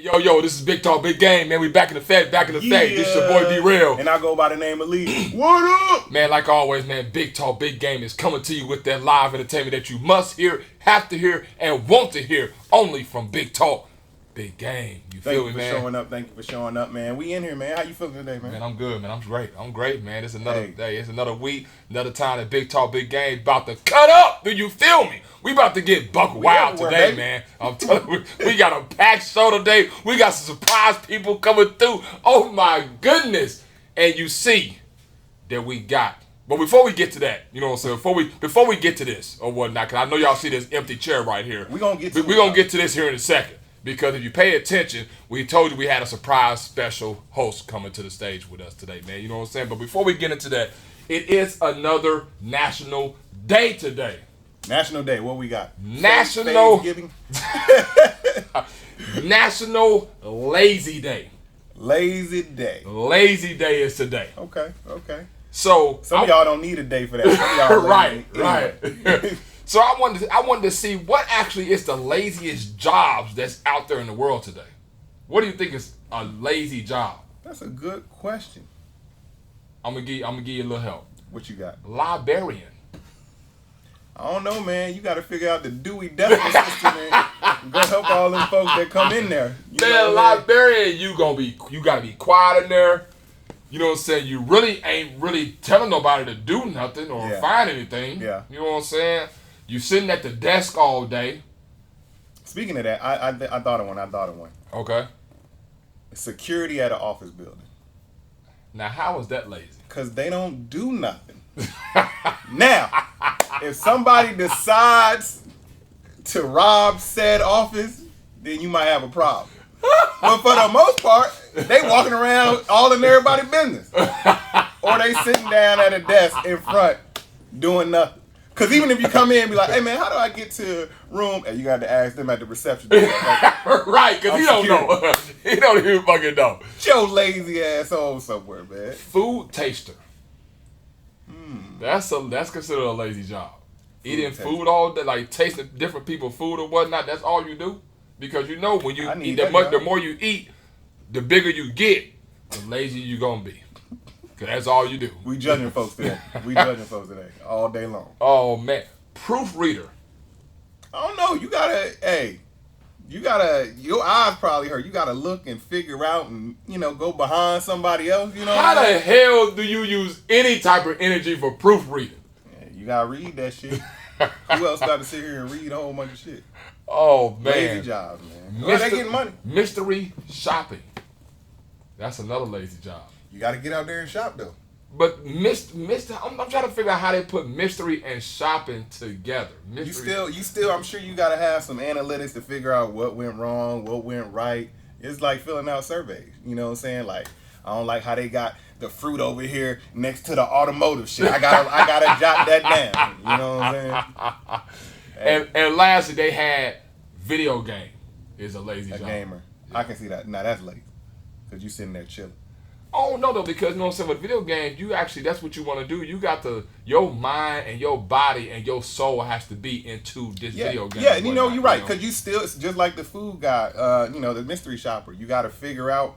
Man, yo, this is Big Talk, Big Game, man. We back in effect. This your boy B-Real. And I go by the name of Lee. What up? Man, like always, man, Big Talk, Big Game is coming to you with that live entertainment that you must hear, have to hear, and want to hear only from Big Talk, Big Game. You feel me, man? Thank you for showing up, man. We in here, man. How you feeling today, man? Man, I'm good, man. I'm great, man. It's another day. It's another week, another time that Big Talk, Big Game about to cut up. Do you feel me? We about to get buck wild today, man. I'm telling you, we got a packed show today. We got some surprise people coming through. Oh, my goodness. And you see that we got. But before we get to that, you know what I'm saying? Before we get to this or whatnot, because I know y'all see this empty chair right here. We're going to get to this here in a second. Because if you pay attention, we told you we had a surprise special host coming to the stage with us today, man. You know what I'm saying? But before we get into that, it is another national day today. National Day, what we got? National Thanksgiving. National Lazy Day. Lazy Day. Lazy Day is today. Okay. So some of y'all don't need a day for that. Some of y'all right. So I wanted to see what actually is the laziest jobs that's out there in the world today. What do you think is a lazy job? That's a good question. I'm gonna give you a little help. What you got? Librarian. I don't know, man. You got to figure out the Dewey Decimal System and go help all them folks that come in there. Man, librarian, you gotta be quiet in there. You know what I'm saying? You really ain't really telling nobody to do nothing or find anything. Yeah. You know what I'm saying? You sitting at the desk all day. Speaking of that, I thought of one. Okay. Security at an office building. Now, how is that lazy? Because they don't do nothing. Now, if somebody decides to rob said office, then you might have a problem. But for the most part, they walking around all in everybody's business. Or they sitting down at a desk in front doing nothing. Because even if you come in and be like, hey, man, how do I get to a room? And you got to ask them at the reception. Like, right, because he don't know. He don't even fucking know. Your lazy ass home somewhere, man. Food taster. That's considered a lazy job. Eating food all day, like tasting different people's food or whatnot, that's all you do? Because you know when you eat that much, the more you eat, the bigger you get, the lazier you going to be. Because that's all you do. We judging folks today. All day long. Oh, man. Proofreader. I don't know. Your eyes probably hurt. You got to look and figure out and, go behind somebody else, How the hell do you use any type of energy for proofreading? Yeah, you got to read that shit. Who else got to sit here and read a whole bunch of shit? Oh, man. Lazy jobs, man. Well, they getting money. Mystery shopping. That's another lazy job. You got to get out there and shop, though. But I'm trying to figure out how they put mystery and shopping together. You still. I'm sure you got to have some analytics to figure out what went wrong, what went right. It's like filling out surveys. You know what I'm saying? Like, I don't like how they got the fruit over here next to the automotive shit. I gotta jot that down. You know what I'm saying? And lastly, they had video game is a lazy job. A gamer. Yeah. I can see that. Now that's lazy. Because you sitting there chilling. Oh, no, because, you know what I'm saying, with video games, you actually, that's what you want to do. You got your mind and your body and your soul has to be into this video game. Yeah, and you're right, because you still, it's just like the food guy, the mystery shopper. You got to figure out,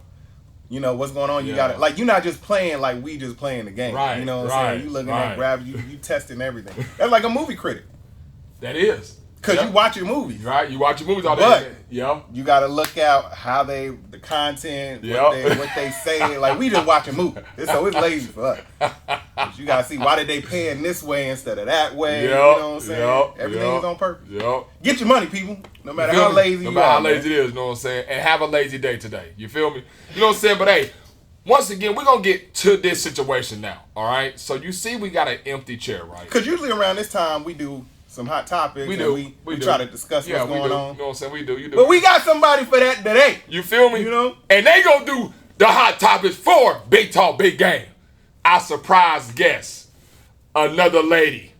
what's going on. You got to, like, you're not just playing like we just playing the game. Right, you know what I'm saying? You looking at gravity, you testing everything. That's like a movie critic. That is. Because you watch your movies. Right, you watch your movies all day. But yeah, you got to look out how the content, what they say. Like, we just watch a movie. So it's lazy for us. But you got to see, why did they pay in this way instead of that way? You know what I'm saying? Everything is on purpose. Get your money, people. No matter how lazy you are. No matter how lazy it is, you know what I'm saying? And have a lazy day today. You feel me? You know what I'm saying? But hey, once again, we're going to get to this situation now. All right? So you see we got an empty chair, right? Because usually around this time, we do some hot topics. We try to discuss what's going on. You know what I'm saying? We do. But we got somebody for that today. You feel me? And they gonna do the hot topics for Big Talk, Big Game. Our surprise guest, another lady,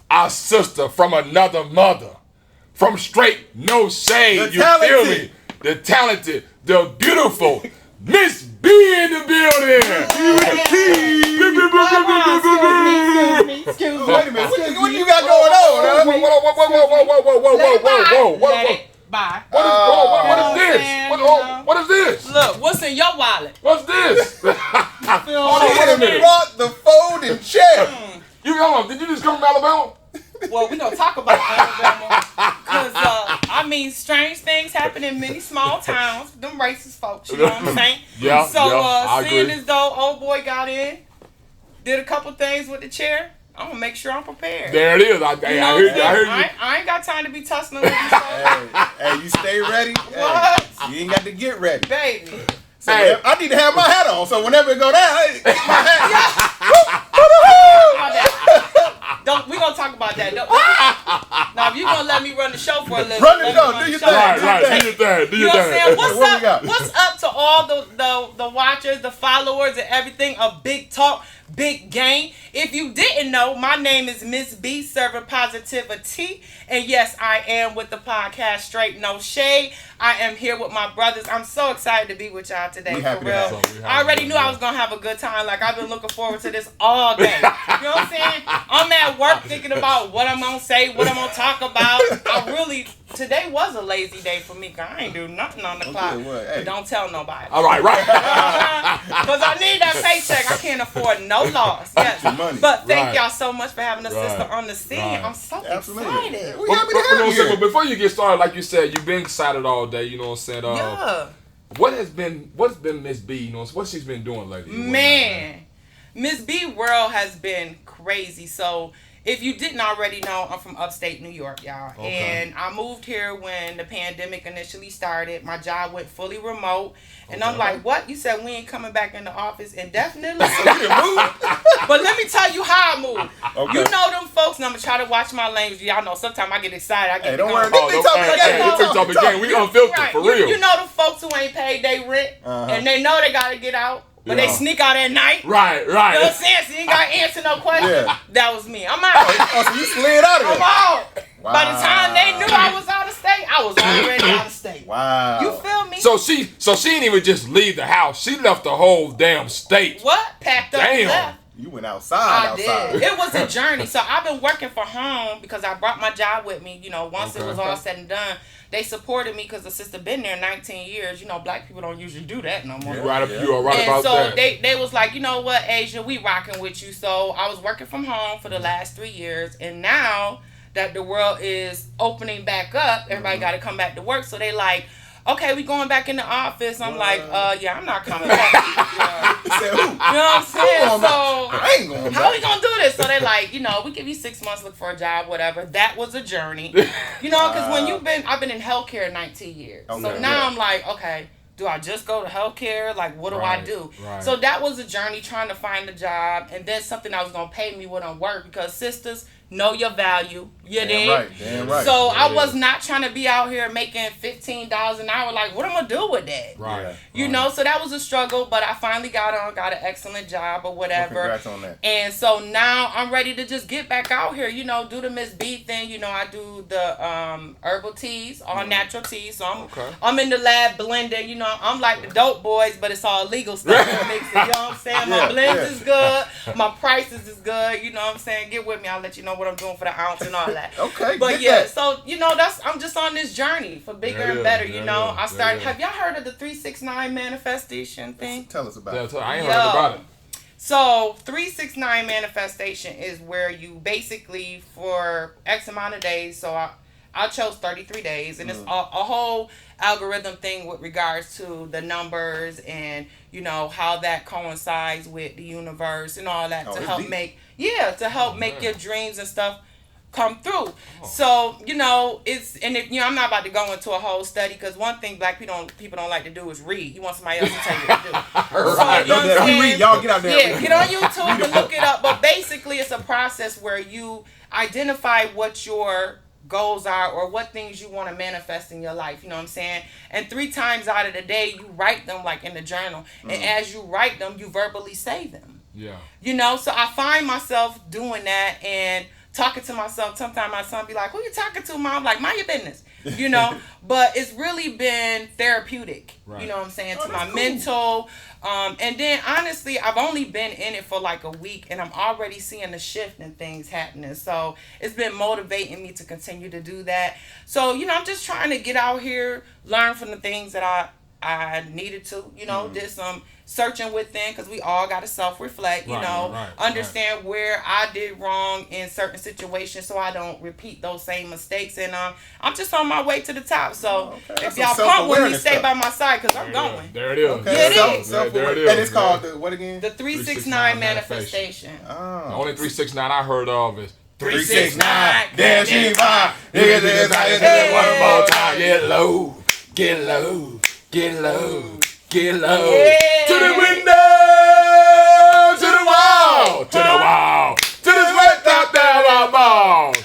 our sister from another mother, from straight no shade. You feel me? The talented, the beautiful Miss B in the building. Excuse me. Wait a minute. What you got going on? Whoa. Bye. What is and brought the folding chair. You hold on. Did you just come from Alabama? Well, we gonna talk about Alabama because I mean, strange things happen in many small towns. Them racist folks, you know what I'm saying? Yeah. So I seeing agree. as though old boy got in, did a couple things with the chair. I'm gonna make sure I'm prepared. There it is. I hear you. I ain't got time to be tussling with these folks. Hey, you stay ready. What? Hey, you ain't got to get ready. Baby. So I need to have my hat on. So whenever it go down, hey, get my hat. We gonna talk about that. Now, if you gonna let me run the show for a little, Run the show. Do your thing. Right. Do your thing. Do You your know what I'm saying? thing. What we got? What's up to all the watchers, the followers, and everything of Big Talk, Big Game? If you didn't know, my name is Miss B, serving positivity, and yes, I am with the podcast Straight No Shade. I am here with my brothers. I'm so excited to be with y'all today, for real. I already knew I was gonna have a good time. Like, I've been looking forward to this all day. You know what I'm saying? I'm at work thinking about what I'm gonna say, what I'm gonna talk about. Today was a lazy day for me, because I ain't do nothing on the clock. Hey. Don't tell nobody. All right. Because I need that paycheck. I can't afford no loss. Yes. But thank y'all so much for having a sister on the scene. I'm so excited. We happy to have you. But before you get started, like you said, you've been excited all day. You know what I'm saying? Yeah. What's been Miss B? You know what she's been doing lately? Man, Miss B world has been crazy. So if you didn't already know, I'm from upstate New York, y'all. Okay. And I moved here when the pandemic initially started. My job went fully remote. And I'm like, what? You said we ain't coming back in the office indefinitely? So we didn't move. But let me tell you how I moved. Okay. You know them folks, and I'm going to try to watch my language. Y'all know sometimes I get excited. Hey, don't worry. We unfiltered, for real. You know them folks who ain't paid their rent, and they know they got to get out. But they sneak out at night. Right. You know what I'm saying? So you ain't got to answer no questions. Yeah. That was me. I'm out. So you slid out of it. I'm out. Wow. By the time they knew I was out of state, I was already out of state. Wow. You feel me? So she didn't even just leave the house. She left the whole damn state. What? Packed up and left. You went outside. I did. It was a journey. So I've been working from home because I brought my job with me. You know, once it was all said and done, they supported me because the sister been there 19 years. You know, black people don't usually do that no more. You are right about that. And so they was like, you know what, Asia, we rocking with you. So I was working from home for the last 3 years, and now that the world is opening back up, everybody got to come back to work. So they like, okay, we going back in the office. I'm like, yeah, I'm not coming back. You know what I'm saying? So how we gonna do this? So they like, you know, we give you 6 months, look for a job, whatever. That was a journey. You know, because I've been in healthcare 19 years. Okay, so now I'm like, okay, do I just go to healthcare? Like, what do I do? Right. So that was a journey trying to find a job, and then something that was gonna pay me when I work, because sisters, know your value. You did. Damn right. So I was not trying to be out here making $15 an hour. Like, what am I gonna do with that? Right. You know, so that was a struggle, but I finally got an excellent job or whatever. Well, congrats on that. And so now I'm ready to just get back out here. You know, do the Miss B thing. You know, I do the herbal teas, all natural teas. So I'm in the lab blending. You know, I'm like the dope boys, but it's all legal stuff. You know what I'm saying? My blends is good. My prices is good. You know what I'm saying? Get with me. I'll let you know what I'm doing for the ounce and all that. Okay. But yeah, so you know, I'm just on this journey for bigger and better. You know, I started. Have y'all heard of the 369 manifestation thing? Tell us about it. I ain't heard about it. So 369 manifestation is where you basically, for X amount of days. So I chose 33 days, and it's a whole algorithm thing with regards to the numbers and, you know, how that coincides with the universe and all that to help make your dreams and stuff come through. So, you know, I'm not about to go into a whole study, because one thing black people don't like to do is read. You want somebody else to tell you what to do. Right. So, you know what I'm saying? Y'all get out there. Yeah, get on YouTube and look it up. But basically, it's a process where you identify what your goals are or what things you want to manifest in your life. You know what I'm saying? And 3 times out of the day, you write them like in the journal. And as you write them, you verbally say them. Yeah. You know, so I find myself doing that and talking to myself. Sometimes my son be like, who you talking to, Mom? Like, mind your business. You know? But it's really been therapeutic. Right. You know what I'm saying? To my mental. And then, honestly, I've only been in it for like a week, and I'm already seeing the shift in things happening. So it's been motivating me to continue to do that. So, you know, I'm just trying to get out here, learn from the things that I needed to, did some searching within, because we all got to self-reflect, understand where I did wrong in certain situations so I don't repeat those same mistakes. And I'm just on my way to the top. So if y'all pump with me, stay by my side, because I'm going. There it is. Okay. Yeah, it is. There it is. And it's called what again? The 369 manifestation. The only 369 I heard of is 369. There she va. One more time. Get low. Get low. Get low. Get low. Yeah. To the window. To the wall. To the wall. To the sweat top down my balls.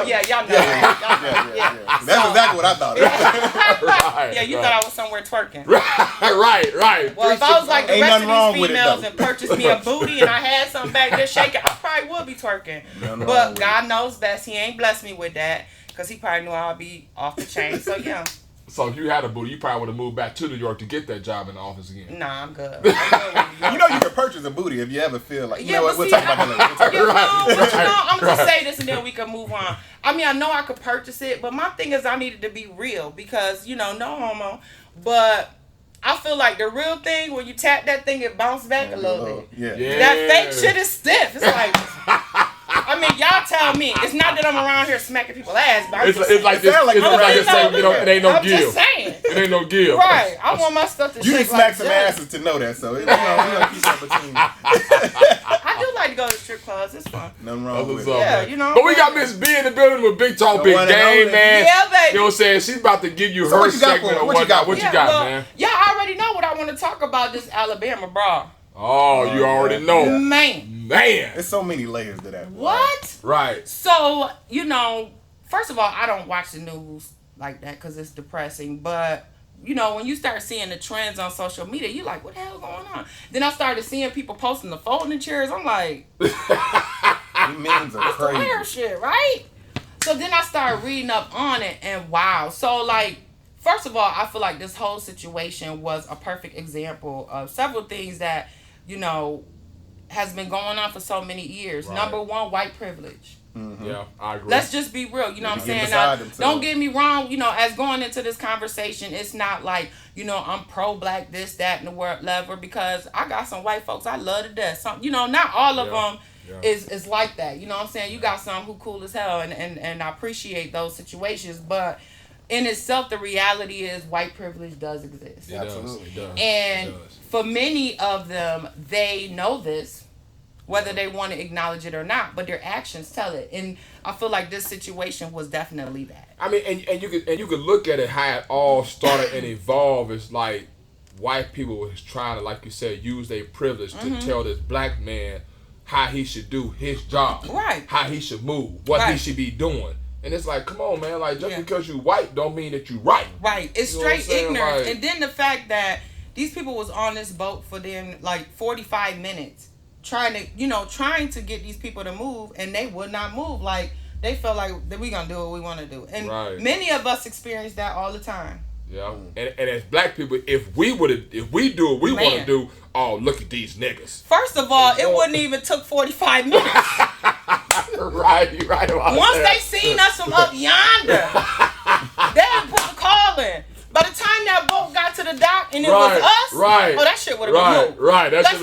Yeah, y'all know that. Yeah. That's exactly what I thought. Right. Yeah, you thought I was somewhere twerking. Right. Well, if I was like the Ain't rest nothing of these females and purchased me a booty and I had something back there shaking, I probably would be twerking. But God knows best. He ain't blessed me with that, because he probably knew I'd be off the chain. So, yeah. So if you had a booty, you probably would have moved back to New York to get that job in the office again. Nah, I'm good. You can purchase a booty if you ever feel like, we'll talk about that later. I'm going to say this and then we can move on. I mean, I know I could purchase it, but my thing is I needed to be real because, no homo. But I feel like the real thing, when you tap that thing, it bounces back a little bit. Yeah. That fake shit is stiff. It's like... I mean, y'all tell me. It's not that I'm around here smacking people's ass, but It's like this. It ain't no I'm give. just saying. It ain't no give. Right. I want my stuff to You shake can smack like some that. asses to know that, so we're gonna keep that between. I do like to go to strip clubs. It's fun. Nothing wrong with it. Yeah, But we got Miss B in the building with Big Talk, Big Game, man. Yeah, baby. You know what I'm saying? She's about to give you So her what you got segment for- of what you got? what you got, man. Y'all already know what I want to talk about, this Alabama bra. Oh, you already know. Yeah. Man. There's so many layers to that. What? Right. So, first of all, I don't watch the news like that because it's depressing. But, when you start seeing the trends on social media, you're like, what the hell going on? Then I started seeing people posting the folding chairs. I'm like, These memes are the hair crazy. shit, right? So then I started reading up on it, and wow. So, first of all, I feel like this whole situation was a perfect example of several things that, has been going on for so many years. Right. Number one, white privilege. Mm-hmm. Yeah, I agree. Let's just be real. You know what I'm saying? Now, don't get me wrong. As going into this conversation, it's not like, I'm pro-black, this, that, and the whatever, because I got some white folks I love to death. Some, not all of them is like that. You know what I'm saying? You got some who cool as hell, and I appreciate those situations, but in itself, the reality is white privilege does exist. Absolutely. It does. And It does. for many of them, they know this, whether they want to acknowledge it or not, but their actions tell it. And I feel like this situation was definitely that. I mean, and you could look at it how it all started and evolved. It's like white people was trying to, like you said, use their privilege to tell this black man how he should do his job, Right? How he should move, what he should be doing. And it's like, come on, man. Like, just because you white don't mean that you right. Right. It's You know what I'm straight saying? ignorance. Like- And then the fact that these people was on this boat for then 45 minutes trying to get these people to move, and they would not move. Like, they felt like that we gonna do what we want to do. And many of us experience that all the time. Yeah. And as black people, if we do what we want to do, oh, look at these niggas. First of all, it wouldn't even took 45 minutes. Right. Once they seen us from up yonder, they put the call in. By the time that boat got to the dock and it was us, oh, that shit would have been moved. Right. That shit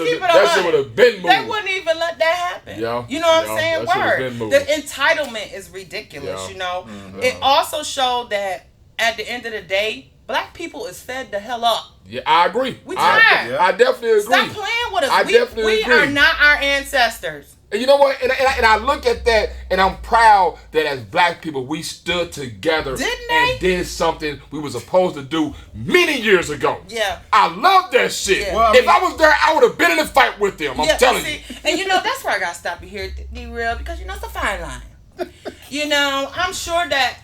would have been moved. They wouldn't even let that happen. Yeah. You know what I'm saying? That shit would've Word. been moved. The entitlement is ridiculous, It also showed that at the end of the day, black people is fed the hell up. Yeah, I agree. We tired. I definitely agree. Stop playing with us. I definitely we agree. are not our ancestors. And you know what? And I look at that, and I'm proud that as black people, we stood together and did something we were supposed to do many years ago. Yeah. I love that shit. Yeah. Well, if I was there, I would have been in a fight with them. I'm telling you. And that's where I got to stop you here, D-Real, because, it's a fine line. I'm sure that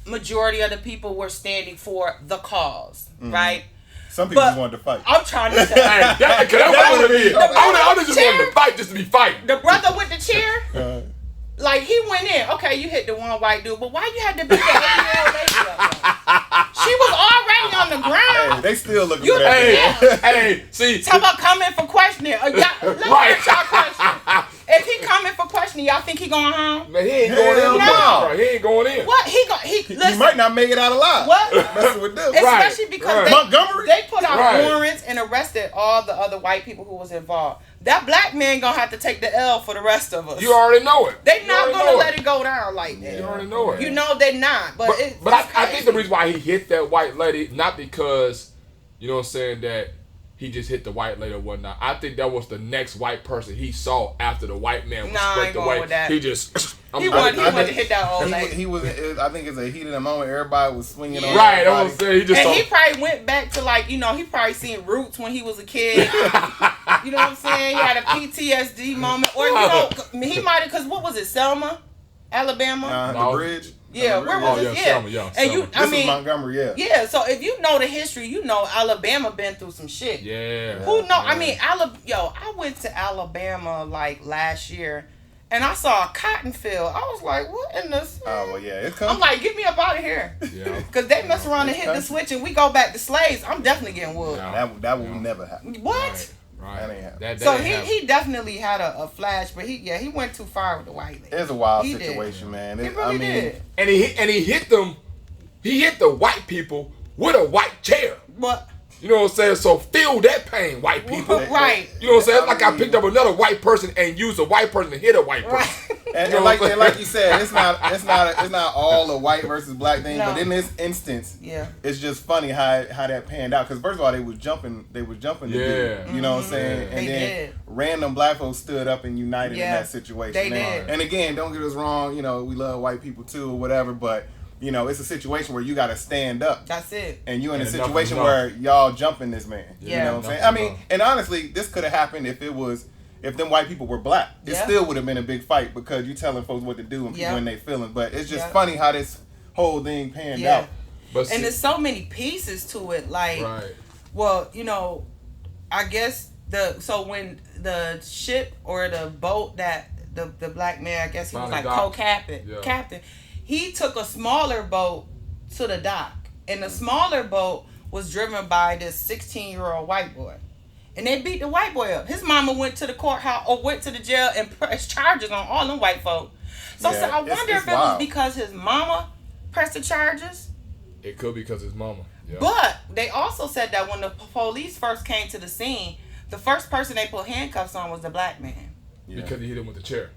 majority of the people were standing for the cause, right? Some people just wanted to fight. I'm trying to say. Hey, that's what I would have been. I would have just wanted to fight just to be fighting. The brother with the chair, he went in. Okay, you hit the one white dude, but why you had to beat that 80-year-old lady up? She was already on the ground. Hey, they still looking for that. Hey, see. Talk about coming for questioning. Let me ask y'all a question. If he coming for questioning, y'all think he going home? Man, he ain't going in. No. He ain't going in. What he listen, He might not make it out alive. What? Messing with them. Especially because Montgomery? they put out Right. warrants and arrested all the other white people who was involved. That black man gonna have to take the L for the rest of us. You already know it. They You not already gonna know let it go down like that. You already know it. You know they're not. But I think the reason why he hit that white lady, not because, you know what I'm saying, that he just hit the white lady or whatnot. I think that was the next white person he saw after the white man was Nah, I swept ain't going away. with that. He just... He wanted to hit that old lady. He was. I think it's a heat of the moment. Everybody was swinging on. Right, everybody. I was saying he just. And saw, he probably went back to like, you know, he probably seen Roots when he was a kid. You know what I'm saying? He had a PTSD moment. Or, you know, he might have, because what was it, Selma? Alabama? The bridge. Yeah, where was it? Selma, And Selma. you, This I was mean, Montgomery, yeah. yeah, so if you know the history, you know Alabama been through some shit. Yeah. Who know? Yeah. I mean, I went to Alabama like last year, and I saw a cotton field. I was like, what in the? Oh well, yeah, it comes. I'm like, get me up out of here. Yeah. Cause they mess around and hit the switch, and we go back to slaves. I'm definitely getting wood. Yeah. that will never happen. What? Right. That ain't happening. That So ain't happening. he definitely had a flash, but he went too far with the white lady. It's a wild He did. situation, man. He It, really I mean, did. And he hit them. He hit the white people with a white chair. But You know what I'm saying? So feel that pain, white people. right. You know what I'm saying? It's like I picked up another white person and used a white person to hit a white person. Right. And, You know like what I'm like you said, it's not all a white versus black thing. No. But in this instance, Yeah. it's just funny how that panned out. Because first of all, they was jumping the Yeah. dude. You know what I'm saying? Yeah. And They then did. random black folks stood up and united in Yeah. that situation. They and, did. And again, don't get us wrong. You know, we love white people too or whatever. But you know, it's a situation where you got to stand up. That's it. And you in a And enough situation is enough. where y'all jumping this man. Yeah. You know what I'm saying? Enough I is mean, and honestly, this could have happened if them white people were black. It Yeah. still would have been a big fight because you telling folks what to do and people Yeah. in their feelings. But it's just Yeah. funny how this whole thing panned Yeah. out. But And there's so many pieces to it. Like, right. well, you know, I guess when the ship or the boat that the black man, I guess he was Finally like docked. co-captain, captain, he took a smaller boat to the dock, and the smaller boat was driven by this 16-year-old white boy, and they beat the white boy up. His mama went to the courthouse or went to the jail and pressed charges on all them white folk. So, Yeah, I wonder it's if it was wild. because his mama pressed the charges. It could be because his mama. Yeah. But they also said that when the police first came to the scene, the first person they put handcuffs on was the black man. Yeah. Because he hit him with the chair.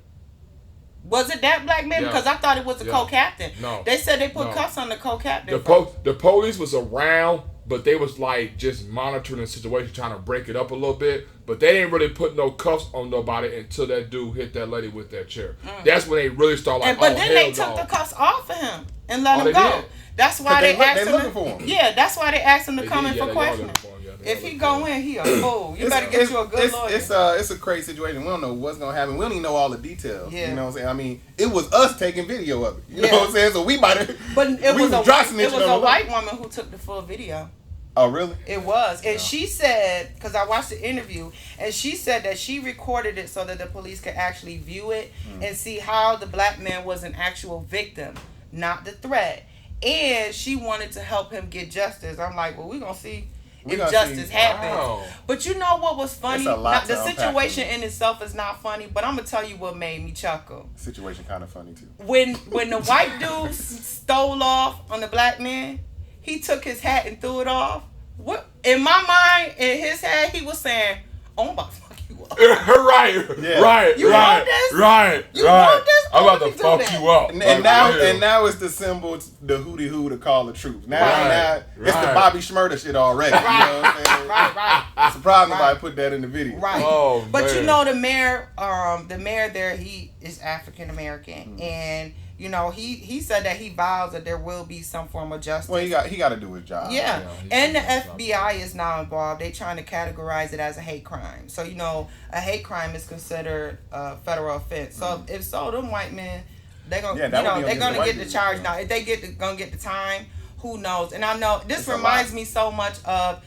Was it that black man? Yeah. Because I thought it was the Yeah. co-captain. No. They said they put No. cuffs on the co-captain. The police was around, but they was like just monitoring the situation, trying to break it up a little bit. But they didn't really put no cuffs on nobody until that dude hit that lady with that chair. That's when they really started like, But oh, then hell they took no. the cuffs off of him and let Oh, him they go. did? That's why They they asked they him. looking for him. Yeah, that's why they asked him to They come did, in yeah, for they are questioning. looking for him, yeah, they If are he looking go for him. in, he a fool. You better It's- get you a good lawyer. It's a crazy situation. We don't know what's gonna happen. We don't even know all the details. Yeah. You know what I'm saying? I mean, it was us taking video of it. You Yeah. know what I'm saying? So we might have. But it was a a white woman who took the full video. Oh really? It was. And she said, because I watched the interview, and she said that she recorded it so that the police could actually view it and see how the black man was an actual victim, not the threat. And she wanted to help him get justice. I'm like, well, we're going to see if justice happens. Wow. But you know what was funny? It's a lot The to unpack, situation isn't in itself is not funny, but I'm going to tell you what made me chuckle. Situation kind of funny too. When the white dude stole off on the black man, he took his hat and threw it off. What in my mind, in his head, he was saying, "Oh, I'm about to fuck you up." right, Yeah. right, You right, want this? right, You right. want this? I'm about Let to me do fuck that. you up. And Like, now for real. now it's the symbol, the hootie hoo to call the troops. Now, Right, it's the right. Bobby Schmurda shit already. You know what I'm saying? Right. I'm surprised Right. nobody put that in the video. Right. Oh, but you man. know the mayor there, he is African American, and you know he said that he vows that there will be some form of justice. Well, he got to do his job. Yeah, Yeah, he's and the doing his job. FBI is now involved. They trying to categorize it as a hate crime. So you know, a hate crime is considered a federal offense. So if so, them white men, they gonna Yeah, that would be they're against gonna the white get the dudes, charge yeah. now. If they gonna get the time, who knows? And I know this It's a reminds lot. me so much of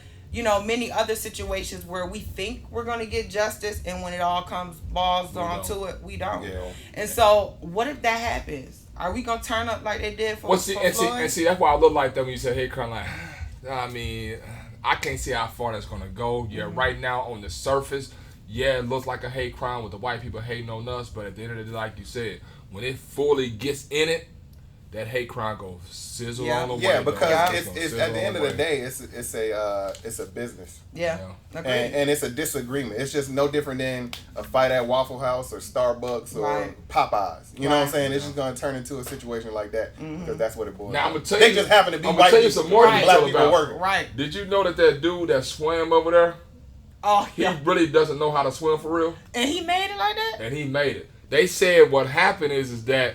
many other situations where we think we're gonna get justice, and when it all balls down to it, we don't. Yeah. And so, what if that happens? Are we gonna turn up like they did for? Well, see, for and Floyd? see, that's why I look like that when you say hate crime. Like, I mean, I can't see how far that's gonna go. Yeah, right now on the surface, yeah, it looks like a hate crime with the white people hating on us. But at the end of the day, like you said, when it fully gets in it, that hate crime goes sizzle Yeah. on the way. Yeah, because though. it's at the end of the day, it's a business. Yeah. Agreed. And it's a disagreement. It's just no different than a fight at Waffle House or Starbucks or Right. Popeyes. You know what I'm saying? It's Yeah. just gonna turn into a situation like that because that's what it boils. Now I'm down gonna to. tell They you, just happen to be I'm white gonna tell you people. some more Right. Black detail people about. working. Right. Did you know that dude that swam over there, Oh, he yeah. really doesn't know how to swim for real, And he made it like that? and he made it. They said what happened is that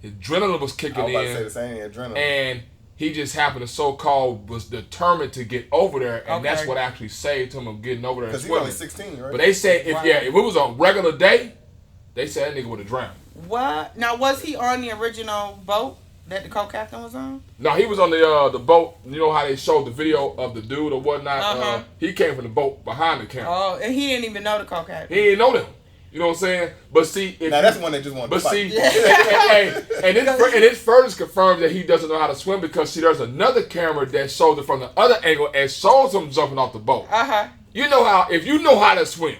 his adrenaline was I kicking was about to say in, the same adrenaline. and he just happened to so-called was determined to get over there, and that's Okay. what actually saved him of getting over there and Because he's only swimming. 16, right? But they say if Right. if it was a regular day, they said that nigga would have drowned. What? Now, was he on the original boat that the co-captain was on? No, he was on the boat. You know how they showed the video of the dude or whatnot. Uh-huh. He came from the boat behind the camera. Oh, and he didn't even know the co-captain. He didn't know them. You know what I'm saying? But see, if Now that's one that just wanted but to fight. see, and it further confirms that he doesn't know how to swim because see, there's another camera that shows it from the other angle and shows him jumping off the boat. Uh-huh. You know how if you know how to swim,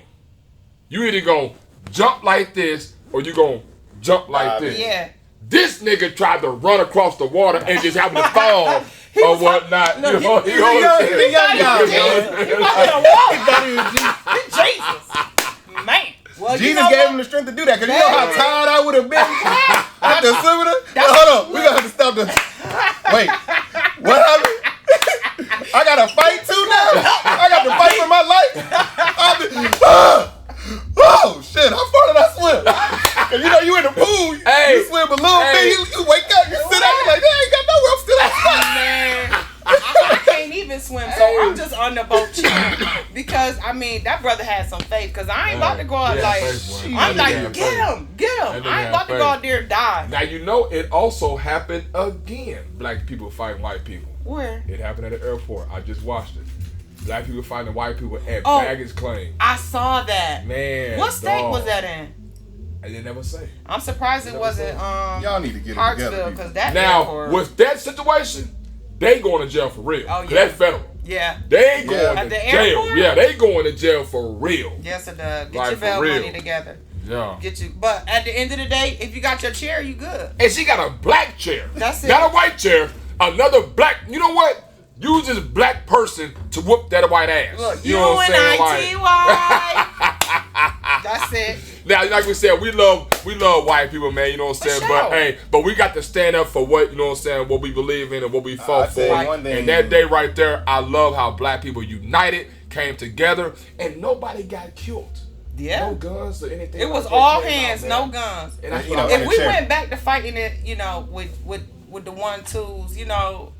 you either gonna jump like this or you gonna jump like this. Yeah. This nigga tried to run across the water and just happened to fall or whatnot. Look, You know, he you know what I'm saying? He young guy, He man. wasn't a walk. Jesus. Man. Well, you Jesus know gave what? him the strength to do that because you know how tired I would have been after swimming. That's- Hold on, we gonna have to stop this. Wait, what happened? I gotta fight too now. I got to fight for my life. Oh shit! How far did I swim? 'Cause you know you in the pool, Hey. you swim a little Hey. bit, you wake up, you sit out, you like, I ain't got nowhere. I'm still outside. Man, I can't even swim, so I'm just on the boat chilling. Because, I mean, that brother had some faith. Because I ain't about to go out Yeah, like, faith, boy. I'm That like, nigga had get faith. him, get him. That I nigga ain't had about to go faith. out there and die. Now you know it also happened again. Black people fighting white people. Where? It happened at the airport. I just watched it. Black people fighting white people at Oh. baggage claim. I saw that. Man, What state dog. was that in? I didn't never say. I'm surprised it wasn't Y'all need to get it Hartsville, together. because People. that Now airport- with that situation, they going to jail for real. Oh, 'Cause yeah. That's federal. yeah. They ain't Yeah. going At to the jail. airport? Yeah, they going to jail for real. Yes, it does. Get Like, your for bail real. money together. Yeah. Get you. But at the end of the day, if you got your chair, you good. And she got a black chair. That's it. Not a white chair. Another black. You know what? Use this black person to whoop that white ass. Look, you know what I'm saying? UNITY. That's it. Now, like we said, we love white people, man. You know what I'm saying? For But sure. hey, but we got to stand up for what you know what I'm saying, what we believe in and what we fought I say for. one thing. And that day right there, I love how black people united, came together, and nobody got killed. Yeah. No guns or anything. It was like that all came hands, out, no man. guns. And that's You what know, I If in we the chair. went back to fighting it, you know, with the 1-2s, you know,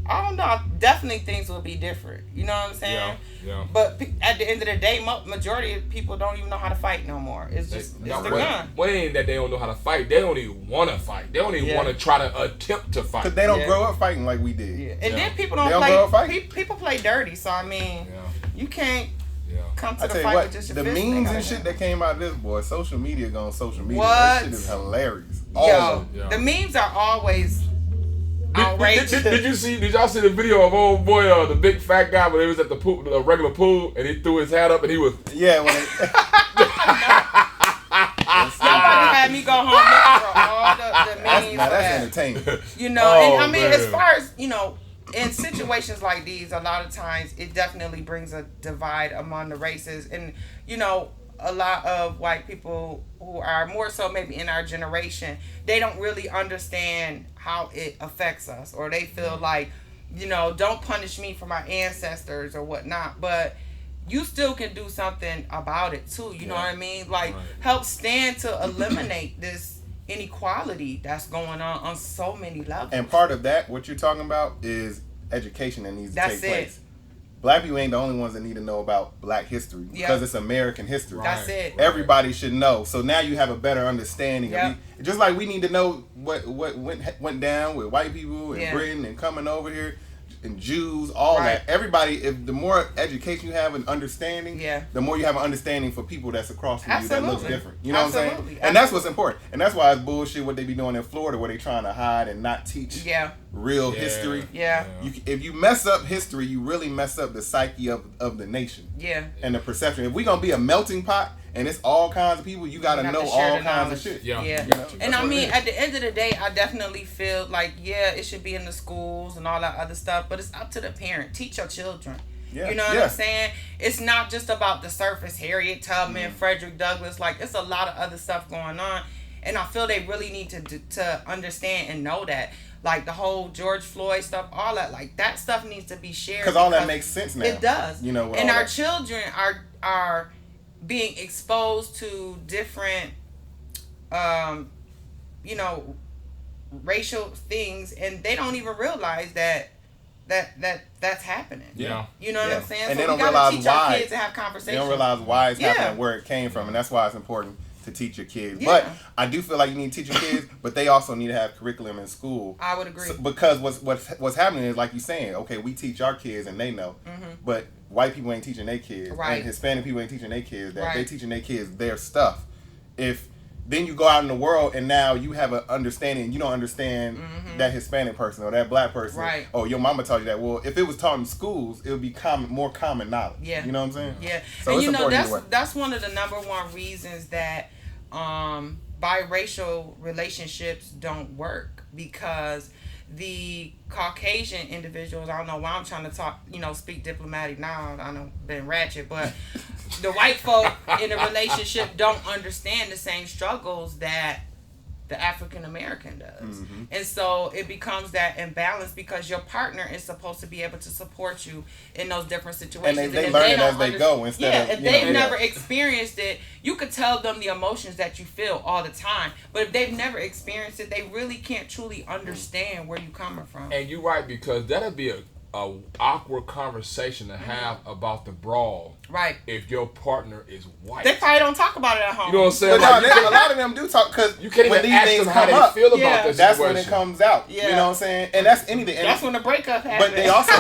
I don't know. Definitely things will be different. You know what I'm saying? Yeah. But at the end of the day, majority of people don't even know how to fight no more. It's just it's the gun. What ain't that they don't know how to fight? They don't even want to fight. They don't even Yeah. want to try to attempt to fight. Because they don't Yeah. grow up fighting like we did. Yeah. And Yeah. then people They don't don't grow up play. fighting. People play dirty. So I mean, Yeah. you can't Yeah. come to I the tell you fight what, with just your the fist memes thing and like shit that. that came out of this, boy, social media going social media. What? That shit is hilarious. All Yo, of them. Yeah. the memes are always outrageous. Did y'all see the video of old boy, the big fat guy when he was at the pool, the regular pool, and he threw his hat up and he was. Yeah, when Somebody had me go home looking for all the memes. now for that's that. entertainment. You know, Oh, and I mean, man. as far as, you know, in situations like these, a lot of times it definitely brings a divide among the races. And, you know, a lot of white people who are more so maybe in our generation, they don't really understand how it affects us. Or they feel like, you know, don't punish me for my ancestors or whatnot. But you still can do something about it too. You know what I mean? Like, Right. help stand to eliminate this inequality that's going on so many levels. And part of that, what you're talking about, is education that needs to That's take it. place. Black people ain't the only ones that need to know about black history because it's American history. That's it. Everybody should know. So now you have a better understanding. Yep. Of just like we need to know what went down with white people in Yeah. Britain and coming over here and Jews, all Right. that. Everybody, if the more education you have and understanding, Yeah. the more you have an understanding for people that's across from you that looks Absolutely. different. You know what I'm saying? Absolutely. And that's what's important. And that's why it's bullshit what they be doing in Florida where they trying to hide and not teach Yeah. real Yeah. history. Yeah. If you mess up history, you really mess up the psyche of the nation Yeah. and the perception. If we gonna be a melting pot and it's all kinds of people. You got to know all kinds of shit. Yeah. Yeah. You know? And I mean, at the end of the day, I definitely feel like, yeah, it should be in the schools and all that other stuff, but it's up to the parent. Teach your children. Yeah. You know what I'm saying? It's not just about the surface, Harriet Tubman, Frederick Douglass. Like, it's a lot of other stuff going on. And I feel they really need to understand and know that. Like, the whole George Floyd stuff, all that, like, that stuff needs to be shared. Because all that makes sense now. It does. You know, and our children are being exposed to different, you know, racial things, and they don't even realize that's happening. Yeah. You know what I'm saying? And so they don't we gotta realize teach why. our kids to have conversations. They don't realize why it's happening, where it came from, and that's why it's important to teach your kids. Yeah. But I do feel like you need to teach your kids, but they also need to have curriculum in school. I would agree. Because what's happening is, like you're saying, okay, we teach our kids and they know, but white people ain't teaching their kids, and Hispanic people ain't teaching their kids that. They teaching their kids their stuff. If then you go out in the world and now you have an understanding, you don't understand that Hispanic person or that black person. Right. Oh, your mama taught you that. Well, if it was taught in schools, it would be more common knowledge. Yeah. You know what I'm saying? Yeah. So and it's you know, important that's one of the number one reasons that biracial relationships don't work, because the Caucasian individuals, I don't know why I'm trying to speak diplomatic now, I know been ratchet, but the white folk in a relationship don't understand the same struggles that the African American does. And so it becomes that imbalance, because your partner is supposed to be able to support you in those different situations. And they learn it as they go instead of... if they've never experienced it, you could tell them the emotions that you feel all the time. But if they've never experienced it, they really can't truly understand where you're coming from. And you're right, because that'd be a awkward conversation to have about the brawl. Right. If your partner is white. They probably don't talk about it at home. You know what I'm saying? But Like, a lot of them do talk, because you can't even ask them how they feel about this that's situation. when it comes out. Yeah. You know what I'm saying? And that's anything. And that's when the breakup happens. But they also...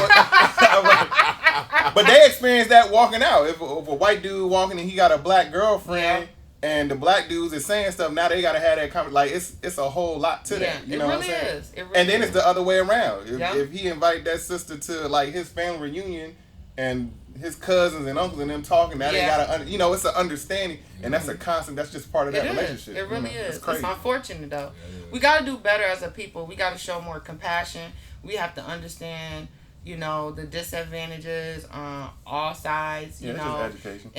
but they experience that walking out. If a white dude walking and he got a black girlfriend... And the black dudes is saying stuff, now they gotta have that conversation. Like, it's a whole lot to that. You know what I'm saying? It really and then it's the other way around. Yeah. If he invite that sister to like his family reunion and his cousins and uncles and them talking, now they gotta, it's an understanding, and that's a constant. That's just part of that relationship. It really is. It's crazy. It's unfortunate though. We gotta do better as a people. We gotta show more compassion. We have to understand, the disadvantages on all sides, you know. It's just education.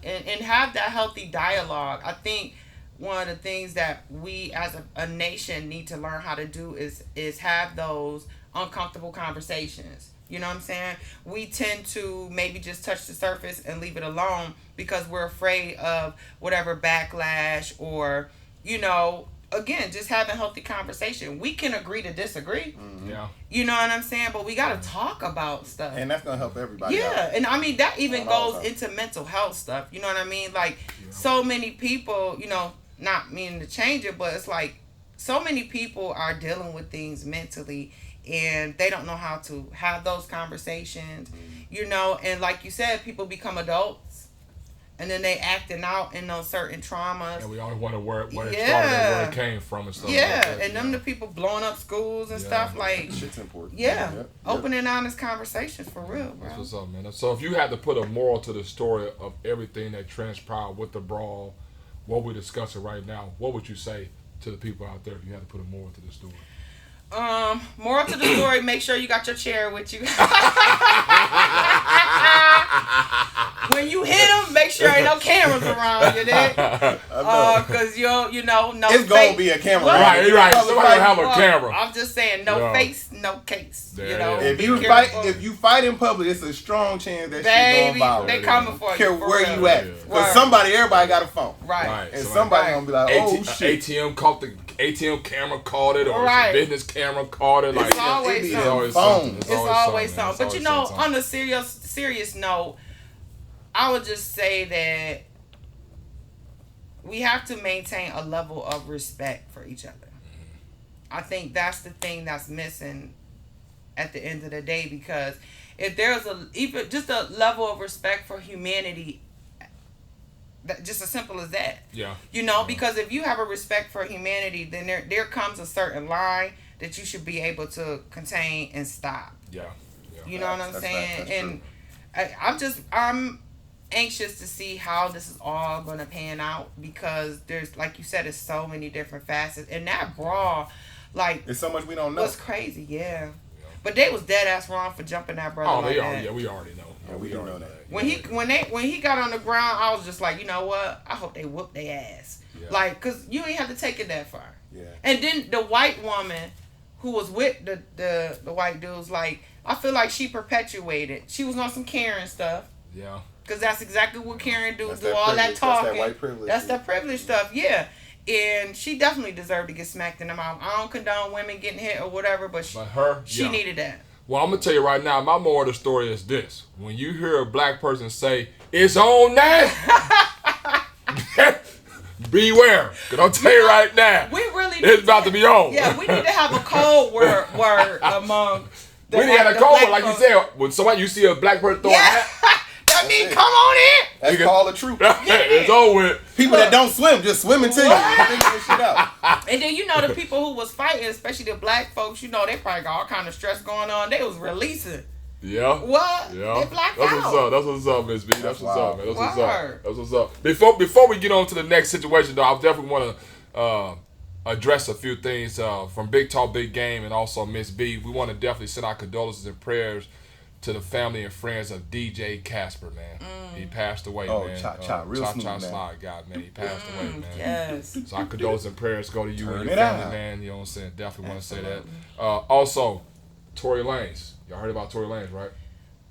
And have that healthy dialogue. I think one of the things that we as a nation need to learn how to do is have those uncomfortable conversations. You know what I'm saying? We tend to maybe just touch the surface and leave it alone because we're afraid of whatever backlash or, again, just having healthy conversation. We can agree to disagree. Yeah. You know what I'm saying? But we got to talk about stuff. And that's going to help everybody. Yeah. And I mean, that even goes into mental health stuff. You know what I mean? Like, so many people, not meaning to change it, but it's like so many people are dealing with things mentally and they don't know how to have those conversations, and like you said, people become adults. And then they acting out in those certain traumas. And we always wonder where it started and where it came from and stuff like that. And them the people blowing up schools and stuff like... Shit's important. Open and honest conversations for real, bro. That's what's up, man. So if you had to put a moral to the story of everything that transpired with the brawl, what we're discussing right now, what would you say to the people out there if you had to put a moral to the story? Moral to the story, make sure you got your chair with you. When you hit them, make sure ain't no cameras around you there. Cause no it's gonna be a camera. Right. Somebody will have a camera. I'm just saying, no face, no case. If you fight in public, it's a strong chance that shit going viral. They coming for you. Care where you at. Cause everybody got a phone. Right. And somebody gonna be like, oh shit. ATM camera caught it, or business camera caught it. It's always something. It's always something. But on a serious note, I would just say that we have to maintain a level of respect for each other. I think that's the thing that's missing at the end of the day, because if there's even just a level of respect for humanity, just as simple as that. Yeah. Because if you have a respect for humanity, then there comes a certain line that you should be able to contain and stop. Yeah. You know what I'm saying? And I'm anxious to see how this is all gonna pan out because there's, like you said, there's so many different facets. And that brawl, like, there's so much we don't know. was crazy, yeah. But they was dead ass wrong for jumping that brother. Oh, like they that. already, yeah, we already know. Yeah, we do know that. When he got on the ground, I was just like, you know what? I hope they whoop their ass. Yeah. Like, cause you ain't have to take it that far. Yeah. And then the white woman who was with the white dudes, like, I feel like she perpetuated. She was on some Karen stuff. Yeah. Cause that's exactly what Karen do. That's Do that all that privilege. talking. That's that white privilege. That's that privilege stuff. Yeah. And she definitely deserved to get smacked in the mouth. I don't condone women getting hit or whatever, but she needed that. Well, I'm gonna tell you right now. My moral of the story is this: when you hear a black person say "It's on now," beware. Cause I'll tell you right now, We really it's about to be on. Yeah, we need to have a code word among. We need to have a code word, like you said. When somebody you see a black person throwing that, that means come on in. That's called a troop. it's over with. People that don't swim just swim into you. Figure this shit out. And then, you know, the people who was fighting, especially the black folks, you know, they probably got all kind of stress going on. They was releasing. Yeah. What? Yeah. They blacked That's out. what's up. That's what's up, Miss B. That's what's up, man. That's what's Word. up. That's what's up. Before we get on to the next situation, though, I definitely want to address a few things from Big Talk, Big Game, and also Miss B. We want to definitely send our condolences and prayers to the family and friends of DJ Casper, man. He passed away, man. Real smooth, man. Slide guy, man. He passed away, man. Yes. So our condolences and prayers go to you and Turn your it family, out. man. You know what I'm saying? Definitely want to say that. Also, Tory Lanez. Y'all heard about Tory Lanez, right?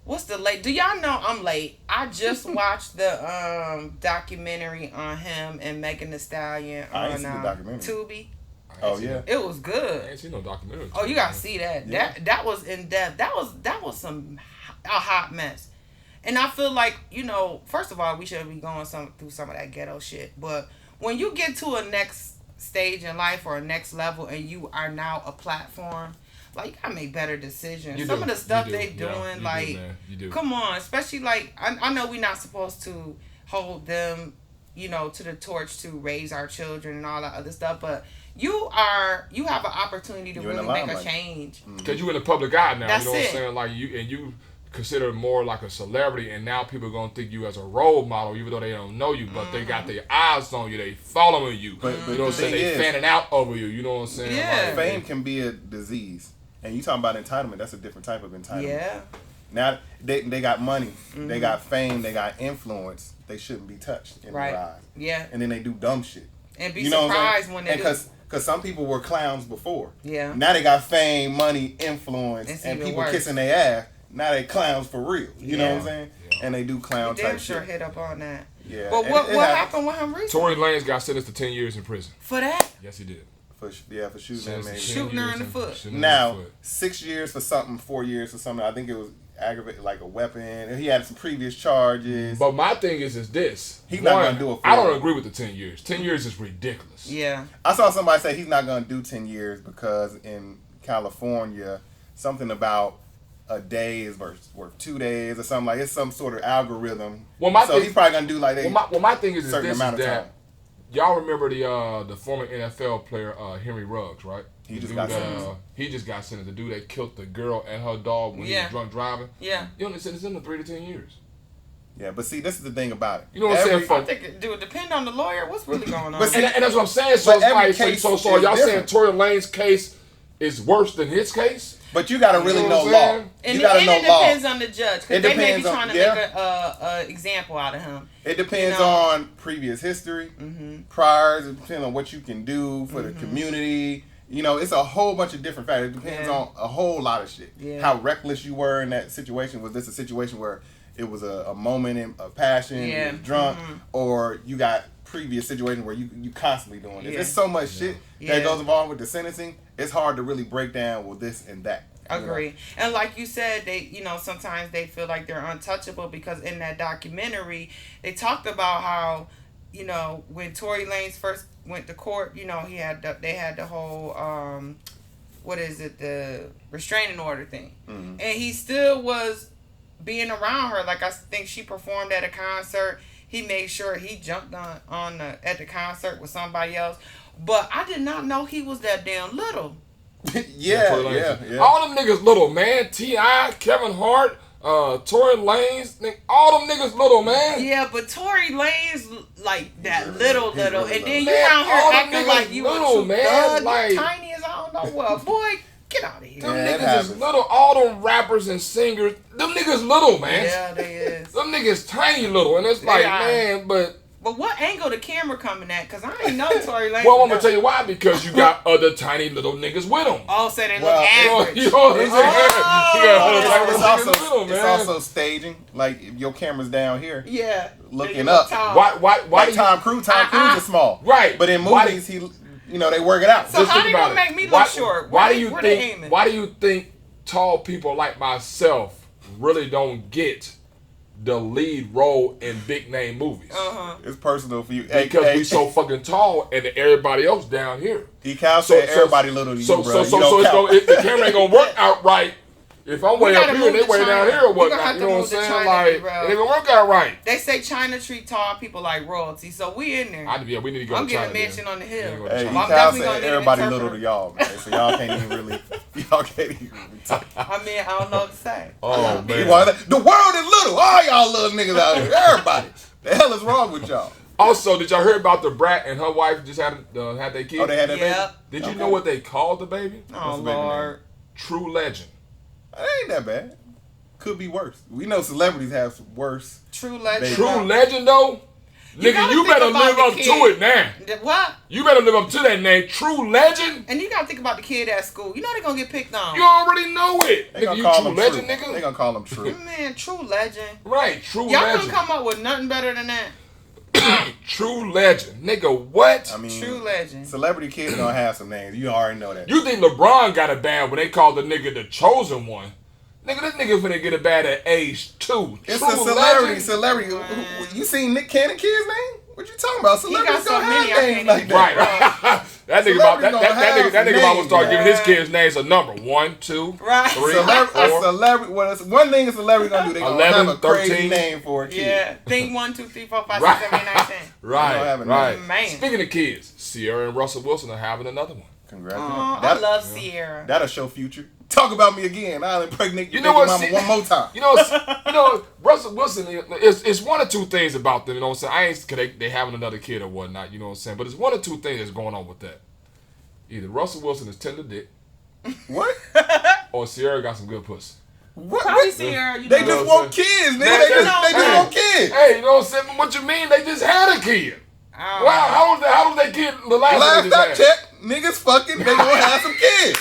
What's the late? Do y'all know I'm late? I just watched the documentary on him and Megan Thee Stallion I ain't on seen the documentary. Tubi. Oh yeah. It was I good. ain't seen no documentary. Oh, you gotta see that. Yeah. That was in depth. That was a hot mess. And I feel like, you know, first of all, we should be going through some of that ghetto shit. But when you get to a next stage in life or a next level and you are now a platform, like, you gotta make better decisions. Some of the stuff they doing, like, come on, especially like I know we're not supposed to hold them, you know, to the torch to raise our children and all that other stuff, but you have an opportunity to really make a change. Because you're in the public eye now. That's you know what I'm it. saying? Like you considered more like a celebrity, and now people are gonna think you as a role model, even though they don't know you, but they got their eyes on you, they following you. But you know what I'm saying? They fanning out over you. You know what I'm saying? Yeah. Like, Fame can be a disease, and you talking about entitlement. That's a different type of entitlement. Yeah. Now they got money, they got fame, they got influence. They shouldn't be touched in Right. their eyes. Yeah. And then they do dumb shit. And be You know what I'm surprised saying? when they And do. Because some people were clowns before. Yeah. Now they got fame, money, influence, It's and even people worse. kissing their ass. Now they clowns for real. You know Yeah. what I'm saying? Yeah. And they do clown Damn type sure shit. hit up on that. Yeah. But And what it happened with him recently? Tory Lanez got sentenced to 10 years in prison. For that? Yes, he did. For shooting that Sentenced man. to 10 Shooting her years in the foot. shooting her in Now, the foot. 6 years for something, 4 years for something. I think it was aggravated, like a weapon. And he had some previous charges. But my thing is this. He's not gonna do it for I don't him. agree with the 10 years. 10 years is ridiculous. Yeah. I saw somebody say he's not going to do 10 years because in California, something about a day is worth 2 days or something like it's some sort of algorithm. Well, my so thing- he's probably going to do like My thing is certain this is amount of that time. y'all remember the former NFL player Henry Ruggs, right? He The just dude got that, sentenced. he just got sentenced. The dude that killed the girl and her dog when he Yeah. was drunk driving. Yeah. You only sentenced him to 3 to 10 years. Yeah, but see, this is the thing about it. You know what I'm saying? I think it do it depend on the lawyer. What's really going on? But see, And that's what I'm saying. So But it's every like, case so is y'all saying different. Tory Lanez's case is worse than his case? But you got to really You know know what I'm law. saying? and You got to and know it law. depends on the judge. It Because they may be depends on- trying to yeah. make a example out of him. It depends You know? on previous history, priors. It depends on what you can do for the community. You know, it's a whole bunch of different factors. It depends Yeah. on a whole lot of shit. Yeah. How reckless you were in that situation. Was this a situation where it was a moment of passion, you Yeah. was drunk, or you got previous situation where you constantly doing this? Yeah. There's so much shit Yeah. that goes involved with the sentencing. It's hard to really break down with this and that. you know? Agree. And like you said, they, you know, sometimes they feel like they're untouchable because in that documentary, they talked about how, you know, when Tory Lanez first went to court, you know, they had the whole, what is it, the restraining order thing. Mhm. And he still was being around her. Like, I think she performed at a concert. He made sure he jumped at the concert with somebody else. But I did not know he was that damn little. yeah, Tory Lanez. yeah, yeah. All them niggas little, man. T.I., Kevin Hart, Tory Lanez, all them niggas little, man. Yeah, but Tory Lanez like that little, and then you Man, out here all them acting niggas like you little, a man, thug, like- tiny as I don't know what. Boy, get out of here. Them Yeah, it niggas is happens. little. All them rappers and singers, them niggas little, man. Yeah, they is. Them niggas tiny little, and it's like, Yeah. man, but. But what angle the camera coming at? Cause I ain't know Tory Lanez. Well, I'm gonna tell you why. Because you got other tiny little niggas with them. Oh, so they look Well, average. You know what I'm saying? Oh. You got other tiny It's little also, niggas with them, it's man. also staging. Like if your camera's down here, Yeah. looking They look up. tall. Why like do you, Tom Cruise. Tom Cruise is small, Right. But in Why do- movies, they work it out. So Just how think they about gonna it. make me look Why- short? Why Where do you where they think? aiming? Why do you think tall people like myself really don't get the lead role in big name movies? It's personal for you. Because we so fucking tall and everybody else down here. He Cal said everybody little to you, So bro. the camera ain't gonna work out right. If I'm way up gotta here and they move to way down China. here or We gonna whatnot, have you to know what I'm move to saying? China, Like, bro. it ain't gonna work out right. They say China treat tall people like royalty, so we in there. Yeah, we need to go I'm to getting China. a mansion on the hill. Yeah, Hey, I'm Cal definitely said gonna need an everybody interpreter. little to y'all, man. So y'all can't even really. I mean, I don't know what to say. Oh, man. The world is little. All y'all little niggas out here. Everybody. The hell is wrong with y'all? Also, did y'all hear about the brat and her wife just had their kid? Oh, they had that Yep. Did you Okay. know what they called the baby? Oh, What's the baby Lord. True Legend. baby? It ain't that bad. Could be worse. We know celebrities have worse. True legend. Baby. True Legend though? You Nigga, gotta you think better about live the up kid. to it now. What? You better live up to that name. True Legend? And you gotta think about the kid at school. You know they're gonna get picked on. You already know it. They Nigga, gonna you call True him Legend, true. nigga? They gonna call him true. Man, true legend. Right, True Y'all Legend. couldn't come up with nothing better than that. True Legend. Nigga, what? I mean, True legend. celebrity kids gonna have some names. You already know that. You think LeBron got it bad when they called the nigga the chosen one? Nigga, this nigga finna get it bad at age 2. It's True a celebrity. Legend? Celebrity. You seen Nick Cannon kid's name? What you talking about? Celebrities so gonna many, have I names can't like even- that. Right. that nigga about that nigga about to start giving his kids names a number. 1, 2, Right. 3, A 4. celebrity. One thing a celebrity gonna do, they gonna 11, have a crazy 13. name for a kid. Yeah. Think 1, 2, 3, 4, 5, Right. 6, 7, 8, 9, 10. Right, don't have a right. name. Man. Speaking of kids, Sierra and Russell Wilson are having another one. Congratulations. Oh, I That- love Sierra. That'll show future. Talk about me again. I'll impregnate You your know baby what, mama one more time. You know, Russell Wilson. It's one or two things about them. You know what I'm saying? I ain't cause they having another kid or whatnot. You know what I'm saying? But it's one or two things that's going on with that. Either Russell Wilson is tender dick, What? or Sierra got some good pussy. What? Probably Sierra. You They know. just what I'm want kids, nigga. That- They that- just hey. want kids. Hey, you know what I'm saying? But what you mean? They just had a kid. Oh. Wow, how was that kid the last one Last they I just had? checked, niggas fucking, they gonna have some kids.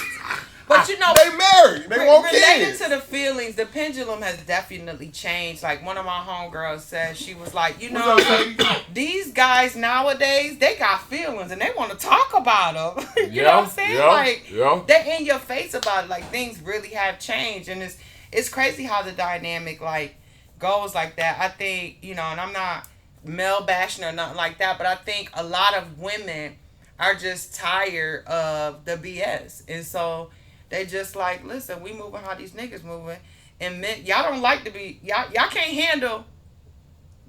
But you know, They married. They want related kids. to the feelings, the pendulum has definitely changed. Like one of my homegirls said, she was like, you know, What's up, lady? these guys nowadays, they got feelings and they want to talk about them. you Yeah, know what I'm saying? yeah, like, yeah. they're in your face about it. Like, things really have changed. And it's crazy how the dynamic, like, goes like that. I think, you know, and I'm not male bashing or nothing like that, but I think a lot of women are just tired of the BS. And so they just like, listen, we moving how these niggas moving. And men, y'all don't like to be, y'all can't handle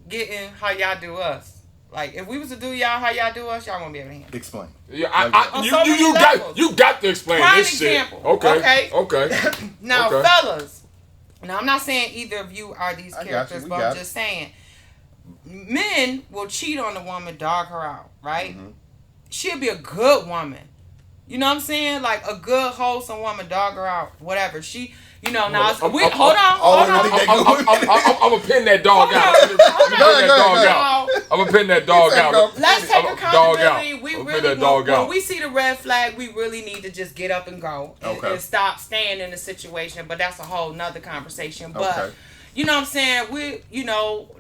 getting how y'all do us. Like, if we was to do y'all how y'all do us, y'all won't be able to handle it. Explain. Yeah, On so many levels. you got to explain Prime this example. shit. Okay. Now, Okay. fellas, now I'm not saying either of you are these I got you. characters, We but got I'm just saying, men will cheat on a woman, dog her out, right? Mm-hmm. She'll be a good woman. You know what I'm saying? Like a good, wholesome woman, dog her out, whatever. She, you know, now, hold on. I'm gonna pin that dog out. I'm gonna pin that dog out. Let's take Dog out. accountability. We I'm gonna really, pin that dog when out. we see the red flag, we really need to just get up and go and, Okay. and stop staying in the situation. But that's a whole nother conversation. But Okay. you know what I'm saying?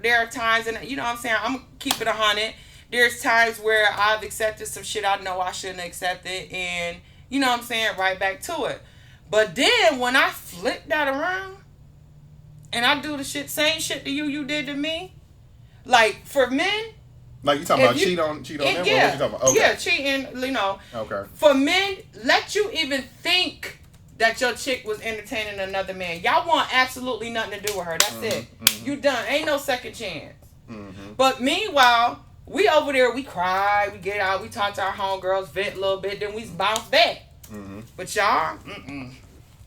There are times, and you know what I'm saying, I'm gonna keep it 100. There's times where I've accepted some shit I know I shouldn't accept it, and you know what I'm saying, right back to it. But then when I flip that around and I do the same shit to you did to me, like for men, Like you talking If about you- cheat on them? Or yeah, what you talking about? Okay. yeah, cheating, you know. Okay. For men, let you even think that your chick was entertaining another man. Y'all want absolutely nothing to do with her. That's it. You done. Ain't no second chance. But meanwhile, we over there, we cry, we get out, we talk to our homegirls, vent a little bit, then we bounce back. But y'all,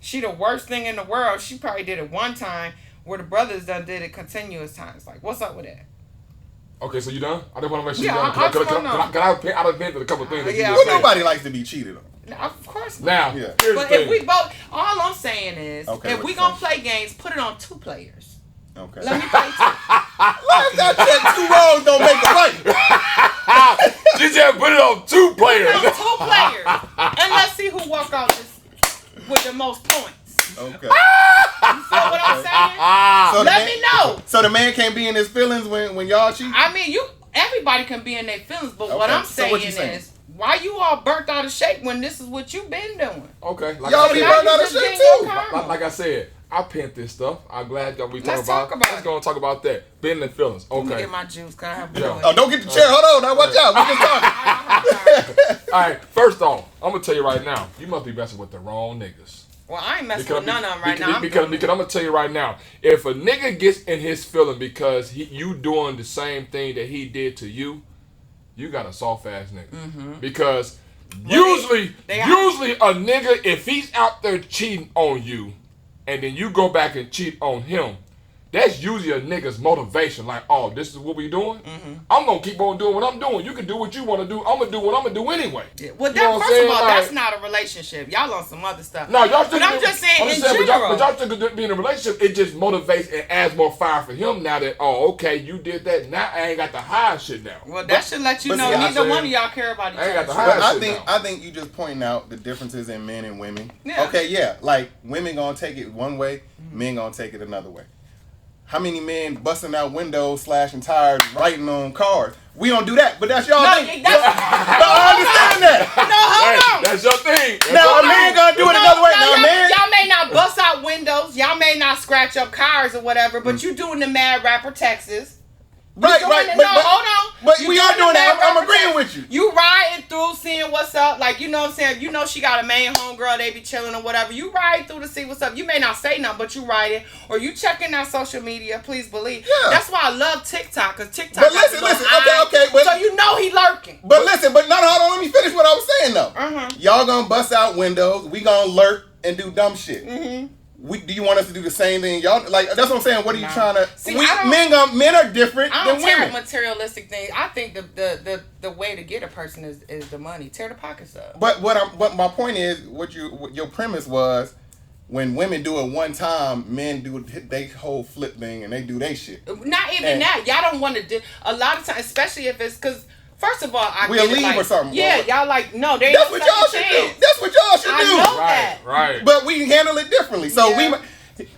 she the worst thing in the world. She probably did it one time where the brothers done did it continuous times. Like, what's up with that? Okay, so you done? I just want to make sure Yeah, you done. I've been through a couple things that you just said. Nobody likes to be cheated on. No, of course not. Now, Yeah. here's But the thing. if we both, all I'm saying is, Okay, if what we you gonna saying? play games, put it on 2 players. Okay. Let me play 2. Last I checked, 2 wrongs don't make a right. She just put it on 2 players. Put it on 2 players. And let's see who walk out this with the most points. Okay. You feel what I'm saying? So Let me know. So the man can't be in his feelings when y'all cheat? I mean, everybody can be in their feelings, but what Okay, I'm so what saying you saying? is, why you all burnt out of shape when this is what you've been doing? Okay. Like Y'all I be said, burnt out of just shit getting too. your karma. like I said, I penned this stuff. I'm glad that we Let's talk talk about. about Let's it. go and talk about that. Being in feelings. Let me Okay. get my juice, cause I have Yeah. boy. Oh, don't get the chair. Hold on. Now watch out. We just talking. All right. First off, I'm gonna tell you right now. You must be messing with the wrong niggas. Well, I ain't messing with none of them right now. Because I'm gonna tell you right now, if a nigga gets in his feeling because you doing the same thing that he did to you, you got a soft ass nigga. Mm-hmm. Because Well, usually a nigga, if he's out there cheating on you, and then you go back and cheat on him, that's usually a nigga's motivation. Like, oh, this is what we doing? Mm-hmm. I'm going to keep on doing what I'm doing. You can do what you want to do. I'm going to do what I'm going to do anyway. Yeah. Well, You know what I'm first of saying? all, Like- that's not a relationship. Y'all on some other stuff. No, y'all But I'm just saying in general. But y'all think of being in a relationship, it just motivates and adds more fire for him now that, oh, okay, you did that. Now I ain't got to hide shit now. Well, that should let you but know see, I neither said- one of y'all care about each I ain't got other. to hide. But shit I now. think you just pointing out the differences in men and women. Yeah. Okay, yeah. Like women gonna take it one way, men gonna take it another way. How many men busting out windows, slashing tires, writing on cars? We don't do that, but that's y'all No, thing. that's, But I understand that. no, hold Hey, on. that's your thing. That's Now your a man thing. gonna do it another way. Now a man. y'all may not bust out windows, y'all may not scratch up cars or whatever, but you doing the Mad Rapper Texas. Right, Doing right. it- But, no, hold on. But You we are the doing that. Mad I'm Rapper agreeing Texas. with you. You riding through, seeing what's up. Like, you know what I'm saying? You know she got a main homegirl, they be chilling or whatever. You ride through to see what's up. You may not say nothing, but you ride it. Or you checking out social media, please believe. Yeah. That's why I love TikTok, because TikTok But got the listen, little okay, eye, okay, but- so you know he lurking. But listen, but no, hold on. Let me finish what I was saying though. Uh-huh. Y'all gonna bust out windows. We gonna lurk and do dumb shit. Mm-hmm. Do you want us to do the same thing? Y'all like that's what I'm saying. What are you Nah. trying to? See, I don't- Men are different I than don't tear women. materialistic things. I think the way to get a person is the money. Tear the pockets up. But what my point is, what your premise was, when women do it one time, men do they whole flip thing and they do they shit. Not even And- that. Y'all don't want to do a lot of times, especially if it's because first of all, I We'll get it, leave like, or something. Yeah, Or- y'all like no, they That's don't what take y'all a should chance. do. That's what y'all should I do. know Right, that. right. But we handle it differently. So Yeah.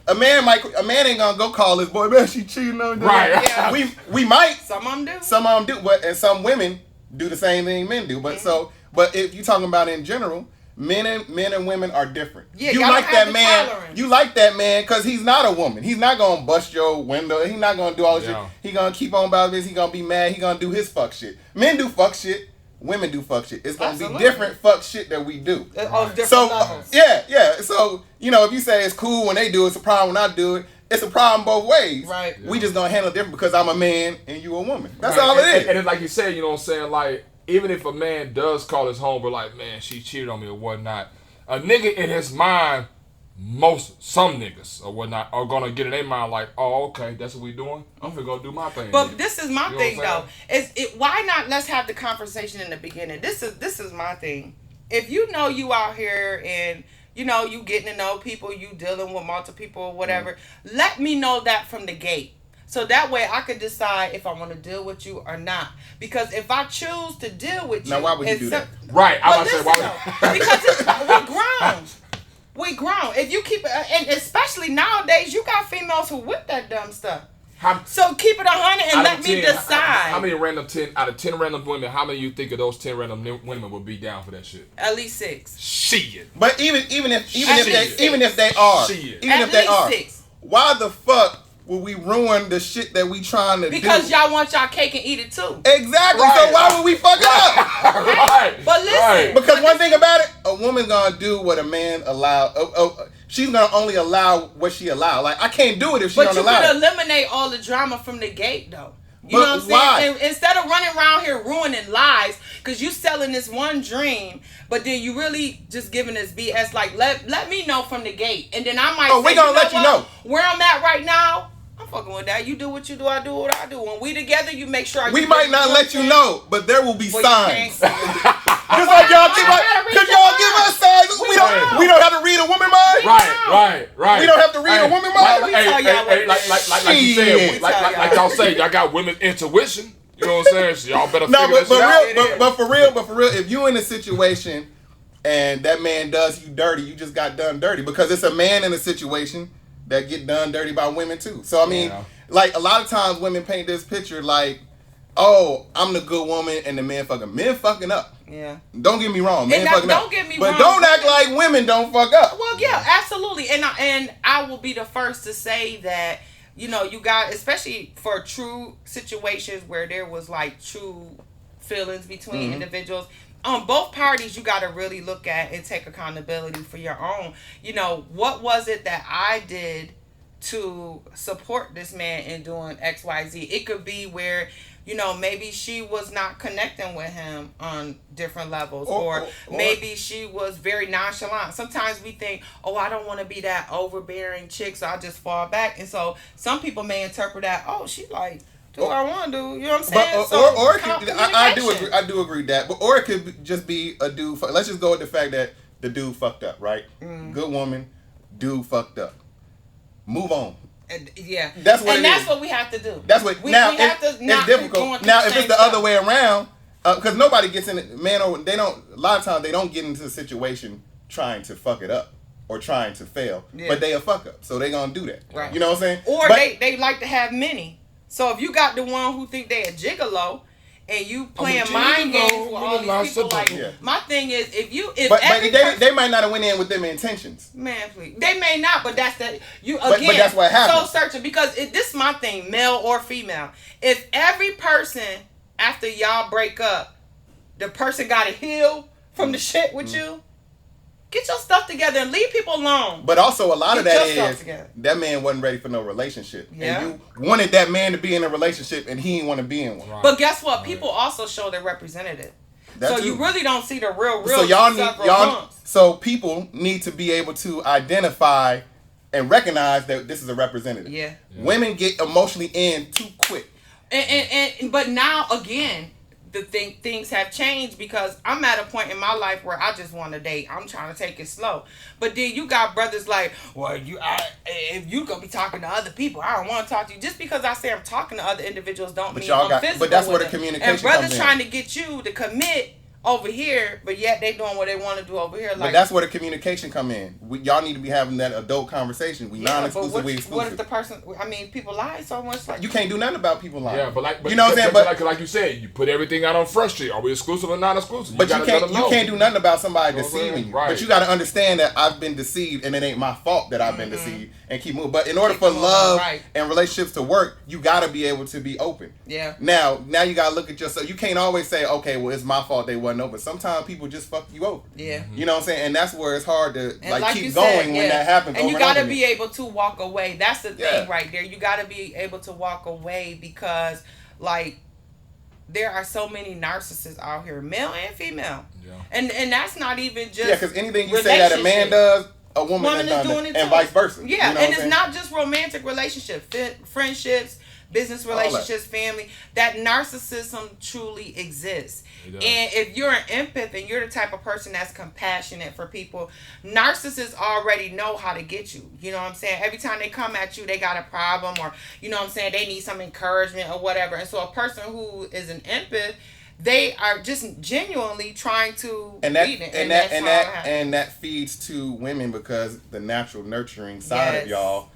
a man ain't gonna go call his boy, man, she cheating on me. Right. Yeah. We might. Some of them do. Some of them do, and some women do the same thing men do. But but if you're talking about in general, men and women are different. Yeah, you y'all like don't have that the man. tolerance. You like that man because he's not a woman. He's not gonna bust your window. He's not gonna do all this Yeah. shit. He gonna keep on about this. He gonna be mad. He gonna do his fuck shit. Men do fuck shit. Women do fuck shit. It's gonna Absolutely. be different fuck shit that we do. On different So levels. yeah. So if you say it's cool when they do it, it's a problem when I do it. It's a problem both ways. Right. We just gonna handle it different because I'm a man and you a woman. That's Right. all it is. And then, like you said, you know what I'm saying? Like, even if a man does call his homegirl, like, man, she cheated on me or whatnot, a nigga in his mind, some niggas or whatnot, are gonna get in their mind like, oh, okay, that's what we doing? I'm finna go do my thing. But then. this is my You know thing what I'm though. Why not let's have the conversation in the beginning. This is my thing. If you know you out here and you know you getting to know people, you dealing with multiple people or whatever, let me know that from the gate. So that way I could decide if I want to deal with you or not. Because if I choose to deal with you, Now, why would you do that? Right, I But was listen about to say, though, why because we grown. We grown. If you keep it, and especially nowadays, you got females who whip that dumb stuff. How- So keep it 100 and out let of me 10, decide. How many out of 10 random women, how many you think of those 10 random women would be down for that shit? At least 6. Shit. But even if least they are, Shit. even At if they least are, 6. why the fuck would we ruin the shit that we trying to do? Because y'all want y'all cake and eat it too. Exactly. Right. So why would we fuck it up? Right. But listen, Right. Because one thing about it, a woman gonna do what a man allow. She's gonna only allow what she allow. Like I can't do it if she But don't you allow could it. eliminate all the drama from the gate though. You But know what I'm why? saying? And instead of running around here ruining lives, because you selling this one dream, but then you really just giving this BS. Like, let me know from the gate, and then I might. Oh, we gonna let you know where I'm at right now. I'm fucking with that. You do what you do. I do what I do. When we together, you make sure. We might not let you know, but there will be signs. Just like y'all give us signs. We don't have to read a woman mind. Right. We don't have to read a woman mind. Like you said, like y'all say, y'all got women's intuition. You know what I'm saying? So y'all better figure this out. But for real, if you in a situation and that man does you dirty, you just got done dirty, because it's a man in a situation that get done dirty by women too. So I mean, like a lot of times women paint this picture like, oh, I'm the good woman and the men fucking up. Yeah. Don't get me wrong, men fucking up. Don't get me wrong. But don't act like women don't fuck up. Well, yeah, absolutely. And I will be the first to say that, you know, you got, especially for true situations where there was like true feelings between individuals, on both parties, you got to really look at and take accountability for your own. You know, what was it that I did to support this man in doing X, Y, Z? It could be where, you know, maybe she was not connecting with him on different levels, or maybe she was very nonchalant. Sometimes we think, oh, I don't want to be that overbearing chick, so I just fall back. And so some people may interpret that, oh, she like, do what I want to do, you know what I'm saying? But, or it could, I do agree that, but or it could just be a dude. Let's just go with the fact that the dude fucked up, right? Good woman, dude fucked up. Move on. Yeah, that's what we have to do. That's what we have to not it's difficult. Now, if it's the other way around, because nobody gets in it, man, or they don't. A lot of times they don't get into the situation trying to fuck it up or trying to fail, but they a fuck up, so they gonna do that. Right. You know what I'm saying? Or they like to have many. So if you got the one who think they a gigolo and you playing mind games with all these people, like, my thing is, if they might not have went in with them intentions. Man, please, they may not, but that's that you again. But that's what happens. So searching, because this is my thing, male or female. If every person after y'all break up, the person got to heal from the shit with you. Get your stuff together and leave people alone. But also a lot of that is that man wasn't ready for no relationship. Yeah. And you wanted that man to be in a relationship and he didn't want to be in one. Right. But guess what? People also show their representative. So you really don't see the real so so people need to be able to identify and recognize that this is a representative. Yeah. Women get emotionally in too quick. But now again, things have changed, because I'm at a point in my life where I just want to date. I'm trying to take it slow. But then you got brothers like, well, if you gonna be talking to other people, I don't want to talk to you. Just because I say I'm talking to other individuals don't mean I'm physical. But that's where the communication comes in. And brothers trying to get you to commit over here, but yet they doing what they want to do over here. Like, but that's where the communication come in. Y'all need to be having that adult conversation. We non-exclusive, we exclusive. What if the person? I mean, people lie so much. Like, you can't do nothing about people lying. Yeah, but you know what I'm saying. But like you said, you put everything out on Front Street. Are we exclusive or non-exclusive? But you can't do nothing about somebody deceiving you. Right. But you got to understand that I've been deceived, and it ain't my fault that I've been deceived, and keep moving. But in order for love and relationships to work, you got to be able to be open. Yeah. Now you got to look at yourself. You can't always say, okay, well, it's my fault they wasn't open. Sometimes people just fuck you over. Yeah. You know what I'm saying? And that's where it's hard to keep going when that happens. And you got to be able to walk away. That's the thing right there. You got to be able to walk away, because like there are so many narcissists out here, male and female. Yeah. And that's not even just because anything you say that a man does, a woman is doing it, and vice versa. Yeah, you know and it's not just romantic relationships, friendships, business relationships, family. That narcissism truly exists. And if you're an empath and you're the type of person that's compassionate for people, narcissists already know how to get you. You know what I'm saying? Every time they come at you, they got a problem, or, you know what I'm saying, they need some encouragement or whatever. And so a person who is an empath, they are just genuinely trying to lead it. And that feeds to women, because the natural nurturing side of y'all,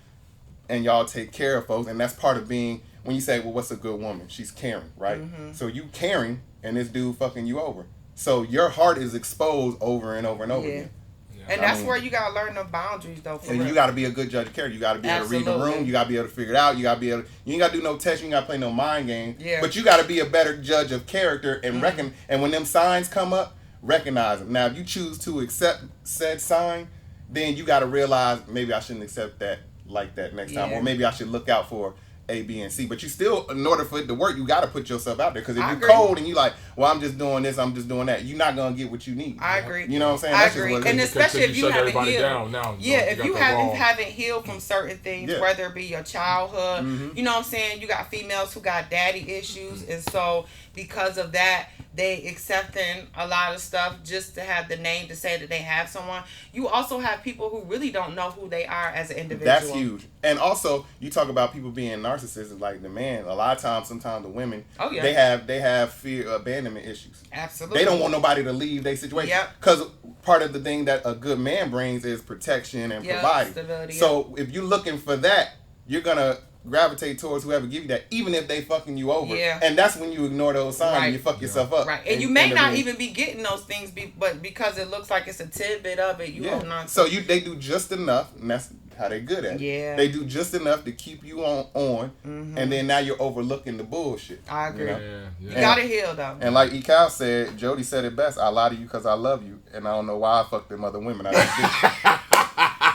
and y'all take care of folks, and that's part of being, when you say, well, what's a good woman? She's caring, right? Mm-hmm. So you caring, and this dude fucking you over. So your heart is exposed over and over and over again. Yeah. And that's where you gotta learn the boundaries, though. And you gotta be a good judge of character. You gotta be able to read the room. You gotta be able to figure it out. You gotta be able. You ain't gotta do no test. You ain't gotta play no mind game. Yeah. But you gotta be a better judge of character and reckon. And when them signs come up, recognize them. Now, if you choose to accept said sign, then you gotta realize maybe I shouldn't accept that like that next time, or maybe I should look out for A, B, and C. But you still, in order for it to work, you got to put yourself out there. Because if I you're agree. cold and you like, well, I'm just doing this, I'm just doing that, you're not going to get what you need. I agree. You know what I'm saying? I That's agree. Just what it And is. especially if you shut haven't everybody healed. down now. Yeah, if you haven't wrong. healed from certain things, Yeah. whether it be your childhood, Mhm. you know what I'm saying? You got females who got daddy issues, and so because of that, they accepting a lot of stuff just to have the name to say that they have someone. You also have people who really don't know who they are as an individual. That's huge. And also, you talk about people being narcissists, like the man. A lot of times, sometimes the women, Oh, yeah. they have fear abandonment issues. Absolutely. They don't want nobody to leave their situation. Yep. Because part of the thing that a good man brings is protection and Yep, providing. stability, So if you're looking for that, you're gonna gravitate towards whoever give you that, even if they fucking you over. Yeah. And that's when you ignore those signs Right. and you fuck yourself up. Right, and you may not even be getting those things, but because it looks like it's a tidbit of it, you hold on. So they do just enough, and that's how they're good at it. Yeah. They do just enough to keep you on, and then now you're overlooking the bullshit. I agree. You know? You gotta heal though. And like Ekal said, Jody said it best. I lie to you because I love you, and I don't know why I fucked them other women. I just did.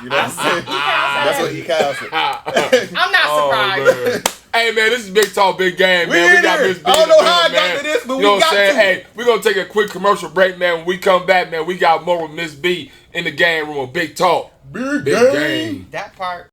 You know what I'm saying? That's what Ekal said. I'm not surprised. Hey man, this is Big Talk, Big Game, We man. in We got here. Miss B. I don't in know the how I building, got man. to this, but you know we what I'm got saying? to. Hey, we're gonna take a quick commercial break, man. When we come back, man, we got more with Miss B in the game room of Big Talk. Big Game. That part.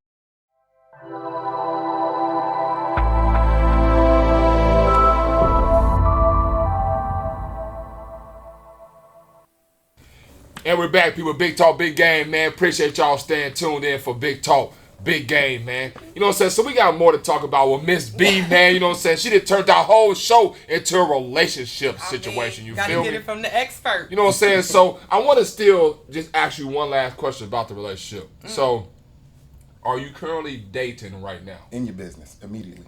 And we're back, people. Big Talk, Big Game, man. Appreciate y'all staying tuned in for Big Talk, Big Game, man. You know what I'm saying? So we got more to talk about with Miss B, man. You know what I'm saying? She done turned our whole show into a relationship situation. You gotta feel get me? it from the expert. You know what I'm saying? So I want to still just ask you one last question about the relationship. So, are you currently dating right now? In your business immediately.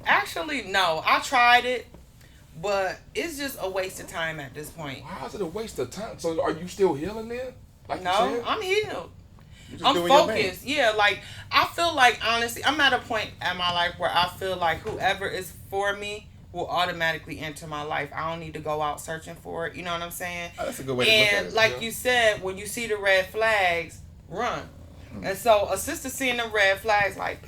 Actually, no. I tried it, but it's just a waste of time at this point. How is it a waste of time? So are you still healing then? Like you No, said? I'm healed. You just I'm doing your focused. thing. Yeah, like I feel like honestly, I'm at a point in my life where I feel like whoever is for me will automatically enter my life. I don't need to go out searching for it. You know what I'm saying? Oh, that's a good way to look at And it. like you said, when you see the red flags, run. And so a sister seeing the red flags, like,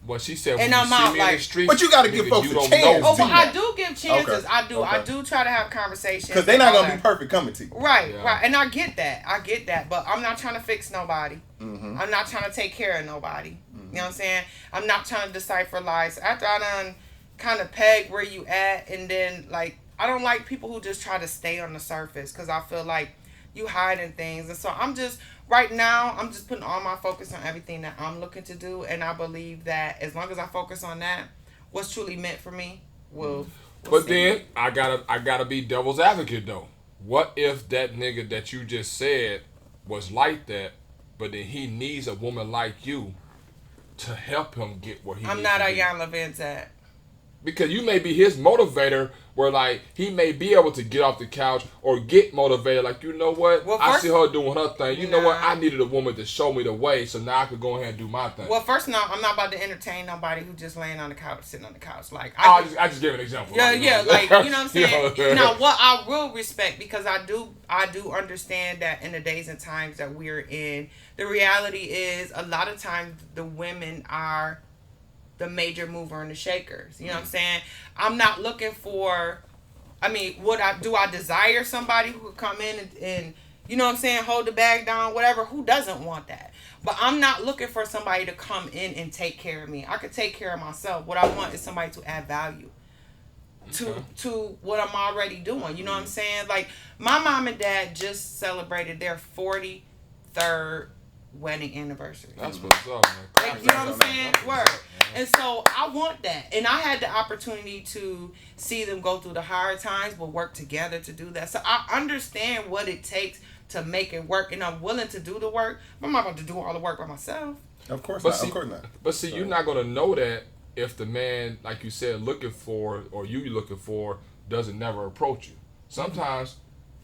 Well, she said And when I'm you see out, me in like- the street, But you gotta nigga, give folks you a don't chance. know oh, me. well, I do give chances. Okay. I do. I Okay. do try to have conversations. Because they're not and all going to be that. perfect coming to you. Right, Yeah. right. And I get that. But I'm not trying to fix nobody. Mm-hmm. I'm not trying to take care of nobody. You know what I'm saying? I'm not trying to decipher lies. After I done kind of peg where you at, and then, like, I don't like people who just try to stay on the surface because I feel like you hiding things. And so I'm just, right now, I'm just putting all my focus on everything that I'm looking to do. And I believe that as long as I focus on that, what's truly meant for me will But see. then I gotta be devil's advocate though. What if that nigga that you just said was like that, but then he needs a woman like you to help him get where he I'm needs not to a be? Jan Levance at. Because you may be his motivator, where like he may be able to get off the couch or get motivated. Like, you know what? Well, I first- see her doing her thing. You know what? Nah. I needed a woman to show me the way, so now I could go ahead and do my thing. Well, first, no, I'm not about to entertain nobody who just laying on the couch, sitting on the couch. Like, I just gave an example. yeah, Like, yeah, like, you know what I'm You saying? know? Now, what I will respect, because I do understand that in the days and times that we're in, the reality is a lot of times the women are the major mover and the shakers. You know what I'm saying? I'm not looking for, I mean, do I desire somebody who could come in and you know what I'm saying, hold the bag down, whatever? Who doesn't want that? But I'm not looking for somebody to come in and take care of me. I could take care of myself. What I want is somebody to add value to what I'm already doing. You know what I'm saying? Like, my mom and dad just celebrated their 43rd wedding anniversary. That's what's up, man. Like, you know what I'm saying? Word. And so I want that. And I had the opportunity to see them go through the hard times, but work together to do that. So I understand what it takes to make it work, and I'm willing to do the work. But I'm not about to do all the work by myself. Of course But not. see- Of course not. But see, you're not gonna know that if the man, like you said, looking for or you looking for doesn't never approach you. Sometimes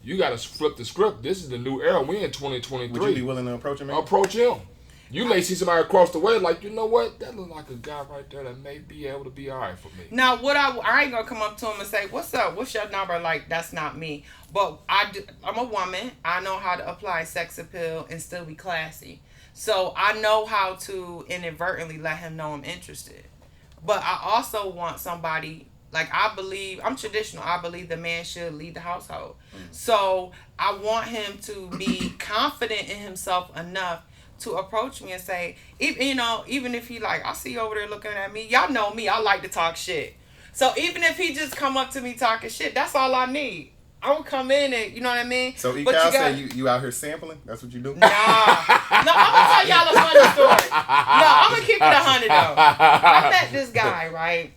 you gotta flip the script. This is the new era. We in 2023. Would you be willing to approach him? Approach him. You may see somebody across the way, like, you know what? That look like a guy right there that may be able to be all right for me. Now, what I ain't gonna come up to him and say, "What's up? What's your number?" Like, that's not me. But I'm a woman. I know how to apply sex appeal and still be classy. So I know how to inadvertently let him know I'm interested. But I also want somebody, like, I'm traditional. I believe the man should lead the household. So I want him to be confident in himself enough to approach me and say, even if he like, I see you over there looking at me. Y'all know me. I like to talk shit. So even if he just come up to me talking shit, that's all I need. I would come in and, you know what I mean? So Cal say you out here sampling? That's what you do? Nah. No, I'm going to tell y'all a funny story. No, I'm going to keep it 100 though. I met this guy, right?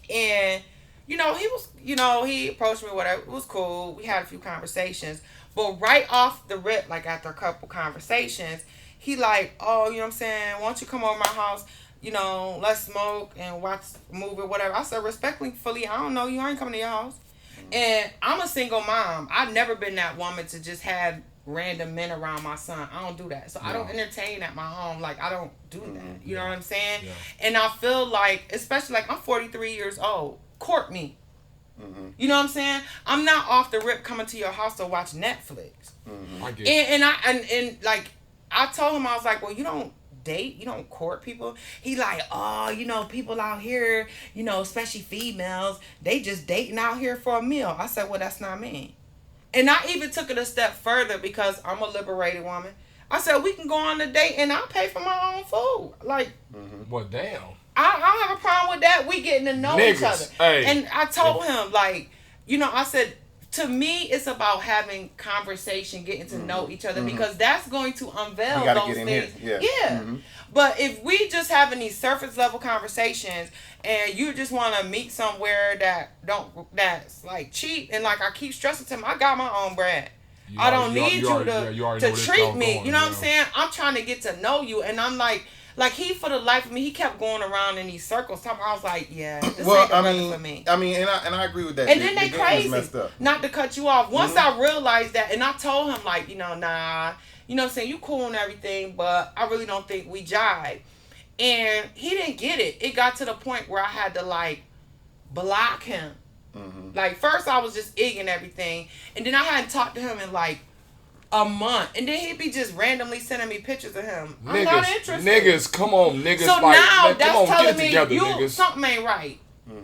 And, he approached me, whatever. It was cool. We had a few conversations. But right off the rip, like after a couple conversations, he like, oh, you know what I'm saying? Why don't you come over my house? Let's smoke and watch a movie or whatever. I said, respectfully, I don't know you. I ain't coming to your house. And I'm a single mom. I've never been that woman to just have random men around my son. I don't do that. So I don't entertain at my home. Like, I don't do that. You know what I'm saying? Yeah. And I feel like, especially like I'm 43 years old. Court me. Mm-hmm. You know what I'm saying? I'm not off the rip coming to your house to watch Netflix. Mm-hmm. I get it. And like, I told him, I was like, well, you don't date, you don't court people. He like, oh, people out here, especially females, they just dating out here for a meal. I said, well, that's not me. And I even took it a step further because I'm a liberated woman. I said, we can go on a date and I'll pay for my own food. Like, well, damn. I don't have a problem with that. We getting to know each other. Hey. And I told him, like, I said, to me, it's about having conversation, getting to know each other, because that's going to unveil those things. Yeah. Mm-hmm. But if we just having these surface level conversations and you just want to meet somewhere that's like cheap, and like I keep stressing to him, I got my own bread. I don't need you to treat me. You know what I'm saying? I'm trying to get to know you, and I'm like he, for the life of me, he kept going around in these circles. I was like, yeah, this ain't the brother for me. I mean, and I agree with that. And then they crazy. Not to cut you off. Once I realized that, and I told him, like, nah, you know what I'm saying, you cool and everything, but I really don't think we jive. And he didn't get it. It got to the point where I had to, like, block him. Mm-hmm. Like, first I was just egging everything, and then I hadn't talked to him in, like, a month, and then he'd be just randomly sending me pictures of him. I'm not interested. Niggas, come on, niggas. So like, now that's telling me together, something ain't right.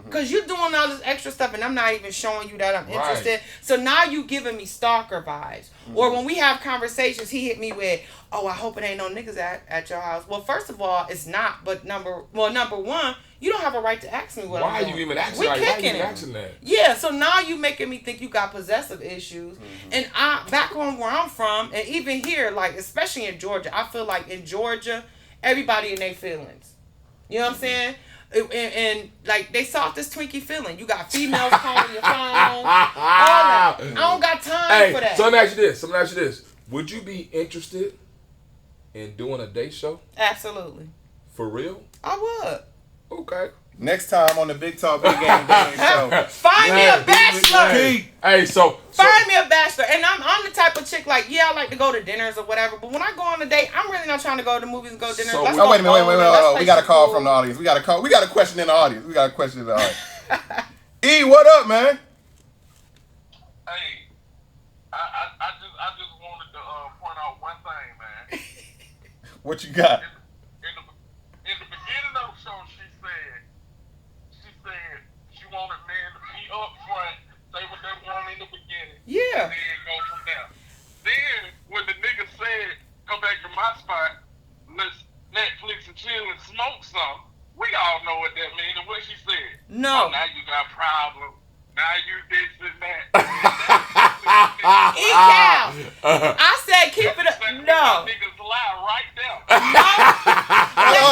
Because you're doing all this extra stuff, and I'm not even showing you that I'm interested. Right. So now you giving me stalker vibes. Or when we have conversations, he hit me with, oh, I hope it ain't no niggas at your house. Well, first of all, it's not. But number one, you don't have a right to ask me what I'm doing. Why are you even asking? Why are you even asking that? Yeah, so now you making me think you got possessive issues. And back home where I'm from, and even here, like, especially in Georgia, I feel like in Georgia, everybody in their feelings. You know what I'm saying? And like, they soft as Twinkie feeling. You got females calling your phone, all that. I don't got time for that. So let me ask you this. Would you be interested in doing a date show? Absolutely. For real? I would. Okay. Next time on the Big Talk Big Game show. Find me a bachelor. Hey, find me a bachelor. And I'm the type of chick, like, yeah, I like to go to dinners or whatever, but when I go on a date, I'm really not trying to go to the movies and go to dinners. Wait a minute. We got a call from the audience. We got a question in the audience. E, what up, man? Hey, I just wanted to point out one thing, man. What you got? In the beginning of the show, she said she wanted men to be up front, say what they want in the beginning. Yeah. And then go from there. Then, when the nigga said, come back to my spot, let's Netflix and chill and smoke some, we all know what that means and what she said. No. Oh, now you got problems. Now you this and that. E-Cal. I said keep it up. No. Niggas lie right there.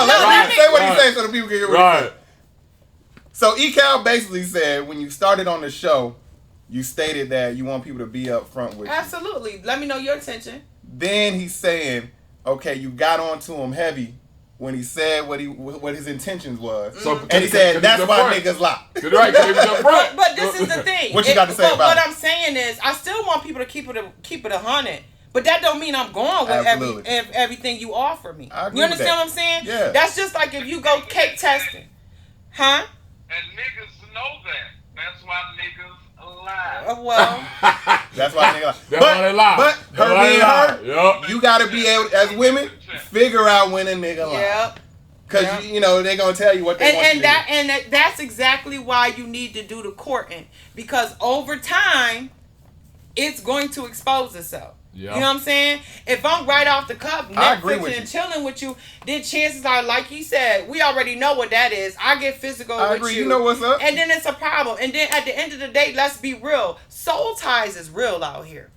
Let me say what he said so the people can hear what he said. So E-Cal basically said when you started on the show, you stated that you want people to be up front with you. Absolutely. Let me know your intention. Then he's saying, okay, you got onto him heavy when he said what his intentions was. And he said that's why niggas lie. Right, but this is the thing. What you got to say about what I'm saying is I still want people to keep it 100. But that don't mean I'm going with everything you offer me. You understand what I'm saying? Yeah. That's just like if you go cake testing. Huh? And niggas know that. That's why niggas lie. Well. That's why niggas lie. That's why they lie. But her being her, you got to be able, as women, figure out when a nigga lie. Yep. Because, you know, they're going to tell you what they want you to do. And that's exactly why you need to do the courting. Because over time, it's going to expose itself. Yeah. You know what I'm saying? If I'm right off the cuff, Netflix and chilling with you, then chances are, like he said, we already know what that is. I get physical with agree. you. You know what's up. And then it's a problem. And then at the end of the day, let's be real. Soul ties is real out here.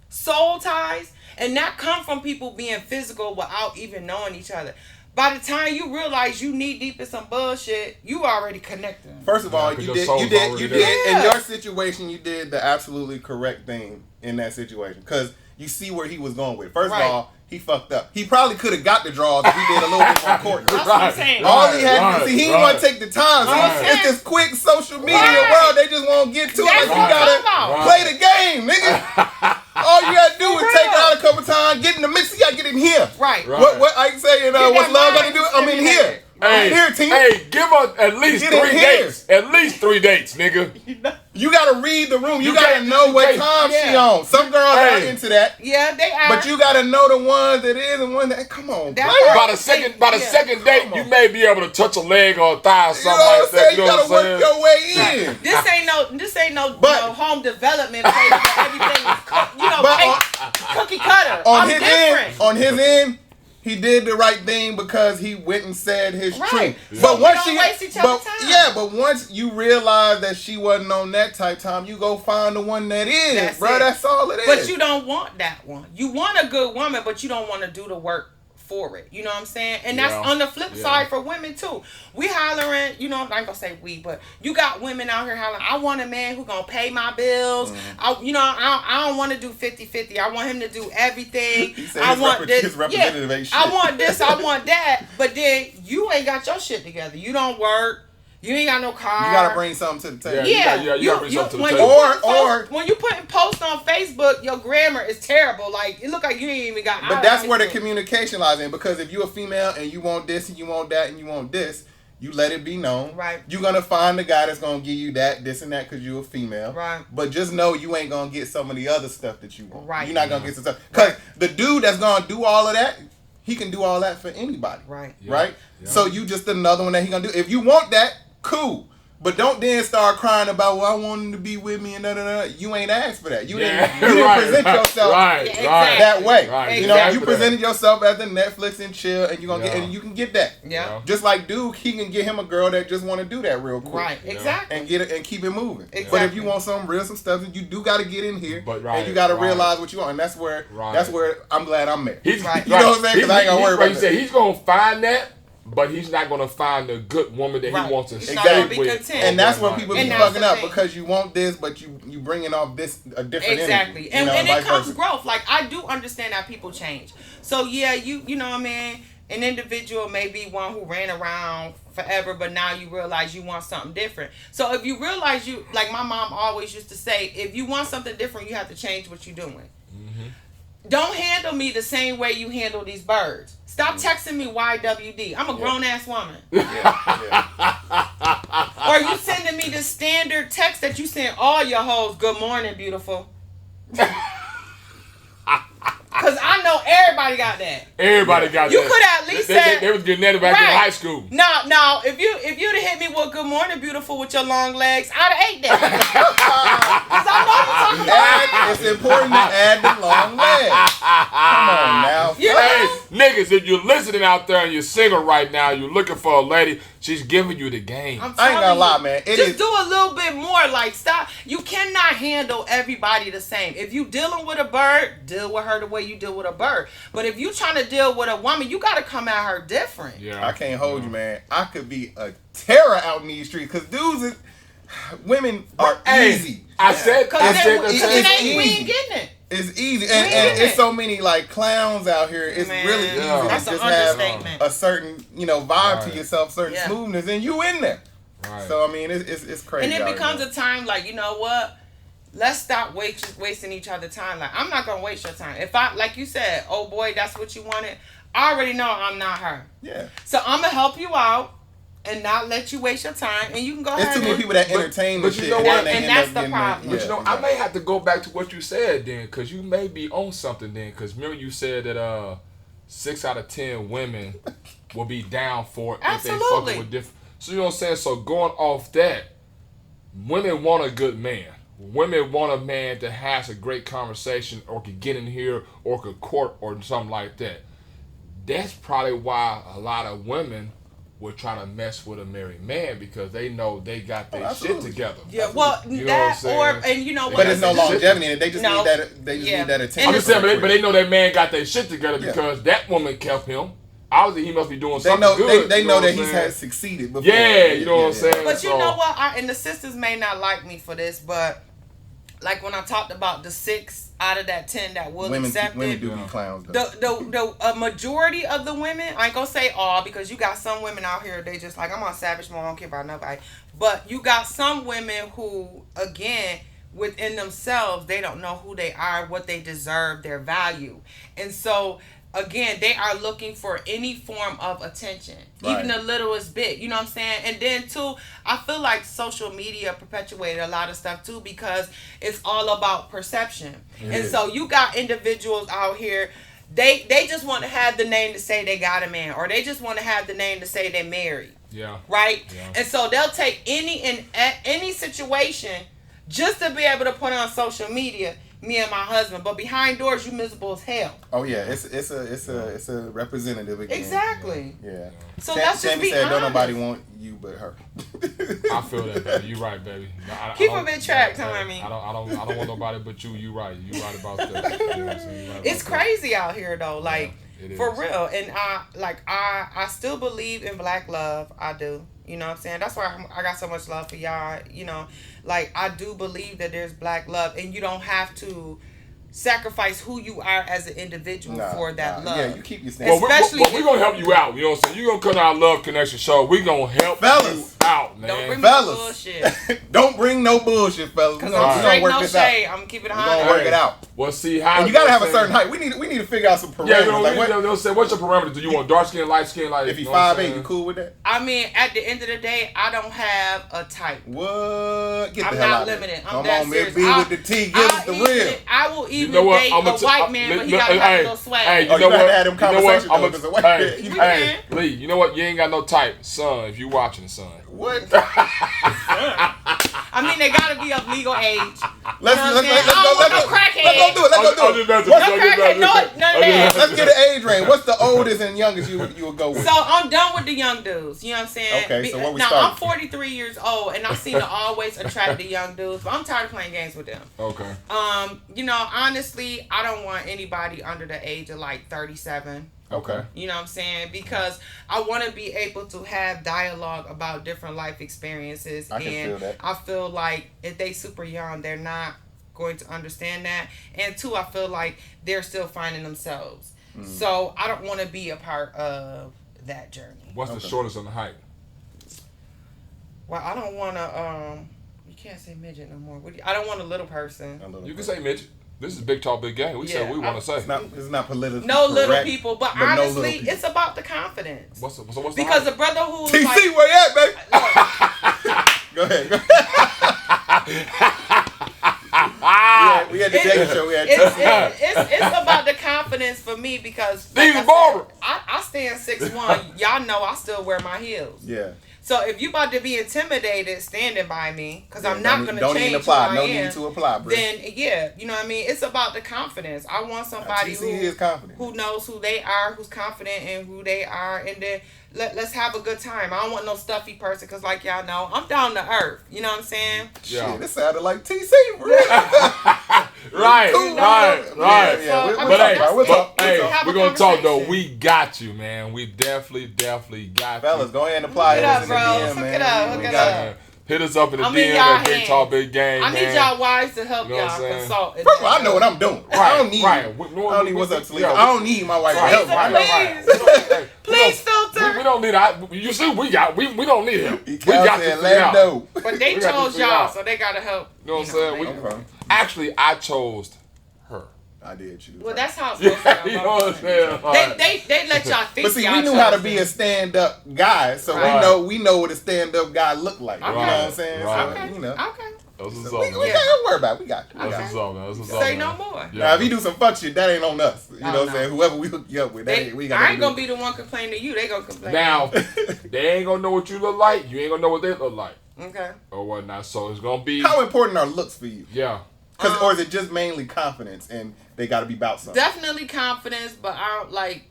Soul ties. And that come from people being physical without even knowing each other. By the time you realize you knee deep in some bullshit, you already connected. First of all, you did in your situation, you did the absolutely correct thing in that situation. Because you see where he was going with. First of all, he fucked up. He probably could have got the draws if he did a little bit more court. That's what I'm saying. All he had to see, he didn't want to take the time. See, it's this quick social media world. They just won't get to it. You gotta play the game, nigga. All you gotta do is take it out a couple times, get in the mix. You gotta get in here. Right. What I say? What's love gonna do? I'm in here. Hey, here, team. Hey, give us at least 3 dates. At least 3 dates, nigga. You gotta read the room. You gotta know what time she on. Some girls are into that. Yeah, they are. But you gotta know the ones that is and one that. Come on, by the second date, you may be able to touch a leg or a thigh or something like that. You gotta work your way in. This ain't no home development place where everything is cookie cutter. On his end. He did the right thing because he went and said his truth. Yeah. But once you realize that she wasn't on that type time, you go find the one that is, bro. That's all it is. But you don't want that one. You want a good woman, but you don't want to do the work for it. You know what I'm saying? And that's on the flip side for women too. We hollering, you know, I'm not gonna say we, but you got women out here hollering, I want a man who gonna pay my bills. I don't want to do 50-50. I want him to do everything. I want this. I want this, I want that. But then you ain't got your shit together. You don't work. You ain't got no car. You gotta bring something to the table. You gotta bring something to the table. When you putting posts on Facebook, your grammar is terrible. Like it look like you ain't even got. But that's where the communication lies in. Because if you're a female and you want this and you want that and you want this, you let it be known. Right. You're gonna find the guy that's gonna give you that, this and that, because you're a female. Right. But just know you ain't gonna get some of the other stuff that you want. Right. You're not gonna get some stuff. Because the dude that's gonna do all of that, he can do all that for anybody. Right. Right. Yeah. So you just another one that he gonna do. If you want that, cool. But don't then start crying about, well, I want him to be with me and da. You ain't asked for that. You didn't present yourself that way. Right. You know, you presented yourself as the Netflix and chill, and you gonna get, and you can get that. Yeah. Just like Duke, he can get him a girl that just want to do that real quick. Right. Exactly. And get it and keep it moving. Exactly. But if you want some stuff, you do got to get in here, and you got to realize what you want, and that's where I'm glad I'm married. You know what I'm saying? Because I ain't gonna worry about that. He's gonna find that. But he's not going to find a good woman that he wants to stay with. And that's where people be fucking up because you want this, but you bringing off this a different energy. And it comes growth. Like, I do understand that people change. So, yeah, you know what I mean? An individual may be one who ran around forever, but now you realize you want something different. So, if you realize like my mom always used to say, if you want something different, you have to change what you're doing. Mm-hmm. Don't handle me the same way you handle these birds. Stop texting me YWD. I'm a grown-ass woman. Or you sending me the standard text that you send all your hoes, good morning, beautiful. Because I know everybody got that. Everybody got that. You could at least say... They was getting that back in high school. No. If you'd have hit me with good morning, beautiful, with your long legs, I'd have ate that. Because I know you're talking about. It's important to add the long legs. Come on now. Hey, niggas, if you're listening out there and you're single right now, you're looking for a lady, she's giving you the game. I ain't gonna lie, man. Just do a little bit more. Like, stop. You cannot handle everybody the same. If you dealing with a bird, deal with her the way you deal with a bird. But if you trying to deal with a woman, you got to come at her different. Yeah, I can't hold you, man. I could be a terror out in these streets because women are easy. I said we ain't getting it. It's easy, and it's so many like clowns out here. It's really easy to just have a certain vibe to yourself, certain smoothness, and you in there. Right. So I mean, it's crazy. And it becomes a time like, you know what? Let's stop wasting each other's time. Like, I'm not gonna waste your time. If I, like you said, oh boy, that's what you wanted. I already know I'm not her. Yeah. So I'm gonna help you out and not let you waste your time, and you can go ahead. There's too many people that entertain the shit. You know what? And that's the problem. But I may have to go back to what you said then, because you may be on something then. Because remember you said that 6 out of 10 women will be down for it if they Absolutely. fucking with different. So you know what I'm saying? So going off that, women want a good man. Women want a man that has a great conversation or could get in here or could court or something like that. That's probably why a lot of women would try to mess with a married man because they know they got their shit together. Yeah, well, You know that what I'm or saying? and you know what? But there's no longevity in it. They just No. need that. They just Yeah. need that attention. I'm just saying, but quick. they know that man got their shit together Yeah. because that woman kept him. Obviously, he must be doing They something know. good. They you know what that I'm he's saying? had succeeded before. Yeah, you know what I'm saying? But you So- know what? And the sisters may not like me for this, but like when I talked about the 6 out of that 10 that will accept Women it, do be clowns. Though. the a majority of the women, I ain't gonna say all because you got some women out here they just like I'm on savage mode, I don't care about nobody. But you got some women who again within themselves they don't know who they are, what they deserve, their value, and so. Again, they are looking for any form of attention, even the littlest bit. You know what I'm saying? And then, too, I feel like social media perpetuated a lot of stuff, too, because it's all about perception. And so you got individuals out here, they just want to have the name to say they got a man, or they just want to have the name to say they're married. Yeah. Right? Yeah. And so they'll take any situation just to be able to put on social media, me and my husband, but behind doors you miserable as hell. Oh yeah, it's a representative again. Exactly. Yeah. So let's just Tammy be said, honest. "Don't nobody want you but her." I feel that, baby. You right, baby. Keep them in track, Tommy. I don't want nobody but you. You right. You right about that. You know what I'm saying? You right about It's that. crazy out here though, like it for is. real. And I still believe in black love. I do. You know what I'm saying? That's why I got so much love for y'all. You know, like I do believe that there's black love, and you don't have to sacrifice who you are as an individual for that love. Yeah, you keep your Well, standards. Especially we're going to help you out. You know what I'm saying? You're going to come to our Love Connection show. We're going to help Fellas. you out, man. Don't bring me Fellas. bullshit. Don't bring no bullshit, fellas. We're Cause gonna I'm straight work no this shade. out. I'm gonna keep it We're gonna 100. work it out. Well, see how And you gotta have a know certain what I'm height. We need to figure out some parameters. saying? Yeah, like what? you know what I'm saying? What's your parameters? Do you want dark skin, light skin? Like, If you you know what I'm 5'8", saying? you cool with that? I mean, at the end of the day, I don't have a type. What? Get the I'm hell not out of limited. here. I'm Come that on, serious. Miss B with the T. Give us the real. I will even You know what? date I'ma a white man, but he gotta have a little swag. Hey, you Oh, know you gotta what? have them You know what? conversations, though, 'cause the white Hey, man- We hey, can. Lee, you know what? You ain't got no type, son. If you watching, son. What? I mean, they gotta be of legal age. Let's You know go. what I'm saying? I don't want no crackhead. Let's go do it. Let's go do it. No crackhead, no, none of that. Let's get an age range. What's the oldest and youngest you would go with? So I'm done with the young dudes. You know what I'm saying? Okay, so what we now starting? I'm 43 years old, and I seem to always attract the young dudes, but I'm tired of playing games with them. Okay. You know, honestly, I don't want anybody under the age of like 37. Okay. You know what I'm saying? Because I want to be able to have dialogue about different life experiences. I can and feel that. I feel like if they super young, they're not going to understand that. And two, I feel like they're still finding themselves. So I don't want to be a part of that journey. What's the shortest on the height? Well, I don't want to, you can't say midget no more. I don't want a little person. You can say midget. This is Big Talk, Big Game. We said what we want to say. It's not politically No little correct, people, but no honestly, little people. it's about the confidence. What's the Because height? the brother who's TC, like, where you at, baby? Go ahead. Yeah, we had the dating show. We had it's about the confidence for me because Steve I said, Barber. I stand 6'1". Y'all know I still wear my heels. Yeah. So if you about to be intimidated standing by me, because I'm Yeah, not going to don't change even apply. who I No am, need to apply, bro. then yeah, you know what I mean? It's about the confidence. I want somebody TC is confident. who knows who they are, who's confident in who they are, and then let's have a good time. I don't want no stuffy person because like y'all know, I'm down to earth. You know what I'm saying? Yeah. Shit, this sounded like TC, bro. Right, Cool. right. Yeah, So, I we'll mean, talk that's about it. We'll it. talk. Hey, So have we're a gonna talk though. conversation. We got you, man. We definitely got Fellas, you. go ahead and apply Hook it this up, in the bro. DM, Hook man. it up, We hook it got up. it. Hit us up in the I'm in DM y'all at Big hands. Talk, Big Game, I man. need y'all wives to help You know what I'm y'all saying? consult. First of all, I know what I'm doing. I don't need right. I don't need what's up, Talisa. Yeah, I don't need my wife to Right, help me. right, Please. right. Hey, Please filter. we don't need. You see, we don't need help. We He got said, this let him out. know. But they We got chose this y'all, out. so they gotta help. You know what I'm saying? We- Okay. Actually, I chose her. I did choose. Well, her. that's how it's supposed to go. You know what I'm saying? Like, They let y'all think. But see, y'all we knew how to chose be them. a stand-up guy, so Right. we know what a stand-up guy look like. You know what I'm saying? Right. So, Okay. you know. Okay. That's what's We up, man. don't worry about it. We got you. That's what's up, man. That's what's up, Say man. no more. Yeah. Now, if you do some fuck shit, that ain't on us. You know what I'm no. saying? Whoever we hook you up with, we got. I ain't gonna be the one complaining to you. They gonna complain. Now, they ain't gonna know what you look like. You ain't gonna know what they look like. Okay. Or whatnot. So it's gonna be. How important are looks for you? Yeah. Or is it just mainly confidence and they got to be about something? Definitely confidence, but I don't like.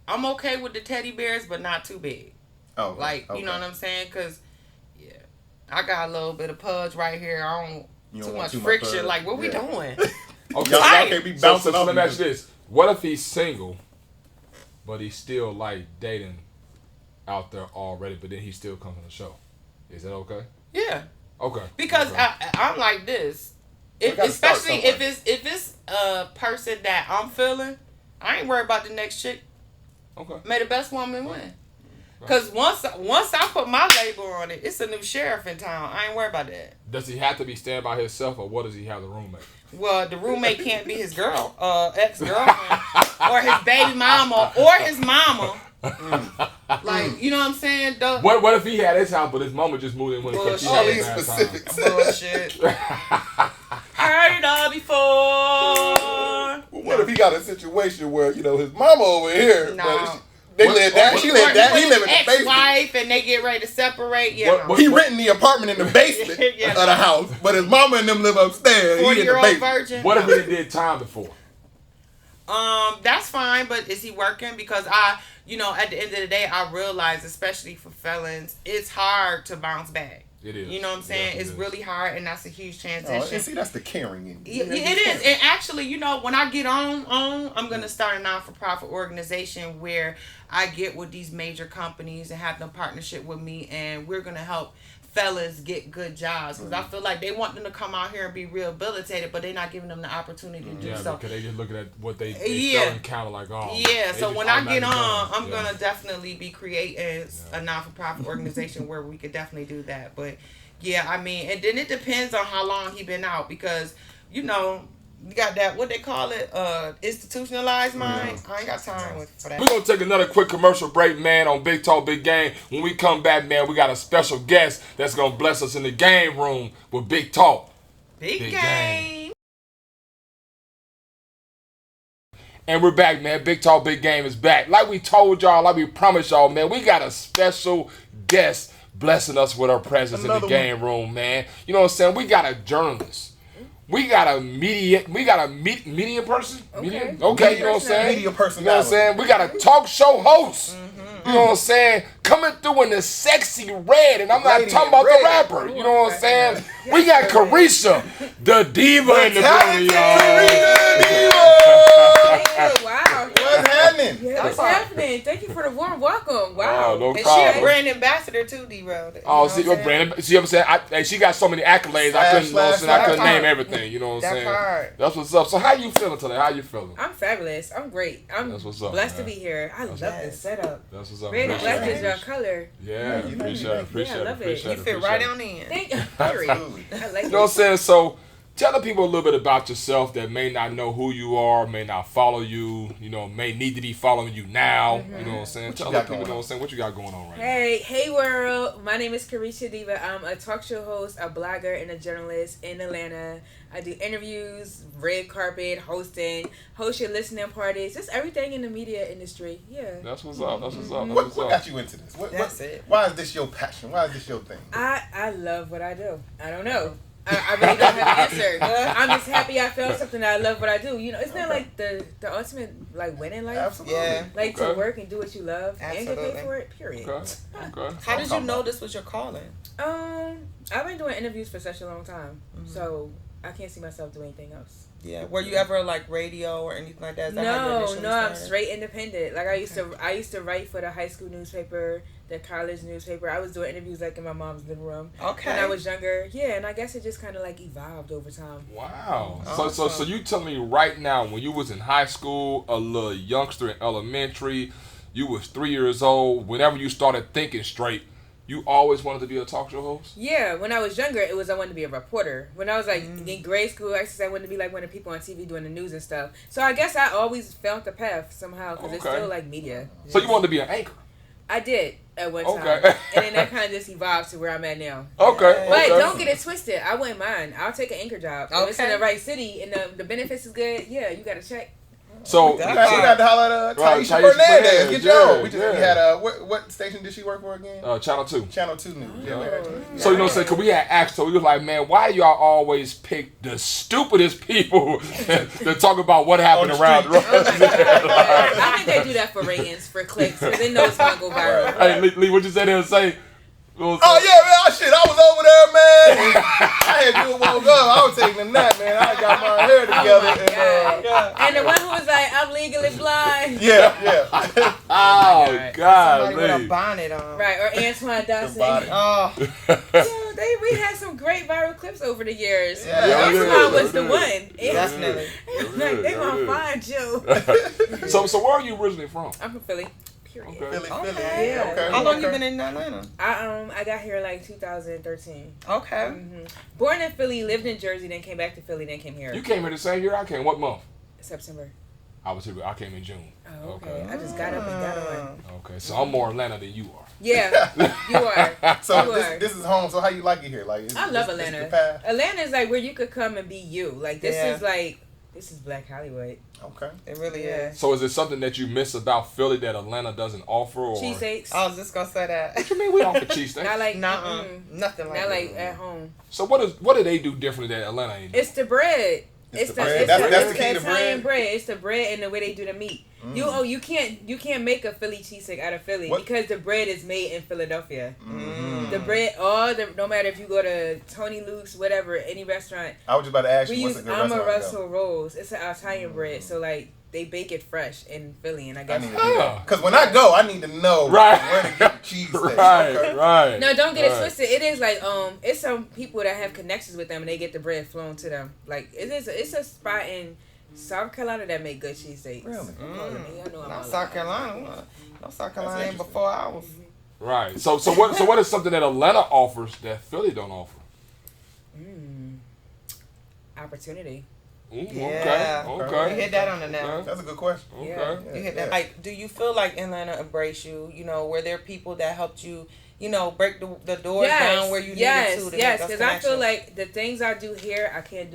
I'm okay with the teddy bears, but not too big. Oh, Like, you know what I'm saying? Because, yeah, I got a little bit of pudge right here. I don't too much friction. Like, what we doing? Okay. Y'all can't be bouncing so off let me each ask you this: what if he's single, but he's still like dating out there already, but then he still comes on the show? Is that okay? Yeah. Okay. Because okay. I'm like this. gotta start Especially somewhere. if it's a person that I'm feeling, I ain't worried about the next chick. Okay. May the best woman win. Because once I put my label on it, it's a new sheriff in town. I ain't worried about that. Does he have to be staying by himself, or what does he have the roommate? Well, the roommate can't be his ex-girlfriend, or his baby mama, or his mama. Like, you know what I'm saying? What if he had his house, but his mama just moved in when he Bullshit. All these specifics. Bullshit. Heard it all before. What if he got a situation where, his mama over here, No. they live down, she live down, he live in the basement. Ex-wife, and they get ready to separate. Yeah, He renting the apartment in the basement Yeah. of the house, but his mama and them live upstairs. He in the 40-year-old basement. virgin. What if he did time before? That's fine, but is he working? Because at the end of the day, I realize, especially for felons, it's hard to bounce back. It is. You know what I'm saying? Yes, it's it is. really hard, and that's a huge Oh, transition. and see, that's the caring in It is. And actually, when I get on, I'm going to start a non-for-profit organization where I get with these major companies and have them partnership with me, and we're going to help fellas get good jobs. Because I feel like they want them to come out here and be rehabilitated, but they're not giving them the opportunity to do Yeah, so. because they just looking at what they Yeah. felt and counter like, oh. Yeah, they so just when I get automatically on, done. I'm going to definitely be creating a non-for-profit organization where we could definitely do that. But, yeah, I mean, and then it depends on how long he been out because, you got that, what they call it, institutionalized mind. I ain't got time for that. We're going to take another quick commercial break, man, on Big Talk, Big Game. When we come back, man, we got a special guest that's going to bless us in the game room with Big Talk. Big game. And we're back, man. Big Talk, Big Game is back. Like we told y'all, like we promised y'all, man, we got a special guest blessing us with our presence in the game room, man. You know what I'm saying? We got a journalist. We got a media person. Okay. Okay, you know what I'm saying? Media personality. You know what I'm saying? We got a talk show host. You know what I'm saying? Coming through in the sexy red, and I'm not Radiant talking about red. the rapper. You know what I'm saying? We got Carisha, the diva in the building, y'all. Wow. What's happening? Yeah, what's happening? Thank you for the warm welcome. Wow. Oh, no And she problem. a brand ambassador too, D-Roll. Oh, see what Brandon? See what I'm saying? She got so many accolades. I couldn't name everything. You know what I'm saying? part. That's what's up. So how you feeling today? How you feeling? I'm fabulous. I'm great. I'm That's what's up, blessed man. to be here. I love this setup. That's what's up. Red and Appreciate black it. is your color. Yeah, appreciate it. I love it. Appreciate You fit right appreciate on in. Thank you. Period. I like You know what I'm it. saying? So tell the people a little bit about yourself that may not know who you are, may not follow you, may need to be following you now. You know what I'm saying? Tell the people, you know what I'm saying, what you got going on right now. Hey world. My name is Carisha Diva. I'm a talk show host, a blogger, and a journalist in Atlanta. I do interviews, red carpet, hosting, host your listening parties, just everything in the media industry. Yeah. That's what's up. That's what's up. That's What what's got up. you into this? That's it. Why is this your passion? Why is this your thing? I love what I do. I don't know. I really don't have an answer. I'm just happy I found something that I love what I do. Isn't that like the ultimate like winning life? Absolutely. Yeah. Like Okay. to work and do what you love and get Absolutely. paid for it. Period. Okay. How did you know this was your calling? I've been doing interviews for such a long time, so I can't see myself doing anything else. Yeah. Were you ever like radio or anything like that? Is that how you initially No, I'm started? straight independent. Like I used to write for the high school newspaper, the college newspaper. I was doing interviews like in my mom's living room Okay. when I was younger. Yeah, and I guess it just kind of like evolved over time. Wow. Awesome. So you telling me right now, when you was in high school, a little youngster in elementary, you was 3 years old, whenever you started thinking straight, you always wanted to be a talk show host? Yeah, when I was younger, it was I wanted to be a reporter. When I was like in grade school, I said I wanted to be like one of the people on TV doing the news and stuff. So I guess I always felt the path somehow because it's Okay. still like media. So you wanted to be an anchor? I did at one time. Okay. And then that kind of just evolved to where I'm at now. Okay. But okay. don't get it twisted. I wouldn't mind. I'll take an anchor job. If it's in Okay. the right city and the benefits is good, yeah, you got to check. So We got to holler at Right, Taisha Taisha Fernandez. Fernandez, Get yeah, your. We just yeah. we had what station did she work for again? Channel 2. Channel 2 News. Yeah, we had So you know what I'm saying? Cause we had asked her, we was like, man, why do y'all always pick the stupidest people to talk about what happened On the around the Oh my God. I think they do that for ratings, for clicks, because they know it's going to go viral. Hey, Lee, what you said there and say? Oh yeah, man! Shit, I was over there, man. I had just woke up. I was taking a nap, man. I got my hair together. And the one who was like, I'm legally blind. Yeah. Oh God, Somebody with a Lee. bonnet on. Right, or Antoine Dawson. body. Oh, Yo, we had some great viral clips over the years. Yeah, yeah, Antoine yeah, was the yeah. one. definitely. Like, they Yeah, gonna yeah. find you. So where are you originally from? I'm from Philly. Period. Okay. Philly. Okay. Yeah. Okay. How long okay. you been in Atlanta? I got here like 2013. Okay. Born in Philly, lived in Jersey, then came back to Philly, then came here. You came here the same year I came. What month? September. I came in June. Oh, okay. I just got up and got on. Okay, so I'm more Atlanta than you are. Yeah, you are. So You are. this is home. So how you like it here? Like I love this Atlanta. the path? Atlanta is like where you could come and be you. Like this Yeah. is like this is Black Hollywood. Okay. It really Yeah. is. So is it something that you miss about Philly that Atlanta doesn't offer? Or Cheesesteaks. I was just gonna say that. What you mean we offer cheesesteaks? Not like Nuh-uh. Nothing like not that. like at home. So what do they do different that Atlanta ain't? It's the bread. It's the the bread. it's That's the the key to Italian bread. bread. It's the bread and the way they do the meat. You can't make a Philly cheesesteak out of Philly What? because the bread is made in Philadelphia. Mm. The bread, no matter if you go to Tony Luke's, whatever, any restaurant, I was just about to ask we you what's use a good restaurant to go? Russell rolls. It's an Italian bread, so like they bake it fresh in Philly, and I I guess. need to do that. Because when I go, I need to know Right. where to get the cheese steak. Right, Okay. right. No, don't get it right. twisted. It is like it's some people that have connections with them, and they get the bread flown to them. Like it's a spot in South Carolina that make good cheesesteaks. Really? I know I'm Not all South lying. Carolina. No, South Carolina ain't interesting. before ours. Right. So what is something that Atlanta offers that Philly don't offer? Opportunity. Yeah. Okay. You hit that on the nail. Okay. That's a good question. Okay. Yeah. You hit that. Like, do you feel like Atlanta embraced you? You know, were there people that helped you? You know, break the doors down where you needed to. Yes, make yes. those Because I feel connections? like the things I do here, I couldn't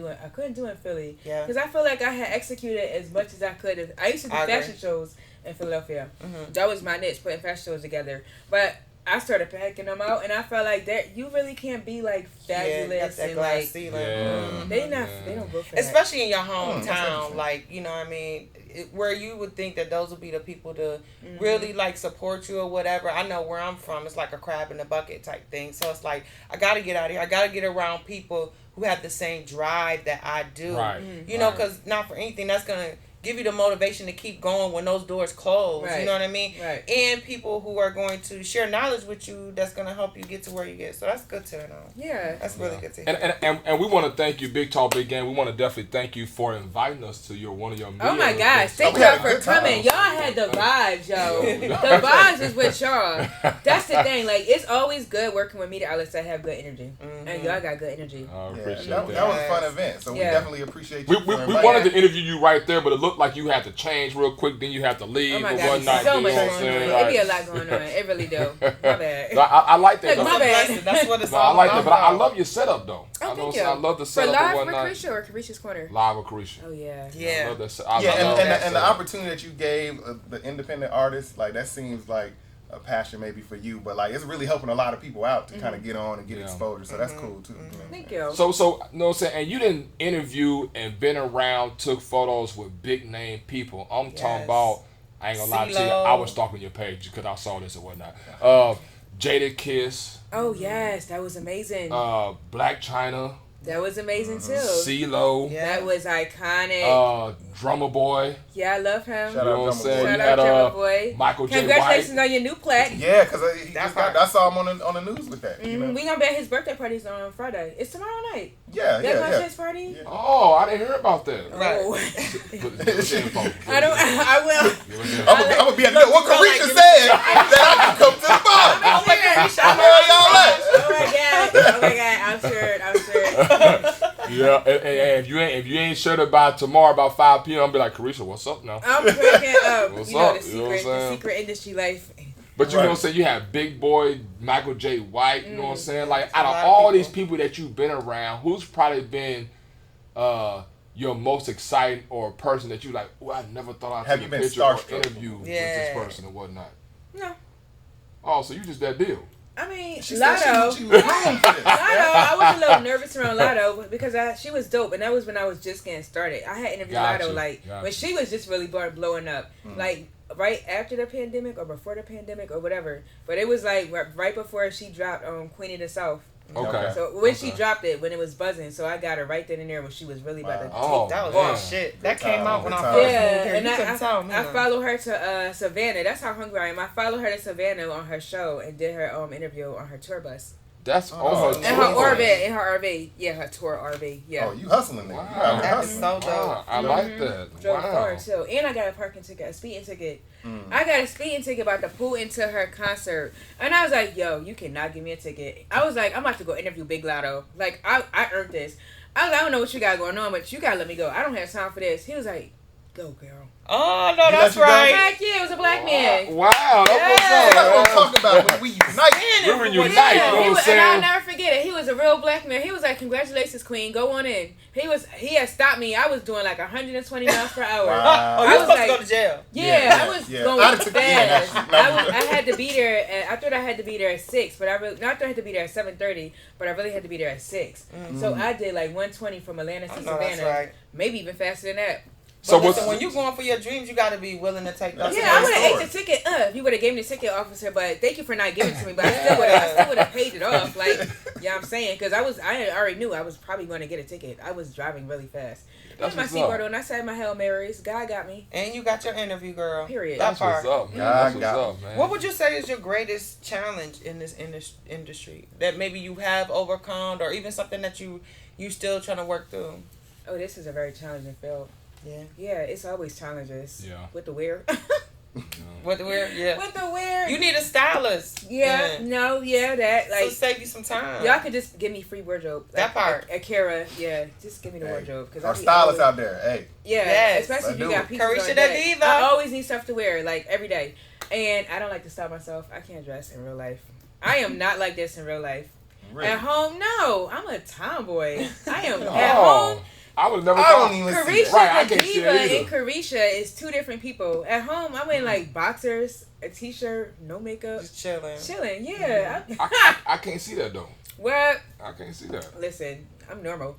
do in Philly. Yeah. Because I feel like I had executed as much as I could. I used to do I agree. fashion shows in Philadelphia. Mhm. That was my niche, putting fashion shows together. But I started packing them out, and I felt like that you really can't be like Yeah, you got fabulous that and glass like ceiling. Yeah. Mhm. they Yeah. don't go for that. Especially in your that's hometown, interesting. like, you know what I mean, where you would think that those would be the people to Mm-hmm. really like support you or whatever. I know where I'm from, it's like a crab in a bucket type thing. So it's like, I gotta get out of here. I gotta get around people who have the same drive that I do. Right. You know, Right. because not for anything, that's gonna give you the motivation to keep going when those doors close. Right. You know what I mean? Right. And people who are going to share knowledge with you that's gonna help you get to where you get. So that's good to know. Yeah. That's really good to hear. And we want to thank you, Big Talk Big Game. We want to definitely thank you for inviting us to one of your media Oh my gosh! events. Thank we had y'all a for good time. coming. Y'all had the vibes, yo. The vibes is with y'all. That's the thing. Like it's always good working with media outlets that have good energy, and y'all got good energy. I Yeah, appreciate that that. was a fun event. So we Yeah. definitely appreciate We you. for inviting wanted us. to interview you right there, but it looked like you had to change real quick. Then you have to leave Oh my and god, whatnot. so you much know what going I'm on. saying? It be a Right. lot going on. It really do. My bad. I like that. Look, though. my bad. Blessed. That's what it's No, I all like about. that, but I love your setup though. Oh, I know, thank you. I love the For setup live and with whatnot. Carisha or Carisha's Corner? Live with Carisha. Oh yeah. I Yeah. love that. I Yeah, love and that the setup. opportunity that you gave the independent artists, like that seems like a passion maybe for you, but like it's really helping a lot of people out to kind of get on and get Yeah. exposure. So that's cool too. Thank you. So, you know what I'm saying? And you didn't interview and been around, took photos with big name people. I'm talking Yes. about, I ain't gonna lie to you, CeeLo. I was stalking your page because I saw this and whatnot. Jada Kiss, Oh yes, that was amazing. Black China, That was amazing too. CeeLo, Yeah. That was iconic. Drummer Boy. Yeah, I love him. Shout You out know what I'm Drummer saying? Boy. You Shout had out Drummer Boy. Michael J. Congratulations White. on your new plaque. Yeah, because I saw him on the news with that. You know? We gonna be at his birthday parties on Friday. It's tomorrow night. Yeah, That yeah. conscious party. Yeah. Oh, I didn't hear about that. Right. Oh. Put the info. I don't. I will. I'm gonna be at what Carisha said that I can come to the bar. Oh my god! I know y'all at. Oh my god! I'm sure. Yeah, and if you ain't sure by tomorrow about 5 p.m., I'll be like, Carisha, what's up now? I'm breaking up. What's you know up? the You know what I'm secret, the saying? secret industry life. But you know what I'm saying? You have Big Boy, Michael J. White, you know what I'm saying? Like, out of all these people that you've been around, who's probably been your most exciting or person that you like, oh, I never thought I'd take a picture or interview with this person or whatnot? No. Oh, so you just that deal. I mean, She Lotto. said Lotto, I was a little nervous around Lotto because she was dope, and that was when I was just getting started. I had interviewed Lotto when she was just really blowing up, like right after the pandemic or before the pandemic or whatever. But it was like right before she dropped Queen of the South. Okay. So when she dropped it, when it was buzzing, so I got her right then and there when she was really about to take. That was my shit. That came out when I first moved here. And I followed her to Savannah. That's how hungry I am. I followed her to Savannah on her show and did her interview on her tour bus. That's on her in her RV. Yeah, her tour RV. Yeah. Oh, you hustling there. Wow. That is so dope. Wow. I like that. Drove far too. And I got a parking ticket, a speeding ticket. I got a speeding ticket about to pull into her concert. And I was like, yo, you cannot give me a ticket. I was like, I'm about to go interview Big Lotto. Like, I earned this. I was like, I don't know what you got going on, but you gotta let me go. I don't have time for this. He was like, go, girl. Oh, no, that's right. Heck yeah, it was a black man. Wow, that's what I'm talking about when we unite. We unite, you know what I'm saying? And I'll never forget it. He was a real black man. He was like, congratulations, queen. Go on in. He had stopped me. I was doing like 120 miles per hour. Wow. Oh, you was supposed to go to jail. Yeah, I was going fast. I had to be there. I thought I had to be there at 6, but I thought I had to be there at 7:30, but I really had to be there at 6. So I did like 120 from Atlanta to Savannah. Maybe even faster than that. So when you going for your dreams, you got to be willing to take those. Yeah, I would have ate the ticket. If you would have gave me the ticket, officer, but thank you for not giving it to me. But I still would have paid it off. Like, yeah, I'm saying, because I already knew I was probably going to get a ticket. I was driving really fast. That's my seatbelt on. I said my Hail Marys. God got me. And you got your interview, girl. Period. That's what's up, man. That's what's up, man. What would you say is your greatest challenge in this industry that maybe you have overcome, or even something that you still trying to work through? Oh, this is a very challenging field. Yeah, it's always challenges. Yeah. With the wear. With the wear, yeah. With the wear. You need a stylist. Yeah, that like. So save you some time. Y'all could just give me free wardrobe. That part. Akira, just give me the wardrobe. Cause our stylists out there, hey. Yeah, especially if you got people. Carisha the Diva. I always need stuff to wear, like every day. And I don't like to style myself. I can't dress in real life. I am not like this in real life. Really? At home, no. I'm a tomboy. I am at home. I would never thought. Carisha the Diva and Carisha is two different people. At home, I'm in like boxers, a t-shirt, no makeup. Just chilling. Yeah. I can't see that though. What? I can't see that. Listen, I'm normal.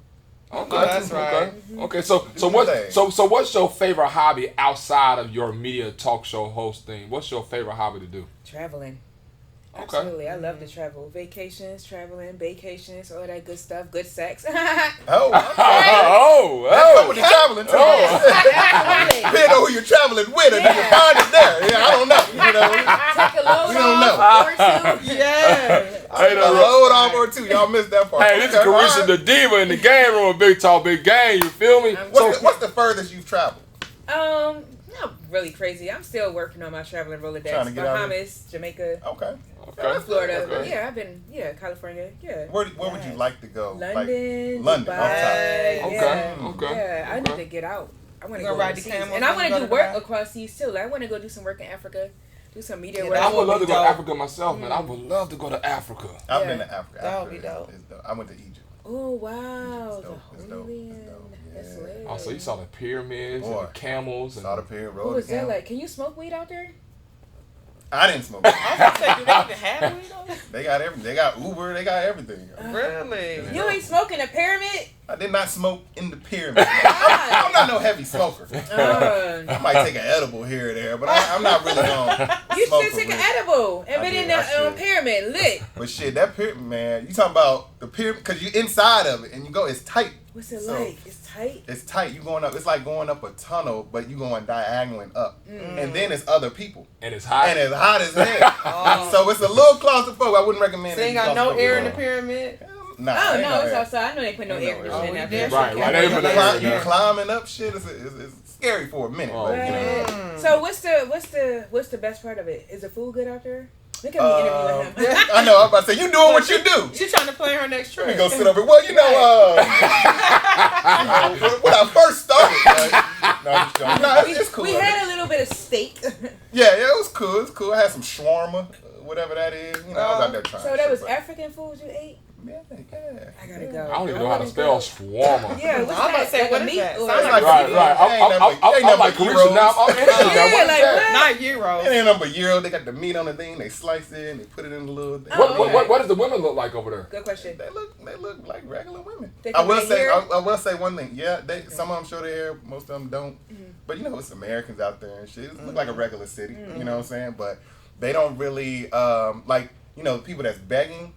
Okay, that's right. Okay, so what's your favorite hobby outside of your media talk show hosting? What's your favorite hobby to do? Traveling. Okay. Absolutely, I love to travel. Vacations, traveling, all that good stuff, good sex. Okay. With the traveling too. Depending on who you're traveling with, and you find it there. Yeah, I don't know. Take a load off or two. Yeah. Take a load off or two. Y'all missed that part. Hey, this is Carisha the Diva in the game room. Big talk, big game. You feel me? What's the furthest you've traveled? Not really crazy. I'm still working on my traveling Rolodex. Bahamas, Jamaica. Okay. Florida. Okay. Yeah, I've been. Yeah, California. Yeah. Where would you like to go? London. London. Dubai. Okay. Yeah, I need to get out. I want to go ride the camel. And I want to do work across these too. Like, I want to go do some work in Africa. Do some media work. I would love to go to Africa myself, man. I would love to go to Africa. I've been to Africa. That would be dope. I went to Egypt. Oh wow, the Holy Land. That's lit. Oh, so you saw the pyramids and the camels and saw the pyramid. What was that like? Can you smoke weed out there? I didn't smoke. I was gonna say, do they even have weed on? They got everything. They got Uber. They got everything. Really? You ain't smoking a pyramid? I did not smoke in the pyramid. I'm not no heavy smoker. I might take an edible here or there, but I'm not really going. You should take an edible and been in the pyramid lit. But shit, that pyramid, man. You talking about the pyramid because you're inside of it and you go. It's tight. What's it like? It's tight. It's tight. You going up. It's like going up a tunnel, but you going diagonally up, and then it's other people. And it's hot. And it's hot as hell. So it's a little claustrophobic. I wouldn't recommend it. So you got no air in the pyramid? Nah, no, it's outside. I know they put no air conditioning out there. Right. You climbing up shit. It's scary for a minute. But, so what's the best part of it? Is the food good out there? Look at me interviewing him. I know. I'm about to say you doing what you do. She's trying to play her next trick. Let me go sit over. Well, you know, when I first started, it's cool. We had a little bit of steak. Yeah, it was cool. It's cool. I had some shawarma, whatever that is. You know, I was out there trying. So that was shit, African food you ate? Yeah. I gotta go. I don't even know how to spell shawarma. Yeah, what's I'm about that? to say, Like what a is meat that? or- Sounds like Right. I'm like Carisha now. I'm Yeah, what is like that? what? Not euros. It ain't nothing but gyro. They got the meat on the thing. They slice it and they put it in the little thing. What does the women look like over there? Good question. They look like regular women. They I can will make say hair? I will say one thing. Yeah, some of them show their hair, most of them don't. But you know, it's Americans out there and shit. It look like a regular city. You know what I'm saying? But they don't really like, you know, people that's begging.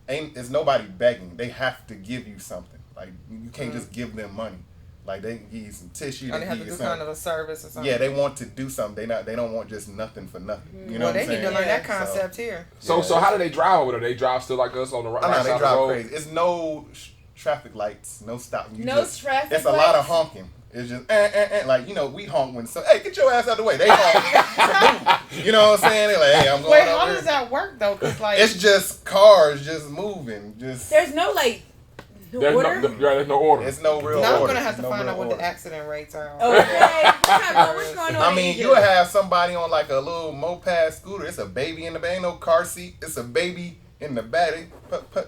It's nobody begging. They have to give you something. Like you can't just give them money. Like they can give you some tissue. They have to give do you kind something. of a service or something. Yeah, they want to do something. They don't want just nothing for nothing. You know Well, what I'm they need saying? to learn that Yeah. concept here. So how do they drive over there? They drive still like us on the right Oh, no, side they of the drive road? crazy. It's no traffic lights, no stop. No traffic It's a lot of lights? honking. It's just like, you know, we honk when hey, get your ass out of the way. They honk. You know what I'm saying? They're like, hey, I'm going Wait, over how here. does that work though? Cause like It's just cars just moving. Just There's no like There's order. there's no order. it's no real now I'm order. gonna have to There's no find real out what order. the accident rates are. Okay. What's going on? I in mean, Egypt? you'll have somebody on like a little moped scooter. It's a baby in the back. Ain't no car seat. It's a baby in the back. They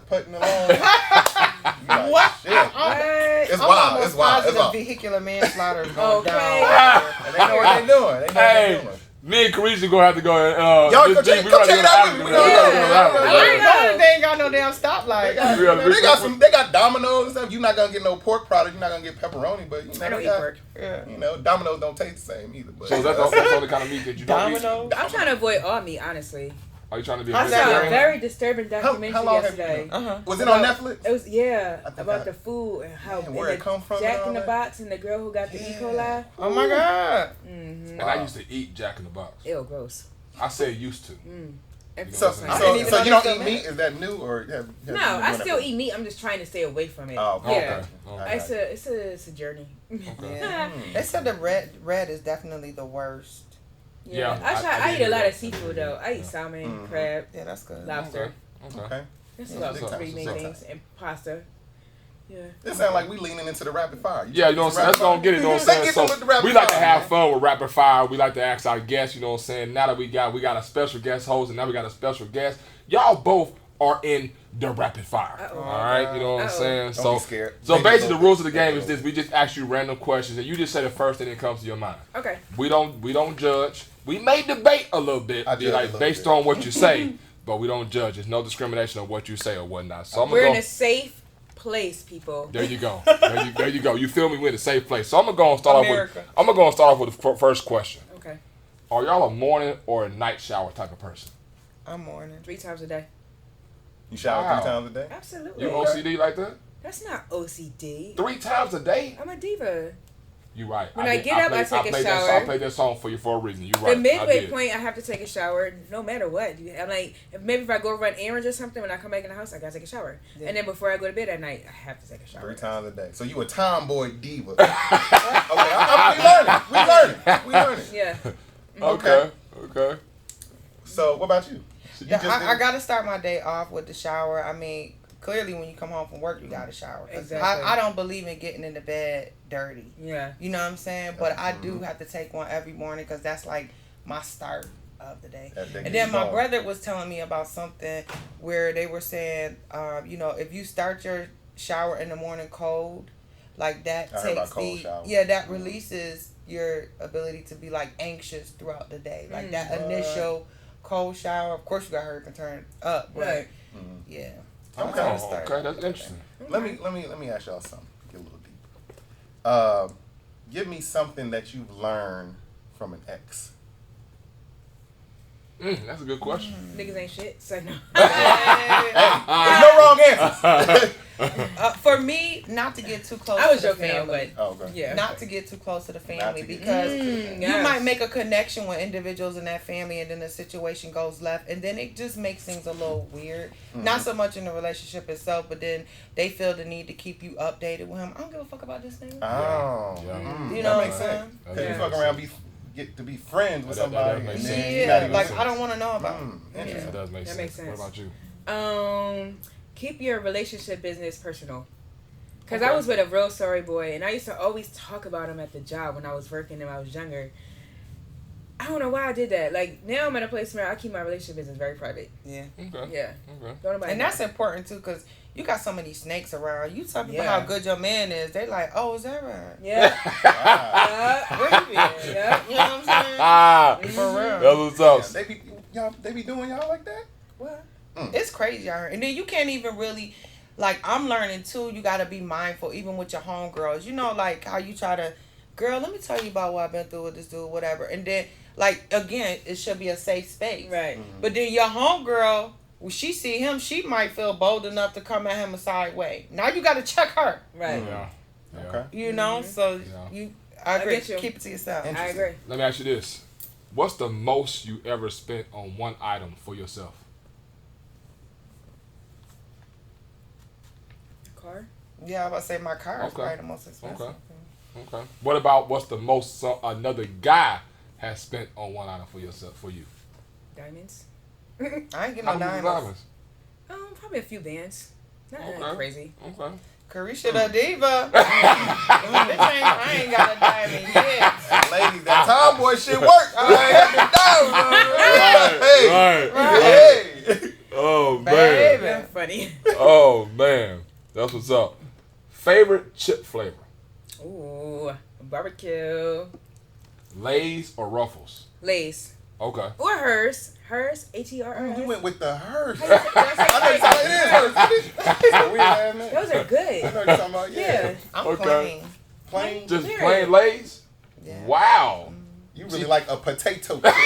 putting along. Like, What? shit. What? It's I'm wild. almost It's wild. It's positive wild. vehicular manslaughter is going Okay. down. And they know what they're doing. They know what Hey, they're doing. me and Carisha gonna have to go and Y'all Miss come G, check- we come gotta check go it to out Africa. with We me. gotta go to Yeah. Africa. I ain't know they ain't got no damn stoplight. They got Domino's and stuff. You're not gonna get no pork product. You're not gonna get pepperoni, but you know I don't they eat got, pork. Yeah. you know, Domino's don't taste the same either. But So that's the only kind of meat that you don't eat. Domino's. I'm trying to avoid all meat, honestly. Are you trying to be a How's I saw a that? very disturbing documentary how long have you yesterday. been? Was it on Netflix? It was I think about the food and how Man, where and it the come from and Jack all in the that? Box and the girl who got the E. coli. Oh my God. And I used to eat Jack in the Box. Ew, gross. I said used to. And So, I so, didn't so even you know don't they eat still meat? Is that new or have you no, been I doing still that? eat meat. I'm just trying to stay away from it. Oh, okay. Yeah. Okay. It's a journey. Okay. Yeah. They said the red is definitely the worst. Yeah, I I eat a lot did. of seafood though. I eat salmon, crab, Yeah, that's good. lobster. Okay. Okay. That's Yeah, about big the time. three main Big things. And pasta. Yeah. It sounds like we leaning into the rapid fire. Yeah, you know what I'm saying? Let's go and get it, you know what I'm saying? Let's get So with the rapid we like to fire, have man. fun with rapid fire. We like to ask our guests, you know what I'm saying? Now that we got a special guest host and now we got a special guest. Y'all both are in the rapid fire. Uh-oh. All right, you know what I'm saying? Don't be scared. So Maybe a basically the little rules of the bit. game is this. We just ask you random questions and you just say the first thing that comes to your mind. Okay. We don't judge. We may debate a little bit, I judge a like little based bit. on what you say, but we don't judge. There's no discrimination on what you say or whatnot. So I'm We're gonna in go. a safe place, people. There you go. There you go. You feel me? We're in a safe place. So I'm gonna go and start America. off with the first question. Okay. Are y'all a morning or a night shower type of person? I'm morning. 3 times a day. You shower Wow. 3 times a day? Absolutely. You OCD like that? That's not OCD. 3 times a day? I'm a diva. You right. When I get up, I take a played shower. I played that song for you for a reason. You right. The midway I did. point, I have to take a shower no matter what. I'm like, maybe if I go run errands or something, when I come back in the house, I gotta take a shower. Yeah. And then before I go to bed at night, I have to take a shower. 3 times a day. So you a tomboy diva. Okay, we learning. Yeah. Okay. Okay. So what about you? So you Yeah, just I didn't- got to start my day off with the shower. I mean, clearly when you come home from work, you got to shower. 'Cause Exactly. I don't believe in getting into bed dirty. Yeah. You know what I'm saying? But I do have to take one every morning because that's like my start of the day. That And gets then my going. brother was telling me about something where they were saying, you know, if you start your shower in the morning cold, like that I heard about takes cold shower. that releases your ability to be like anxious throughout the day. Like that initial cold shower. Of course, you got to hurry up and turn up, but Right. yeah. Okay. I'm trying to start. Okay, that's interesting. Let me ask y'all something. Get a little deeper. Give me something that you've learned from an ex. That's a good question. Niggas ain't shit, so no. There's no wrong answers. For me, not to get too close I was to the joking, family. but Oh, okay. yeah. Not to get too close to the Not family to get- because Mm, you yes. might make a connection with individuals in that family and then the situation goes left and then it just makes things a little weird. Not so much in the relationship itself, but then they feel the need to keep you updated with him. I don't give a fuck about this thing. Oh, Yeah. You that know makes what I'm sense. saying? Because you Yeah. fuck around, get to be friends with That does somebody, make and sense. then you're not Yeah, even like friends. I don't want to know about it. Interesting. That does make That sense. makes sense. What about you? Keep your relationship business personal. Because Okay. I was with a real sorry boy, and I used to always talk about him at the job when I was working and I was younger. I don't know why I did that. Like, now I'm at a place where I keep my relationship business very private. Yeah. Okay. Yeah. Okay. Don't nobody And know. that's important too, because you got so many snakes around. You tell people Yeah. how good your man is, they like, oh, is that right? Yeah. Wow. Where you been? Yeah. You know what I'm saying? Ah, For real. that's what's up. They be doing y'all like that? What? It's crazy out here. And then you can't even really, like, I'm learning too, you got to be mindful, even with your homegirls. You know, like, how you try to, girl, let me tell you about what I've been through with this dude, whatever. And then, like, again, it should be a safe space. Right. But then your homegirl, when she see him, she might feel bold enough to come at him a side way. Now you got to check her. Right. Yeah. Okay. You know? So, Yeah. I agree. get you. Keep it to yourself. I agree. Let me ask you this: what's the most you ever spent on one item for yourself? Car? Yeah, I was about to say my car is Okay. probably the most expensive. Okay. Okay. What about what's the most another guy has spent on one item for yourself for you? Diamonds? I ain't getting How no many diamonds. Probably a few bands. Not Okay. crazy. Okay. Carisha the diva. I ain't got a diamond yet. Ladies, that tomboy shit work. I ain't got the diamonds. Right. Hey. Oh man. Baby. You're funny. Oh man. That's what's up. Favorite chip flavor? Ooh, barbecue. Lay's or Ruffles? Lace. Okay. Or hers. Hers. H-E-R-R-S. You went with the hers. How you say- I know you talking about it is hers. Weird ass man. Those are I know good. you're talking about, yeah. Yeah. I'm Okay. plain. Plain. Just Period. plain Lay's? Yeah. Wow. You really like a potato chip. No, because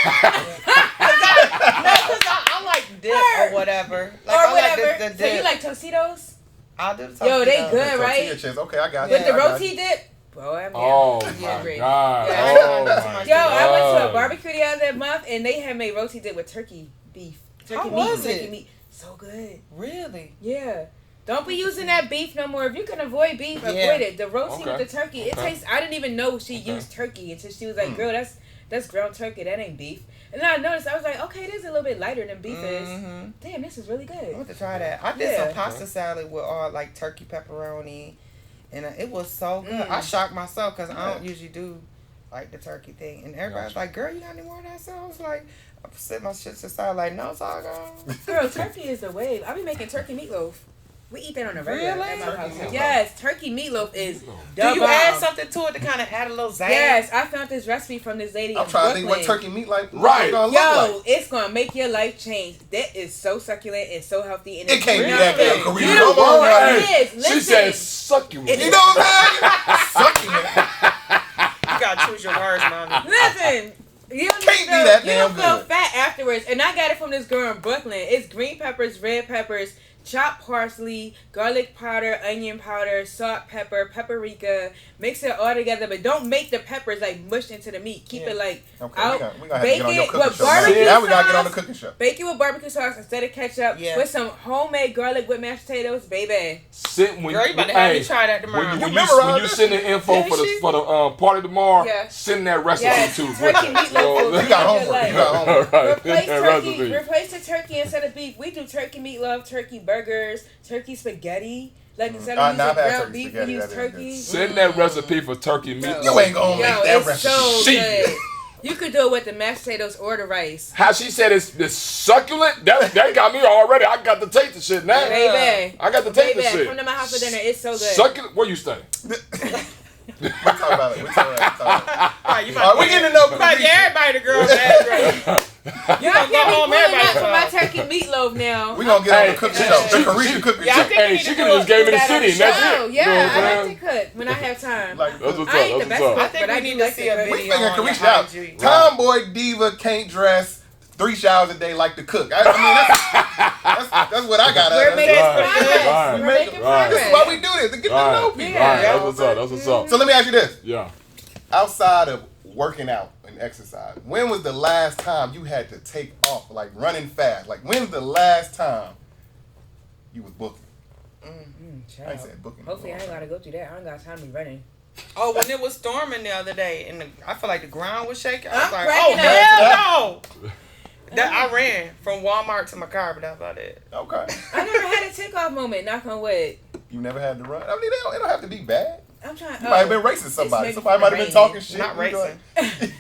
I like dip or whatever. Like, Or I whatever. Like the So you dip. like Tostitos? I'll do the Yo, they tortilla. good. Tortilla right? chips. Okay, I got With you. the I got roti you. dip? Bro, I'm Oh yeah, my great. God. Yeah, I Oh ain't got too my much Yo, I went to a God. barbecue the other month and they had made roti dip with turkey beef. Turkey How meat. was turkey it? meat. So good. Really? Yeah. Don't be using that beef no more. If you can avoid beef, Yeah. avoid it. The roti Okay. with the turkey, it Okay. tastes. I didn't even know she Okay. used turkey until she was like, "Girl, that's ground turkey. That ain't beef." And then I noticed. I was like, "Okay, it is a little bit lighter than beef is. Mm-hmm. Damn, this is really I good." want to try that. I did Yeah. some pasta salad with all like turkey pepperoni, and it was so good. Mm. I shocked myself because I don't usually do like the turkey thing, and everybody's Gotcha. like, "Girl, you got any more of that?" So I was like, I set my shit to the side, like, "No, it's all gone." Girl, turkey is the wave. I be making turkey meatloaf. We eat that on a regular Really? at my Turkey house. meatloaf. Yes, turkey meatloaf is Do the you bomb. add something to it to kind of add a little zang? Yes, I found this recipe from this lady I'm in trying to think what Brooklyn. turkey meat like Right. gonna look Yo, like. it's gonna make your life change. That is so succulent and so healthy. And It it's can't be real that good. damn Korean. You Come know on, what man. it is. She Listen. said succulent. You know what I'm saying? Sucking it. You gotta choose your words, mommy. Listen, you don't Can't be feel, that you don't damn feel good. fat afterwards. And I got it from this girl in Brooklyn. It's green peppers, red peppers, chopped parsley, garlic powder, onion powder, salt, pepper, paprika. Mix it all together, but don't make the peppers like mushed into the meat. Keep Yeah. it like Okay, out. we gonna have to Bake get on your it cooking with show. barbecue Now we gotta get on the sauce. cooking show. Bake it with barbecue sauce instead of ketchup. Yeah. With some homemade garlic with mashed potatoes, baby. Send when Girl, you about to have me try that tomorrow. When You you memorize send the info Did for the she? party tomorrow, Yeah. send that recipe Yes, too. turkey meatloaf will You got change your homework. life. You got homework. Right, Replace that turkey. recipe. Replace the turkey instead of beef. We do turkey meatloaf, turkey burgers, turkey spaghetti. Like instead of Nah, I've using had ground turkey beef, spaghetti. we use That is turkey. Send that recipe for turkey meatloaf. You ain't gonna make that it's recipe. so Shit. good. You could do it with the mashed potatoes or the rice. How she said it's succulent? That got me already. I got to take the shit now. Baby. I got to take the Baby, shit. come to my house for dinner. It's so good. Succulent. Where you stay? We talk about it. We talk about it. Right, you All right, we getting to know Like Carisha. everybody, the girl's address. Y'all gonna go can't be home, pulling everybody up for my come. turkey meatloaf now. We gonna get on Hey, the cooking she- show. she- The Carisha cooking Yeah, I show. think we Hey, need she to could do have just gave me the that on city and that's Oh, it. yeah, You know what I I'm like saying? to cook when I have time. Like, That's what's I up. ain't the That's best what's cook, up. I think but I we do need to like see to a cook. we video figuring on your Carisha out. IG. Tomboy diva can't dress. 3 showers a day like to cook. I mean, that's what I got. We're making Right, progress. right, We're making right. progress. This is why we do this, to get to know Right, people. right. Yeah. That's what's up. That's what's up. So let me ask you this. Yeah. Outside of working out and exercise, when was the last time you had to take off, like running fast? Like, when's the last time you was booking? I ain't Child. saying booking. Hopefully, I ain't gotta go through that. I ain't got time to be running. Oh, when it was storming the other day, and I feel like the ground was shaking. I was I'm like, cracking oh, up. hell no. That I ran from Walmart to my car, but that's about it. Okay. I never had a takeoff moment. Knock on wood. You never had to run. I mean, it don't have to be bad. I'm trying. You might have been racing somebody. maybe Somebody might have been raining. talking shit. Not You doing- racing.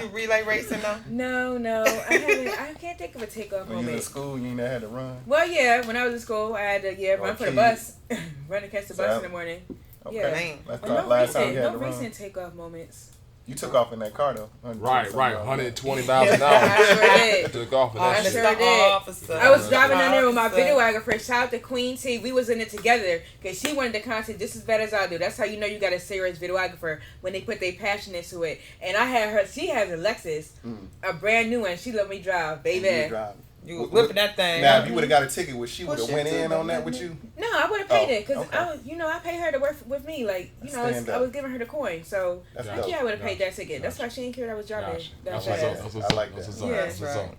You You relay racing though? No, I haven't. I can't think of a takeoff When you was in moment. school, you ain't had to run. Well, yeah, when I was in school, I had to run for the kid. bus, run to catch the bus So- in the morning. Okay. Yeah. Man. That's But the last time you had no to run. recent takeoff moments. You took off in that car though. Right, 120 miles an I hour. sure did. Took off in I that shit. sure did. Officer. I was driving down there with my Officer. videographer. Shout out to Queen T. We was in it together because she wanted the content just as bad as I do. That's how you know you got a serious videographer when they put their passion into it. And I had her. She has a Lexus, a brand new one. She let me drive, baby. You was whipping that thing. Now, if you would have got a ticket, would she would have Push went it to in the on that limit. with you? No, I would have paid it because okay. I was, I pay her to work with me. Like, Stand I up. was giving her the coin. So That's Yeah. dope. yeah, I would have paid Gotcha. that ticket. That's why she didn't care that I was driving. Gotcha. That That's fast. what's up. That's what's I up. like That's that. what's up. Yeah. That's what's Right. up.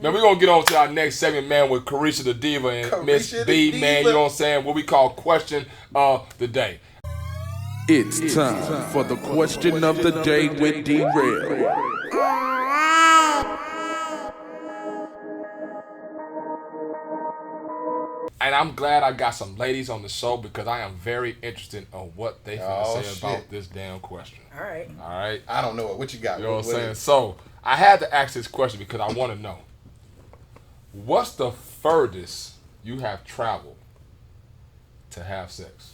Now we're gonna get on to our next segment, man, with Carisha the Diva and Miss Carisha B, the man. Diva. You know what I'm saying? What we call question of the day. It's time for the question of the day with D-Rail. And I'm glad I got some ladies on the show because I am very interested in what they finna Oh, say shit. about this damn question. All right. All right? I don't know what you got. You know what I'm What saying? is it? So I had to ask this question because I want to know what's the furthest you have traveled to have sex?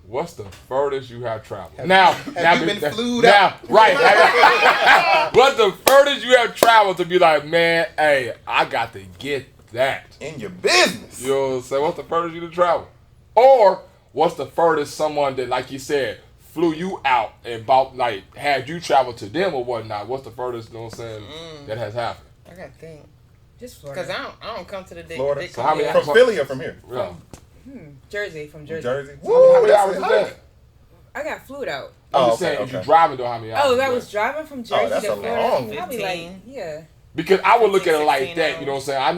What's the furthest you have traveled? Now you been flued now, out? right. What's the furthest you have traveled to be like, man, hey, I got to get that. In your business. You know what I'm saying? What's the furthest you to travel? Or what's the furthest someone that, like you said, flew you out and about, like, had you travel to them or whatnot? What's the furthest, you know what I'm saying, that has happened? I gotta think. Just Florida. Cause I don't come to the dick. Florida. dick So how many- come From Philly or from here? Yeah. Jersey, from Jersey. Jersey. How many hours is that? I got flued out. I'm Oh, just saying, okay, if you okay. driving, though, how many hours? Oh, is that that? was driving from Jersey that's to a Florida. long one. Probably like, 15. yeah. Because I would look at it 15, like 16 that, you know what I'm saying? I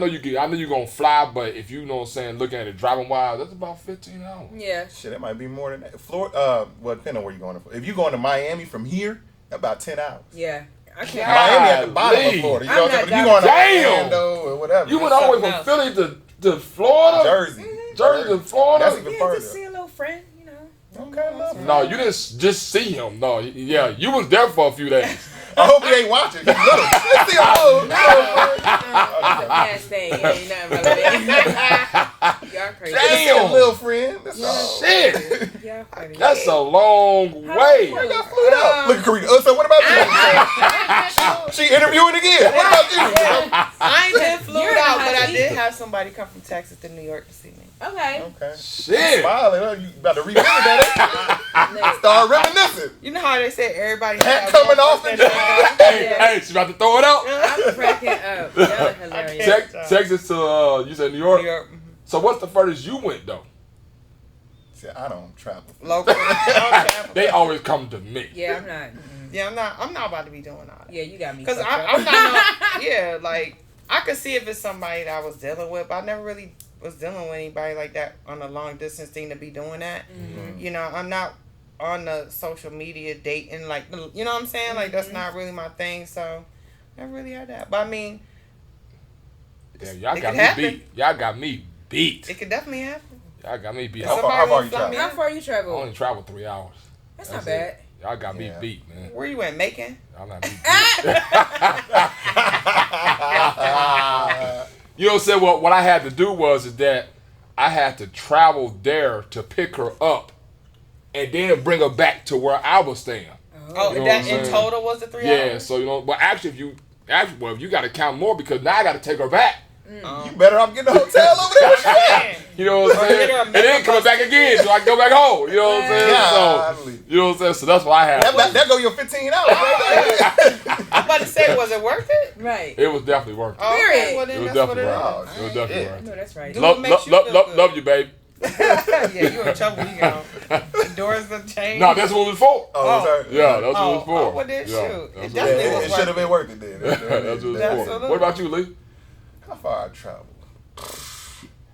know you're gonna fly, but if you know what I'm saying, looking at it driving wise, that's about 15 hours. Yeah. Shit, that might be more than that. Florida. Well, depending on where you're going. If you're going to Miami from here, about 10 hours. Yeah. I can't. Miami at the bottom Golly. of Florida. You I'm know what not I'm saying? If you're going to Damn. Orlando or whatever. You went all the way from Philly to Florida? Jersey. Jersey to Florida? That's even Yeah, further. just see a little friend, you know. Okay, love. No, you didn't just see him. No, yeah, you was there for a few days. I hope he ain't watching. He's little. Let's see a little. It's a gas thing. It ain't nothing relevant. Y'all crazy. Let's see a little friend. That's Yeah. all. Shit, Y'all crazy. that's a long way. I got flued out. Look at Karina. So what about you? She interviewing again. What about you? I ain't been flew You're out, not but I happy. did have somebody come from Texas to New York to see me. Okay. Okay. Shit. Smiling, huh? You about to revisit that? Start reminiscing. You know how they say everybody Hat has coming one off person the that Hey, she about to throw it out. I'm cracking up. Y'all are hilarious. Texas to you said New York. New York. So what's the furthest you went though? See, I don't travel. Local. I don't travel. They always come to me. Yeah, I'm not. Yeah, I'm not about to be doing all that. Yeah, you got me. Cause fucked I'm up. not. Yeah, like I could see if it's somebody that I was dealing with, but I never really was dealing with anybody like that on a long distance thing to be doing that. You know, I'm not on the social media dating, like, you know what I'm saying? Like that's not really my thing. So never really had that. But I mean, Damn, y'all It got could me happen. beat. Y'all got me beat. it could definitely happen. Y'all got me beat. How I far Somebody you won't fly travel? me How out. far you travel? only traveled 3 hours. That's That's not bad. Y'all got me Yeah. beat, man. Where you at, Macon? Y'all not beat. You know what I'm saying? What I had to do is that I had to travel there to pick her up and then bring her back to where I was staying. Oh, You know that what I'm in saying? total was the 3 Yeah, hours? so you know, but actually, you got to count more because now I got to take her back. You better off getting a hotel over there. Where she at? You know what I'm Or saying? get her a And then coming back again, so I can go back home. You know what I'm saying? Golly. So you know what I'm saying? So that's what I had. That go your 15 hours right there. I'm about to say, was it worth it? Right. It was definitely worth it. Oh, okay, Period. well It then was that's what definitely it worth is. it. It was definitely Yeah. worth it. No, that's right. Do- makes you feel good. Love you, babe. Yeah, you in trouble. You know, the doors have changed. No, that's what it was for. Oh, sorry. Yeah, that's what it was for. Oh, well then, Yeah, shoot. that's It what Yeah, definitely it was it worth should have been worth it then. That's what it was for. Absolutely. What about you, Lee? How far I traveled?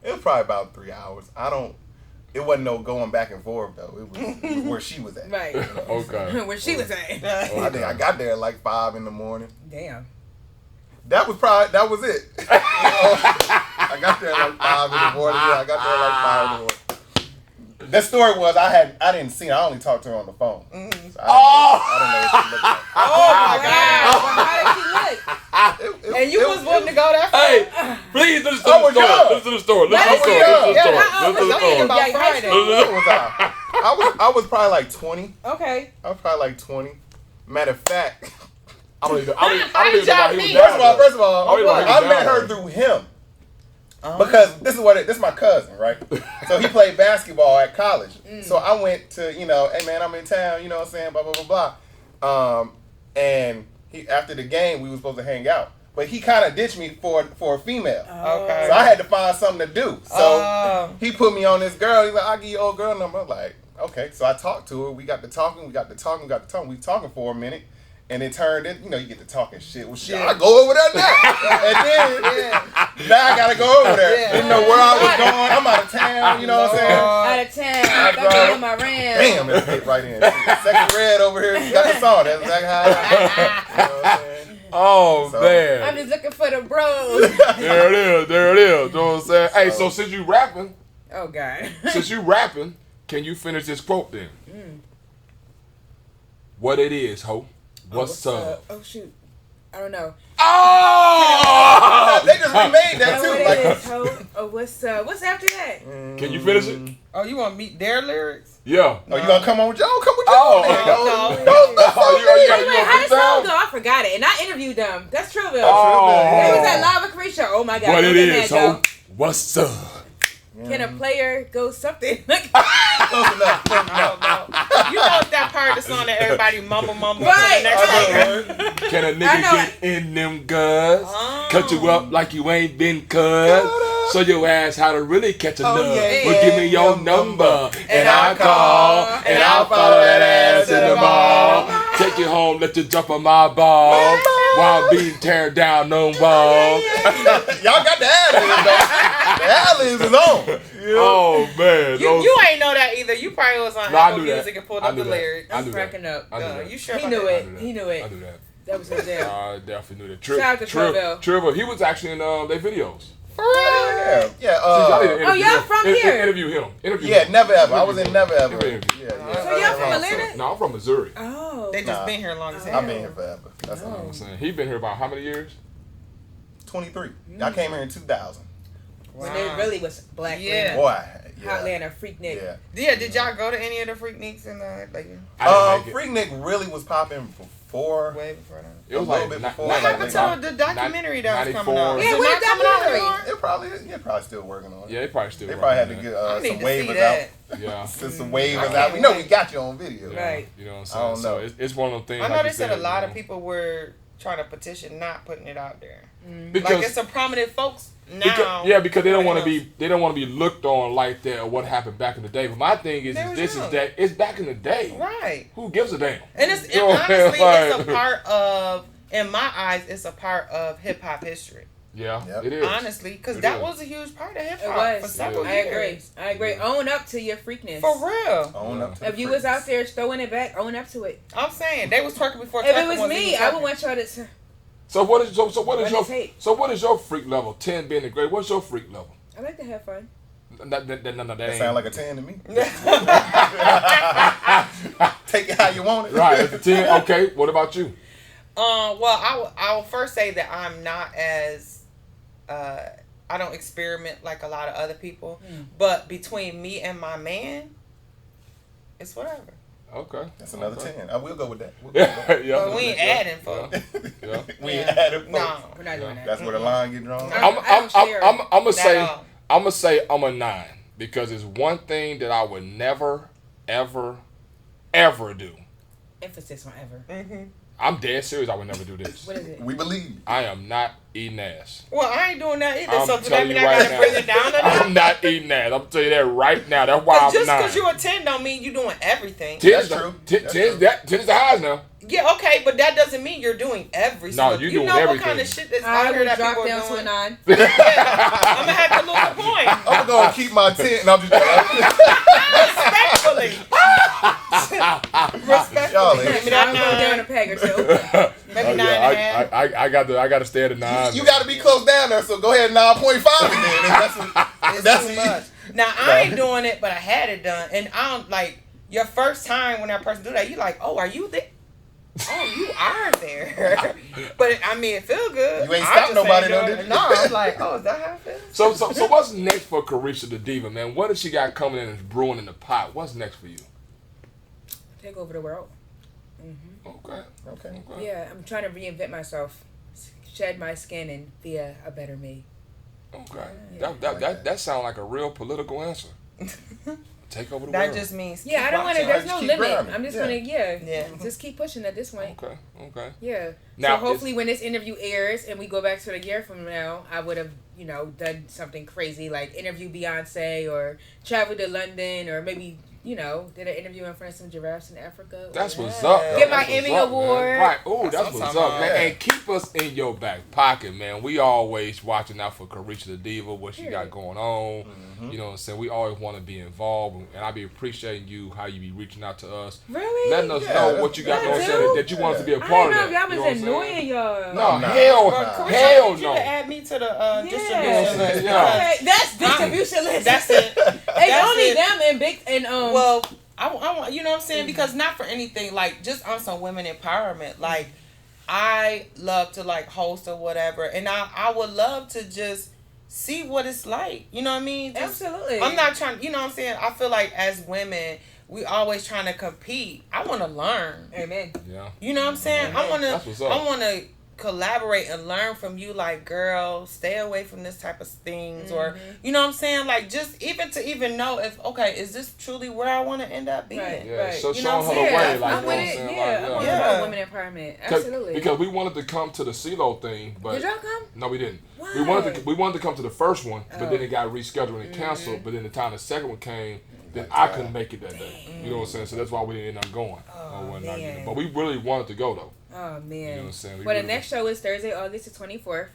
It was probably about 3 hours. It wasn't no going back and forth though. It was where she was at. Right. Okay. Where she was at. I got there at like 5 in the morning. Damn. That was it. I got there at like 5 in the morning. Yeah, I got there at like 5 in the morning. The story was I didn't see her. I only talked to her on the phone. So I didn't know what she looked like. Oh my God! Well, how did she look? And you was willing to go that far? Hey, please listen to the story. Listen to the story. Listen to the story. I was probably like 20. Okay. I was probably like 20. Matter of fact, I don't even know why he was first of all, I met her through him. Because this is my cousin, right? So he played basketball at college. So I went to, hey man, I'm in town, you know what I'm saying, blah, blah, blah, blah. And after the game, we were supposed to hang out. But he kind of ditched me for a female. Okay. So I had to find something to do. So he put me on this girl. He's like, I'll give you old girl number. I'm like, okay. So I talked to her. We got to talking. We talking for a minute. And it turned in, you get to talking shit. Well, shit, I go over there now. And then, now I got to go over there. Didn't know where I was going. I'm out of town, you know what I'm saying? Out of town. Got me on my ram. Damn, it hit right in. Second red over here. Got the song. That's exactly how I you know what I'm saying? Oh, man. I'm just looking for the bros. There it is. You know what I'm saying? Hey, so since you rapping, can you finish this quote then? What it is, ho? What's up? Oh shoot, I don't know. Oh! They just remade that too. What it is, ho? Oh, what's up? What's after that? Can you finish it? Oh, you want to meet their lyrics? Yeah. Oh, you gonna come on with y'all? Come with Oh, y'all. no. Wait, how did song go? I forgot it, and I interviewed them. That's true, Bill. Oh. It was that Lava Creek show. Oh my God. What it look at is, that, ho? What's up? Can a player go something? Close enough. You know it's that part of the song that everybody mumble Right. Can a nigga get in them guts? Cut you up like you ain't been cut. Show your ass how to really catch a nut. Well, give me your number and I'll call and I'll follow that ass in the mall. Take you home, let you jump on my ball while being tearing down no balls. Y'all got the ad-libs, though. The ad-libs is on. Oh man, you ain't know that either. You probably was on Apple Music and pulled up the lyrics. I'm cracking up. You sure? He knew it. He knew I it. knew that. That was his deal. I definitely knew that. Shout out to Trevor, he was actually in their videos. For real? Yeah. y'all from here? Interview him. Never ever. I was in Never Ever. So y'all from Atlanta? No, I'm from Missouri. Oh. They just been here long as hell. I've been here forever. That's all I'm saying. He been here about how many years? 23. I came here in 2000. When it really was black. Yeah. Boy. Hotlanta, Freaknik. Yeah. Did y'all go to any of the Freakniks in Freaknik really was popping before. Way before that. It was a little bit before. What happened to the documentary that was coming out? Yeah, what documentary? They're probably still working on it. Yeah, they probably still. They probably had to get some waivers out. Yeah. Send some waivers out. We know we got you on video. Right. You know what I'm saying? I don't know. So it's one of them things. I know like they you said a lot of people were trying to petition not putting it out there. Because Like it's some prominent folks now. Because they don't want to be looked on like that or what happened back in the day. But my thing is that it's back in the day. Right. Who gives a damn? And it's honestly it's a part of, in my eyes, it's a part of hip hop history. Yeah, Yep. it is. Honestly, because that was a huge part of hip It hop was. for several I years. agree. Own up to your freakness. For real. Own up to If the you was freaks. out there throwing it back, own up to it. I'm saying they was twerking before. If it twerking was me, even I would twerking. want y'all to. So what is your freak level? 10 being the great. What's your freak level? I like to have fun. That That ain't sound like a 10 to me. Take it how you want it. right. It's a 10. Okay. What about you? Well, I will first say that I'm not as I don't experiment like a lot of other people. But between me and my man, it's whatever. Okay. That's another 10. I will go with that. Yeah. But we ain't adding folks. Yeah. We ain't adding folks. No. We're not doing that. That's where the line get drawn. I'm I'm gonna all. say I'm a 9 because it's one thing that I would never, ever, ever do. Emphasis on ever. I'm dead serious. I would never do this. What is it? We believe. I am not eating ass. Well, I ain't doing that either. I'm So does that telling mean you I right gotta now. bring it down or not? I'm not eating ass. I'm telling you that right now. That's why I'm Just 9. because you're a 10 don't mean you're doing everything. 10 That's is the- true. 10 That's 10 is true. that 10 is the highs now. Yeah, okay, but that doesn't mean you're doing every No, single. you You doing know what everything. kind of shit that's I out here would that drop people down are to a doing. 9. I'm gonna have to lose a point. I'm gonna keep my 10 and I'm just Respectfully. Y'all Give me ain't- that I'm going down a 9. peg or two. Maybe 9.5. I got to stay at a 9. You got to be close down there, so go ahead 9.5 then. It's That's too much. Now I ain't doing it, but I had it done, and I don't like your first time when that person do that. You like, oh, are you there? Oh, you are there. But I mean, it feel good. You ain't stopped nobody though, did you? No, I'm like, oh, is that how it feels? So what's next for Carisha the Diva, man? What does she got coming in and brewing in the pot? What's next for you? Take over the world. Okay. Yeah, I'm trying to reinvent myself, shed my skin, and be a better me. Okay. Yeah. That sounds like a real political answer. Take over the That world. just means Yeah, I don't want to. There's no keep limit. grinding. I'm just just keep pushing at this point. Okay. Yeah. Now, so hopefully, when this interview airs and we go back to a year from now, I would have, done something crazy like interview Beyonce or travel to London or maybe, did an interview in front of some giraffes in Africa. That's what's up. Though. Get my That's what's Emmy up, Award. Man. Right. Oh, that's what I'm what's talking up, about. man. Yeah. And keep us in your back pocket, man. We always watching out for Carisha the Diva, what she got going on. You know what I'm saying? We always want to be involved, and I be appreciating you, how you be reaching out to us. Really? Letting us know what you got going on, that you want us to be a I part didn't of know that. if You y'all know was what I'm saying? annoying y'all. No, Nah. hell you no. to add me to the distribution Yeah. list. Yeah. Okay, that's distribution list. That's it. It's That's only it. them and big and Well, I want, you know what I'm saying? Because not for anything, like, just on some women empowerment. Like, I love to, like, host or whatever. And I would love to just see what it's like. You know what I mean? Just, Absolutely. I'm not trying, you know what I'm saying? I feel like as women, we always trying to compete. I want to learn. Amen. Yeah. You know what I'm saying? That's what's up. I want to collaborate and learn from you, like, girl, stay away from this type of things, or you know what I'm saying, like, just even know if, okay, is this truly where I want to end up being? Right. Yeah, so You showing know what her I'm the way, saying? like, I'm you know what with I'm it. saying? Yeah, I'm Like, all yeah. about women empowerment. Absolutely. Because we wanted to come to the CeeLo thing, but Did y'all come? no, we didn't. Why? We wanted to come to the first one, but Oh. then it got rescheduled and canceled. But then the time the second one came, then I couldn't make it that day. You know what I'm saying? So that's why we didn't end up going. man. But we really wanted to go though. Oh man. You know what I'm saying? We Well, the really- next show is Thursday, August the 24th.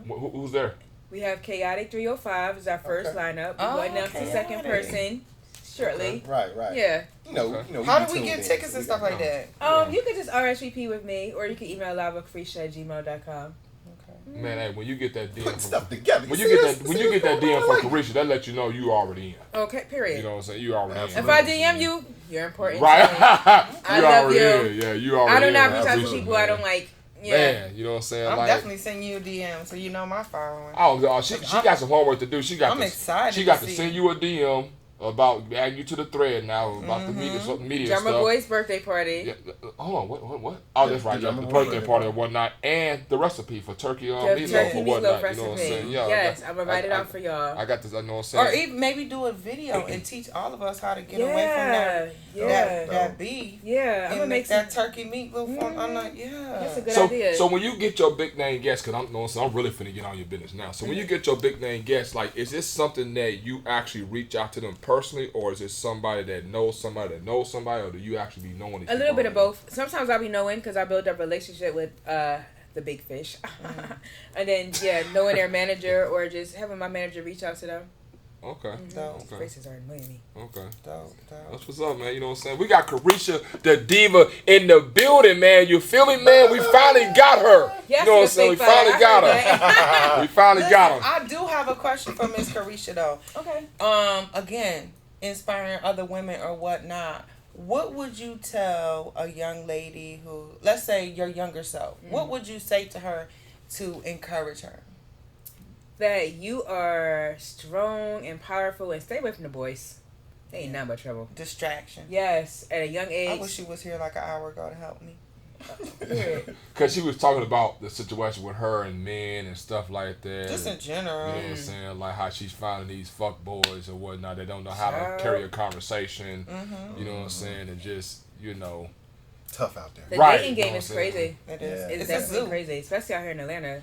Who's there? We have Chaotic 305 is our first Okay. lineup. Oh, We'll announce the second Chaotic. person shortly. Right. Yeah. You know. How we do we tuned get in, tickets so and we stuff got- like that? You can just RSVP with me, or you can email liveofcarisha@gmail.com. Man, hey, when you get that DM Put from, stuff together. when See you get this- that when see you this get that going DM on? from Carisha, that lets you know you already in. Okay, period. You know what I'm saying? You already in. If I DM you, you're important. Right. to me. I you love already you. in. Yeah, you already I do in. not reach out to Absolutely, people I man. don't like. Yeah. Man, you know what I'm saying? I'm like, definitely sending you a DM so you know my following. Oh, she got some homework to do. She got I'm to, excited She got to to see. send you a DM about adding you to the thread now about the media Drummer stuff. Boy's birthday party. Yeah, hold on, what? Oh, that's right. The Yeah, Drummer the Boy birthday birthday party party. and whatnot, and the recipe for turkey The meatloaf turkey or meatloaf whatnot. recipe. You know what I'm saying? Yeah, Yes, I'm gonna write it I- out for y'all. I got this. I know what I'm Or saying. even maybe do a video and teach all of us how to get away from that beef. Yeah, I'm And gonna make make some. that turkey meatloaf on. I'm like, yeah. That's a good idea. So when you get your big name guest, because I'm really finna get on your business now. So when you get your big name guest, like, is this something that you actually reach out to them personally, or is it somebody that knows somebody, or do you actually be knowing these A little people bit of already? both. Sometimes I'll be knowing because I build up a relationship with the big fish, and then knowing their manager or just having my manager reach out to them. Okay. Dope. Okay. Faces are annoying me. Okay. Dope. That's what's up, man. You know what I'm saying? We got Carisha the Diva in the building, man. You feel me, man? We finally got her. Yes, you know what I'm saying? We big fella. finally I got heard her. that. We finally got her. I do have a question for Miss Carisha though. Okay. Again, inspiring other women or whatnot. What would you tell a young lady who, let's say your younger self, what would you say to her to encourage her? That you are strong and powerful and stay away from the boys. They ain't nothing but trouble. Distraction. Yes, at a young age. I wish she was here like an hour ago to help me. Period. Because she was talking about the situation with her and men and stuff like that. Just in and, general. you know what I'm saying? Like how she's finding these fuck boys or whatnot. They don't know how to Child. carry a conversation. You know what I'm saying? And just, you know. Tough out there. The Right, dating you know game what is I'm saying? crazy. It is. Yeah. It's It's a definitely zoo. crazy, especially out here in Atlanta.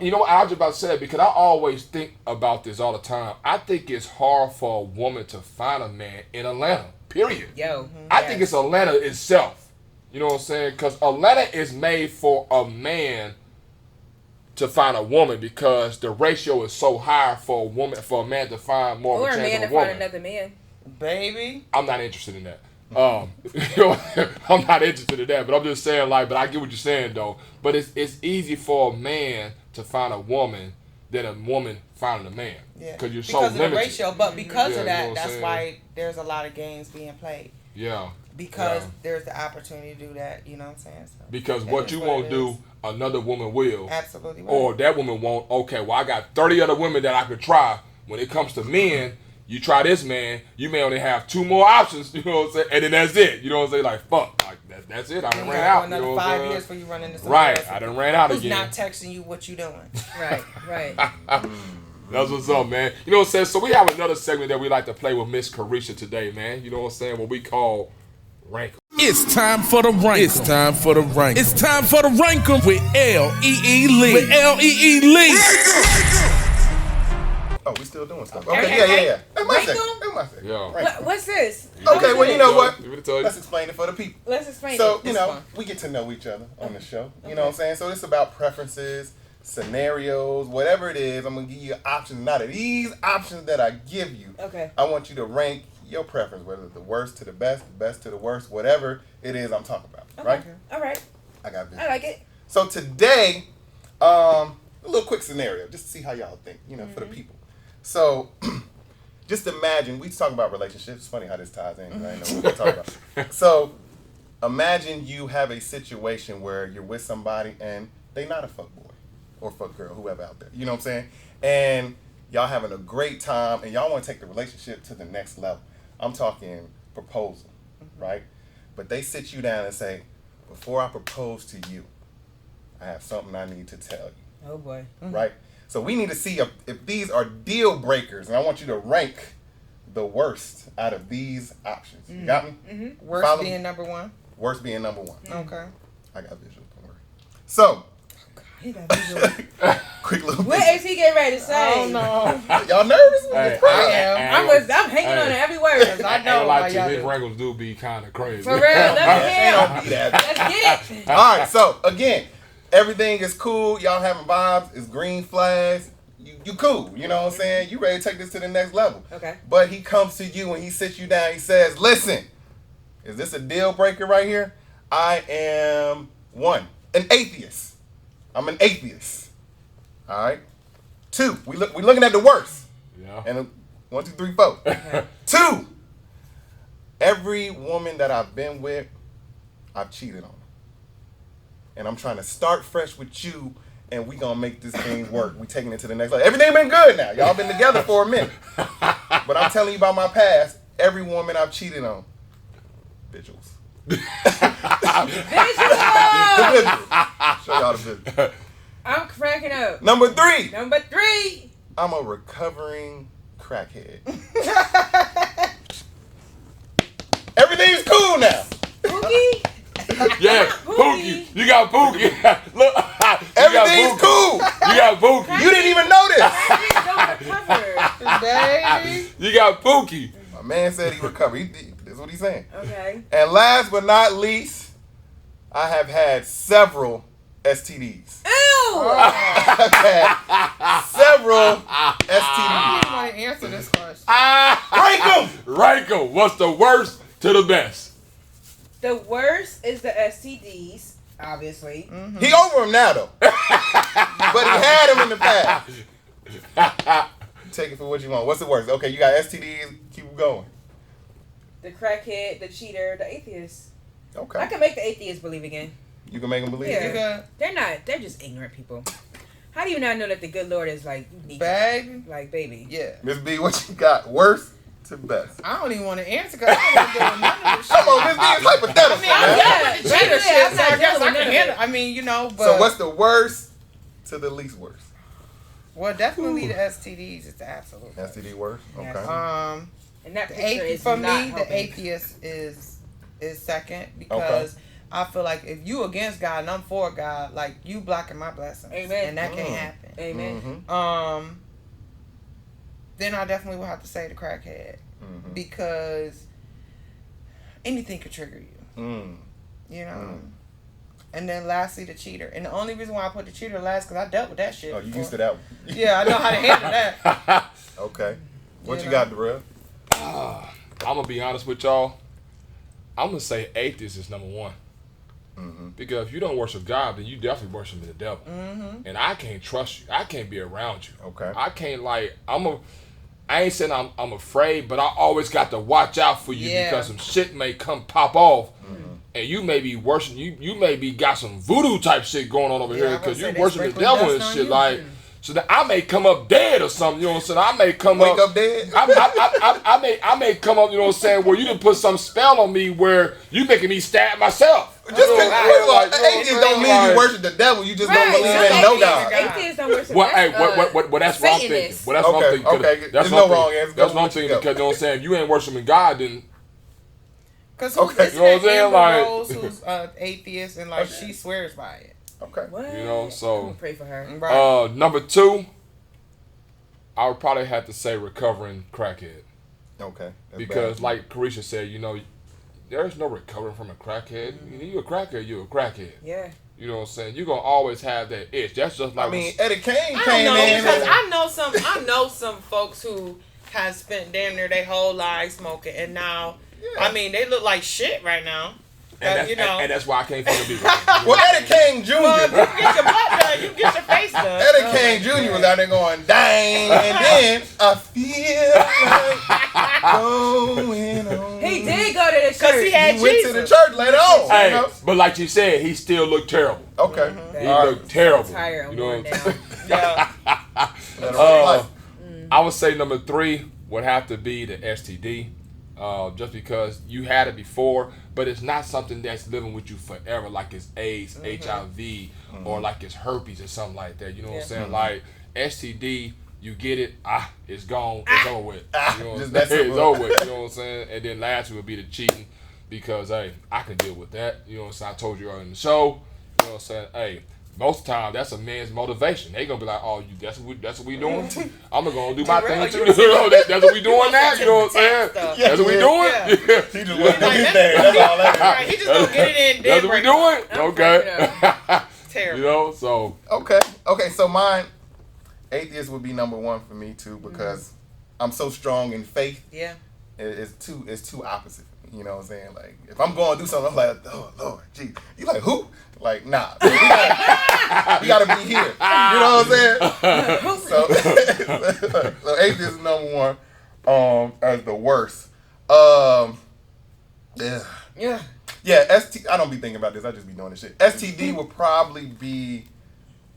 You know what? I was about to say that because I always think about this all the time. I think it's hard for a woman to find a man in Atlanta, period. Yo. I think it's Atlanta itself. You know what I'm saying? Because Atlanta is made for a man to find a woman because the ratio is so high for a man to find more Or of a a chance man of to a find woman. another man. Baby. I'm not interested in that. You know, I'm not interested in that, but I'm just saying, like, but I get what you're saying though. But it's easy for a man to find a woman than a woman finding a man. Yeah. Because you're so because of the limited. ratio, but because Yeah, of you know that, what that's I'm why there's a lot of games being played. Yeah. Because Yeah. there's the opportunity to do that, you know what I'm saying? So Because that what is you what won't it do, is. another woman will. Absolutely right. Or that woman won't. Okay, well, I got 30 other women that I could try. When it comes to men, you try this man, you may only have 2 more options, you know what I'm saying? And then that's it. You know what I'm saying? Like, fuck. Like, that's it. I done You ran gotta out. go another You know what 5 I'm saying? years before you run into somebody Right. else I done ran out who's again. not texting you what you doing. Right, right. That's what's up, man. You know what I'm saying? So we have another segment that we like to play with Miss Carisha today, man. You know what I'm saying? What we call rank. It's time for the rank. It's time for the rank. It's time for the rank 'em with L.E.E. Lee. With L.E.E. Lee. Oh, we still doing stuff. Okay, yeah. That's my Rank second. 'em? That's my second. Yo. Rank 'em. What's this? Okay, well, you know what? You want me to tell you? Let's explain it for the people. Let's explain So, it. you This know, fun. we get to know each other on the show. You know what I'm saying? So it's about preferences, scenarios, whatever it is. I'm going to give you options. Out of these options that I give you, Okay. I want you to rank your preference, whether it's the worst to the best to the worst, whatever it is I'm talking about. Okay. Right? All right. I got this. I like it. So today, a little quick scenario, just to see how y'all think, you know, for the people. So, just imagine, we talk about relationships. It's funny how this ties in, 'cause I didn't know what we're talking about. So, imagine you have a situation where you're with somebody and they not a fuck boy or fuck girl, whoever out there. You know what I'm saying? And y'all having a great time and y'all want to take the relationship to the next level. I'm talking proposal, right? But they sit you down and say, before I propose to you, I have something I need to tell you. Oh boy. Right? So we need to see if these are deal breakers, and I want you to rank the worst out of these options. You got me? Mm-hmm. Worst Follow being me? number one. Worst being number one. Okay. I got visuals, don't worry. So, He got visual. quick little What visual. is he getting ready to say? Oh no. Y'all nervous? Hey, I'm hanging on to every word. I I know know like how y'all his do. wrangles do be kind of crazy. For real. Let me hear him. Don't be that. Let's get it. All right, so again, everything is cool. Y'all having vibes. It's green flags. You cool. You know what I'm saying? You ready to take this to the next level. Okay. But he comes to you and he sits you down. He says, listen, is this a deal breaker right here? I am an atheist. I'm an atheist. All right. 2, we're looking at the worst. Yeah. And 1, 2, 3, 4. 2, every woman that I've been with, I've cheated on. And I'm trying to start fresh with you, and we gonna make this thing work. We taking it to the next level. Everything been good now. Y'all been together for a minute. But I'm telling you about my past. Every woman I've cheated on. Visuals. Visual. Show y'all the visuals. I'm cracking up. Number 3. Number 3. I'm a recovering crackhead. Everything's cool now. Pookie. Yeah, Pookie. You got Pookie. Look, Everything's cool. You got Pookie. You didn't even notice. Crackheads don't recover. Baby. You got Pookie. My man said he recovered. That's what he's saying. Okay. And last but not least, I have had several STDs. Ew. I've had several I STDs. didn't want to answer this question. Rank them. Rank 'em. What's the worst to the best? The worst is the STDs, obviously. He over him now though, but he had him in the past. Take it for what you want. What's the worst? Okay, you got STDs. Keep going. The crackhead, the cheater, the atheist. I Okay, can make the atheist believe again. you can make him believe. Yeah. it. Nigga, They're not. They're just ignorant people. How do you not know that the good Lord is like unique? baby. Like, baby. Yeah. Miss B, what you got? Worst to best. I don't even want to answer because I don't want to deal with none of this shit. Come on, Miss B, it's hypothetical. I mean, I'm man. done with the cheater Yeah, shit, I'm so not I guess dealing I with can none of handle. it. I mean, you know, but So what's the worst to the least worst? well, definitely the STDs is the absolute. worst. STD worst. Yes. Okay. And that The picture is for not me, the helping. atheist is second because I feel like if you against God and I'm for God, like you blocking my blessings, Amen. and that can't happen. Amen. Mhm. Then I definitely would have to say the crackhead because anything could trigger you, Mm. you know. And then lastly, the cheater. And the only reason why I put the cheater last because I dealt with that shit. Oh, you before. used to that one. Yeah, I know how to handle that. Okay. What You you know. got, Darrell? I'm gonna be honest with y'all. I'm gonna say atheist is number 1. Because if you don't worship God, then you definitely worship the devil. And I can't trust you. I can't be around you. Okay. I can't I ain't saying I'm afraid, but I always got to watch out for you because some shit may come pop off. And you may be worshiping, you may be got some voodoo type shit going on over here because you worship the devil and shit like. So that I may come up dead or something, you know what I'm saying? I may come Wake up dead? I may come up, you know what I'm saying, where you didn't put some spell on me where you making me stab myself. Just because atheists don't mean you worship the devil, you just don't believe in no God. Atheists don't worship well, that's what I'm thinking. Well, that's what I'm thinking. Okay, that's there's no wrong answer. That's what I'm thinking because, you know what I'm saying, if you ain't worshiping God, then... Because you know what I'm saying? Like, Rose, who's atheist, and like she swears by it. Okay. What? You know, so... I'm gonna pray for her. Right. Number 2, I would probably have to say recovering crackhead. Okay. Because, like Carisha said, you know, there's no recovering from a crackhead. You a crackhead, you a crackhead. Yeah. You know what I'm saying? You're going to always have that itch. That's just like... I mean, Eddie Kane I came don't know, in. because I know some folks who have spent damn near their whole lives smoking, and now, I mean, they look like shit right now. And that's why I can't fucking be with them. Well, Eddie Kane Jr. Well, you get your butt done, you get your face done. Eddie Kane Jr. was out there going, dang, and then I feel like going on. He did go to the church. Because he had He went to the church later on. Hey, you know? but like you said, he still looked terrible. Okay. He looked terrible. Tired and You know worn what I'm down. Yeah. I would say number 3 would have to be the STD. Just because you had it before, but it's not something that's living with you forever, like it's AIDS, HIV, or like it's herpes or something like that. You know what I'm saying? Like STD, you get it, it's gone, it's over with. You know what I'm saying? It's over with. You know what I'm saying? And then lastly would be the cheating, because hey, I can deal with that. You know what I'm saying? I told you earlier in the show. You know what I'm saying? Hey. Most of the time, that's a man's motivation. They gonna be like, "Oh, that's what we doing. I'm gonna do my thing too. That's what we doing now. You know what I'm saying? That's what we doing. Yeah. He just went to his thing. That's all that Right, he just gonna get it in. That's what we doing. Okay. Terrible. You know, so Okay, so mine, atheist would be number 1 for me too, because I'm so strong in faith. Yeah. It's too opposite. You know what I'm saying? Like, if I'm going to do something, I'm like, oh, Lord, gee. You like, who? Like, nah. We gotta be here. You know what I'm saying? So atheist is number 1 as the worst. Yeah, I don't be thinking about this. I just be doing this shit. STD would probably be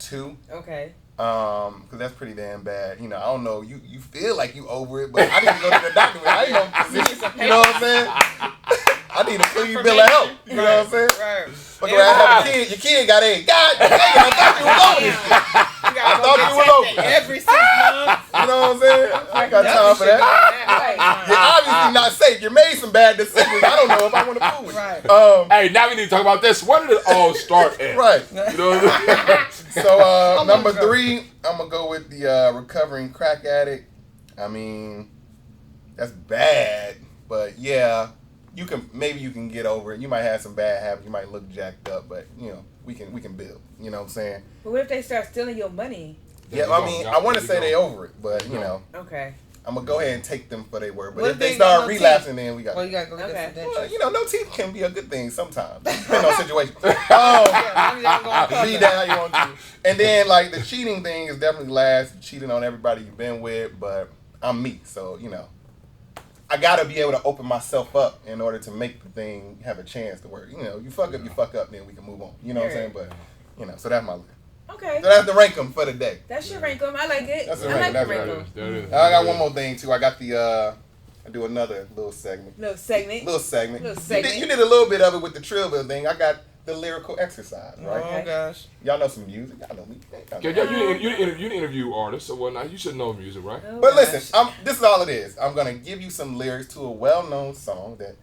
2. Okay. Cause that's pretty damn bad. You know, I don't know. You feel like you over it, but I need to go to the doctor. I ain't no physician. You know what I'm saying? I need a clean bill of health. You know what I'm saying? Right. Fuck around, have a kid. Your kid got AIDS. God damn! I thought you was over this shit. I thought you was over it. Every 6 months. You know what I'm saying? I ain't got time for that. You're obviously not safe. You made some bad decisions. I don't know if I want to fool with you. Right. hey, now we need to talk about this. Where did it all start at? Right. You know what I'm saying? So number 3, I'm gonna go with the recovering crack addict. I mean, that's bad, but yeah, you can get over it. You might have some bad habits. You might look jacked up, but you know, we can build. You know what I'm saying? But what if they start stealing your money? Yeah, I mean, I want to say they over it, but you know, Okay. I'm gonna go ahead and take them for their word. But What if if they they start got no relapsing, then we got. Well, you gotta go get Okay. some Well, dentures. you know, no teeth can be a good thing sometimes. Depending on situation. Yeah, as long as y'all gonna Be that how you want to. And then like the cheating thing is definitely last. Cheating on everybody you've been with, but I'm me, so you know, I gotta be able to open myself up in order to make the thing have a chance to work. You know, you fuck up, then we can move on. You know what I'm saying? But you know, so that's my list. Okay. So that's the rank 'em for the day. That's your rankum. I like it. That's the I like rank. the That's rankum. There it is. I got one more thing too. I got the I do another little segment. Little segment. Little segment. Little segment. You did a little bit of it with the Trillville thing. I got the lyrical exercise, right? Oh gosh. Y'all know some music. Y'all know me. You interview artists or whatnot. You should know music, right? Oh, But gosh. listen, this is all it is. I'm gonna give you some lyrics to a well-known song that,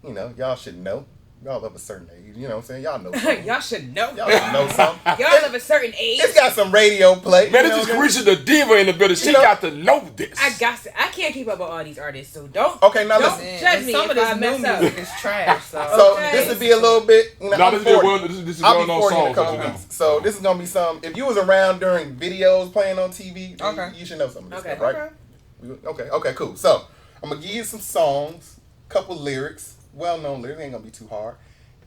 you know, y'all should know. Y'all of a certain age, you know what I'm saying? Y'all know something. Y'all should know. Y'all should know something. Y'all of a certain age. It's got some radio play. Man, you know this is what I'm Carisha the Diva in the building. She You know- got to know this. I got to. I can't keep up with all these artists, so don't. Okay, now don't listen. judge me Some if of I this mess new up. music is trash. So. So Okay. this would be a little bit, you know, No, I'm this is 40. this is I'll be well-known 40 in a songs. couple that you know. weeks. So this is gonna be some. If you was around during videos playing on TV, then Okay. you should know some of this Okay. stuff, right? Okay, cool. So I'm gonna give you some songs, couple lyrics, well-known lyrics. Ain't gonna be too hard.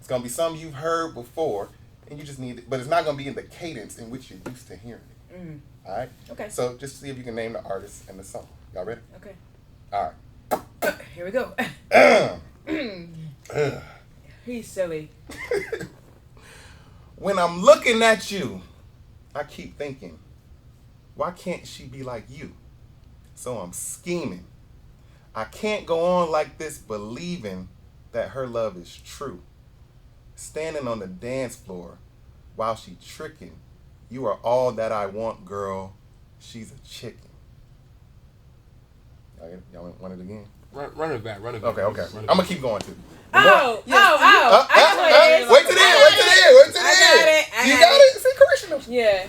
It's gonna be something you've heard before, and you just need it, but it's not gonna be in the cadence in which you're used to hearing it. Mm. All right. Okay. So just see if you can name the artist and the song. Y'all ready? Okay. All Here we go. right. He's silly. When I'm looking at you, I keep thinking, why can't she be like you? So I'm scheming. I can't go on like this believing that her love is true. Standing on the dance floor while she tricking. You are all that I want, girl. She's a chicken. Y'all want it again? Run it back. Okay. I'm going to keep going too. Oh! I Wait to the end. You got it? See, correction. Yeah.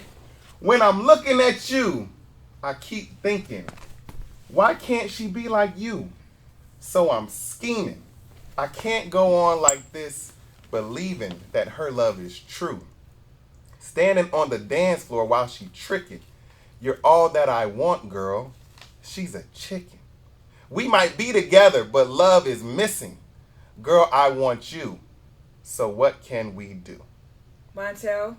When I'm looking at you, I keep thinking, why can't she be like you? So I'm scheming. I can't go on like this, believing that her love is true. Standing on the dance floor while she tricking. You're all that I want, girl. She's a chicken. We might be together, but love is missing. Girl, I want you. So what can we do? Montel.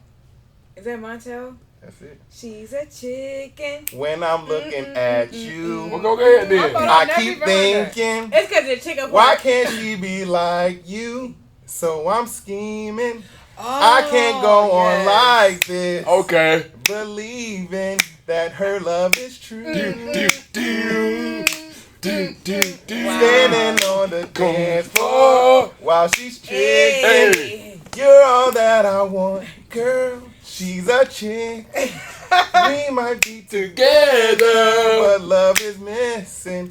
Is that Montel? That's it. She's a chicken. When I'm looking at you, Well, go ahead then. I keep thinking, It's because the chicken part. why can't she be like you? So I'm scheming. I can't go on like this. Okay. Believing that her love is true. Standing on the dance floor while she's tricking. Hey. You're all that I want, girl. She's a chick. We might be together, but love is missing.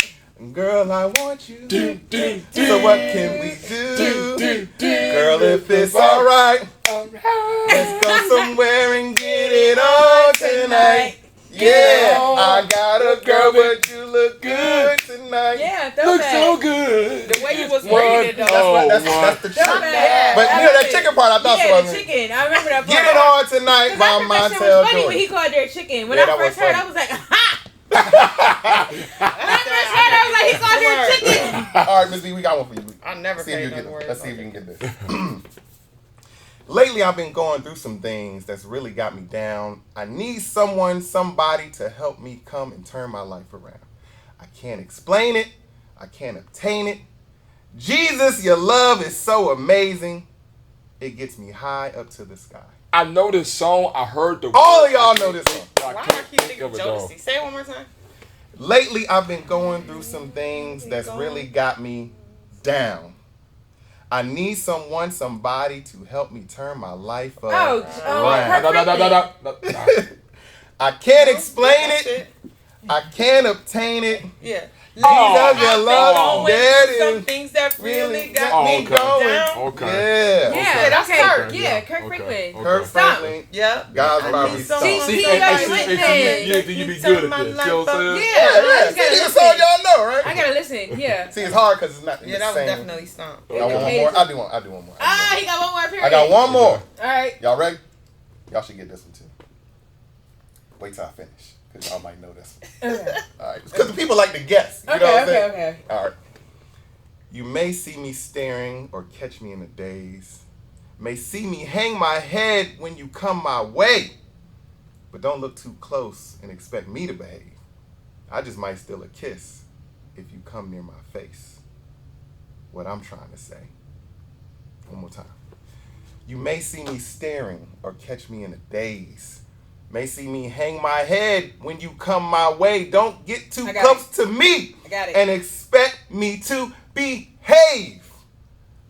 Girl, I want you. So what can we do? Girl, if it's alright, let's go somewhere and get it on tonight. Yeah, I got a girl, but you look good tonight. Yeah, Look so good. The way you was rated though. That's the chick. bad. But you know that chicken part, I thought Yeah, so. the chicken. I remember that part. Get it on tonight by I thought that shit was Montel funny when he Jordan. called their chicken. When Yeah, I that first was heard, funny. I was like, ha! When I first heard, I was like, he called their chicken. All right, Ms. B, we got one for you. I never See if say you no get this. words. Let's see if you can get this. Lately, I've been going through some things that's really got me down. I need somebody to help me come and turn my life around. I can't explain it. I can't obtain it. Jesus, your love is so amazing. It gets me high up to the sky. I know this song. I heard the. All of y'all know this song. I Why do I can't keep think thinking of of it though. Jodeci? Say it one more time. Lately, I've been going through some things that's really got me down. I need somebody to help me turn my life around. I can't explain it. I can't obtain it. Yeah. Jesus, your love, Going through daddy. some things that really got Oh, me okay. going. Okay. Yeah, that's okay. Kirk. Yeah, Kirk Franklin. Okay. Kirk Franklin. Yep. God's I probably need star. someone- See, Hey, guys, see, listen. you be good at this. You know what I'm saying? Yeah. See, these are songs y'all know, right? I gotta listen. Yeah. See, it's hard because it's not Yeah, the that was same. definitely Stomp. Y'all want one more? I do one more. Ah, he got one more period. I got one more. All right. Y'all ready? Y'all should get this one too. Wait till I finish, because y'all might know this one. Okay. All right. Because the people like to guess. You know what I'm saying? Okay. All right. You may see me staring or catch me in a daze. May see me hang my head when you come my way. But don't look too close and expect me to behave. I just might steal a kiss if you come near my face. What I'm trying to say. One more time. You may see me staring or catch me in a daze. May see me hang my head when you come my way. Don't get too close to me I got it. and expect me to behave.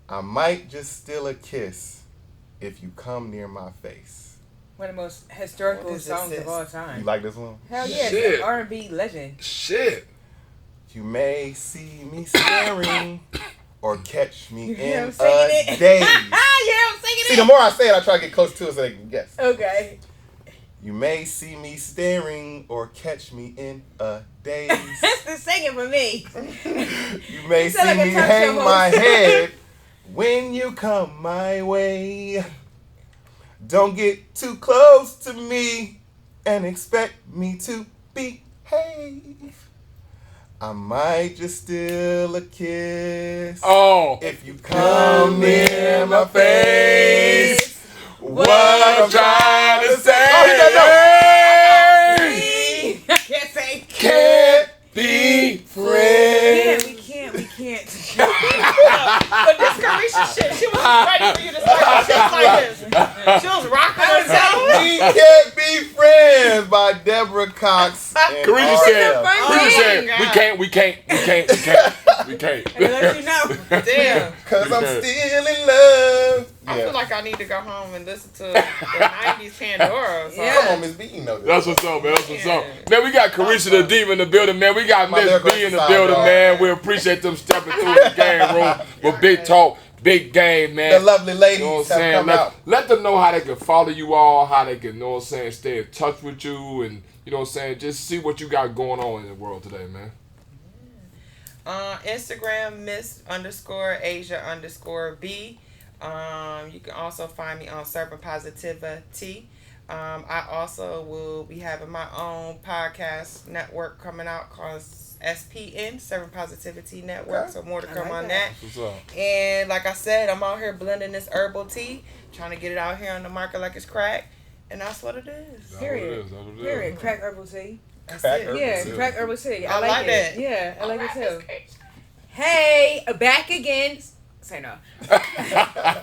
I might just steal a kiss if you come near my face. One of the most historical What is songs this? of all You time. like this one? Hell yeah, Shit. it's an R&B legend. Shit. You may see me staring or catch me You hear in him singing a it? daze. Ah, you hear him singing See, it? the more I say it, I try to get close to it so they can guess. Okay. You may see me staring or catch me in a daze. That's the singing for me. You may You see sound like a me talk hang show my host. head when you come my way. Don't get too close to me and expect me to behave. I might just steal a kiss Oh. if you come near in my face. What I'm trying to say. I can't say. Can't be friends. We can't. But this Carisha shit, she was ready for you to start shit like this. She was rocking herself. We Can't Be Friends by Deborah Cox. and Carisha RL. said, we can't. And let you know. Damn. Cause I'm still in love. I feel like I need to go home and listen to the 90s Pandora. So. Yeah. Come on, Miss B, you know this. That's what's up, man. That's what's up. Man, we got Carisha the Diva in the building, man. We got My Miss lyrical B in the side, building, dog. man. We appreciate them stepping through the game room with big talk, big game, man. The lovely ladies You know what I'm have saying? come out. Let them know how they can follow you all, how they can, you know what I'm saying, stay in touch with you, and, you know what I'm saying, just see what you got going on in the world today, man. Instagram, Miss_Asia_B. You can also find me on Serving Positivity. I also will be having my own podcast network coming out called SPN, Serving Positivity Network. Okay. So more to I come like on that. that. What's up? And like I said, I'm out here blending this herbal tea, trying to get it out here on the market like it's crack. And that's what it is. That's Period. what it is. Period. Crack herbal tea. That's Crack it. herbal Yeah, tea. crack herbal tea. I like it. that. Yeah, I like it too. Okay. Hey, back again. Say no.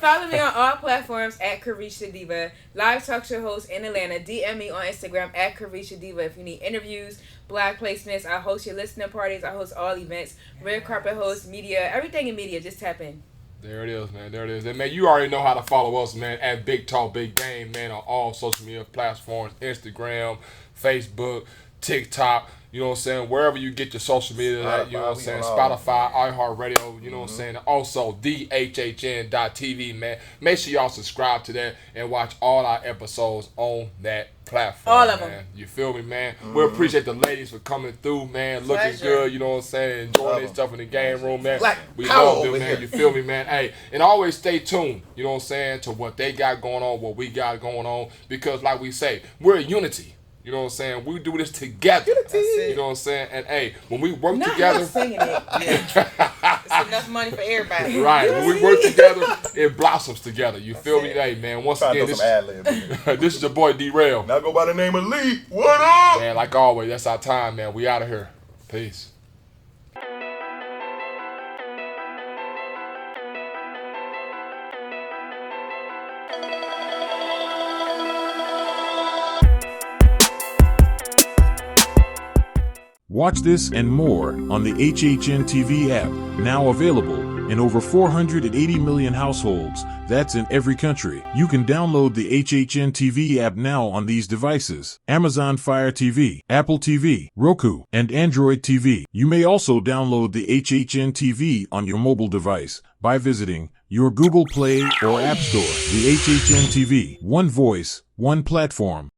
Follow me on all platforms at Carisha Diva. Live talk show host in Atlanta. DM me on Instagram at Carisha Diva if you need interviews, blog placements. I host your listening parties. I host all events. Red carpet host, media, everything in media. Just tap in. There it is, man. There it is. And, man, you already know how to follow us, man, at Big Talk Big Game, man, on all social media platforms, Instagram, Facebook, TikTok, you know what I'm saying, wherever you get your social media, Spotify, you know what I'm saying, we on all of Spotify, iHeartRadio, you know what I'm saying, also thehhn.tv, man. Make sure y'all subscribe to that and watch all our episodes on that platform. All of man. them. You feel me, man? We appreciate the ladies for coming through, man, looking Pleasure. good, you know what I'm saying, enjoying Love their 'em. stuff in the game room, man. Like We power love them, over man. here. You feel me, man? Hey, and always stay tuned, you know what I'm saying, to what they got going on, what we got going on, because like we say, we're a unity. You know what I'm saying? We do this together. You know what I'm saying? And hey, when we work Not together, singing it. It's enough money for everybody. right? When we work together, it blossoms together. You feel me? Hey, man. Once Trying to again, throw some ad libs. this is your boy D-Rail. Now go by the name of Lee. What up? Man, like always, that's our time, man. We out of here. Peace. Watch this and more on the HHN TV app, now available in over 480 million households. That's in every country. You can download the HHN TV app now on these devices: Amazon Fire TV, Apple TV, Roku, and Android TV. You may also download the HHN TV on your mobile device by visiting your Google Play or App Store. The HHN TV, one voice, one platform.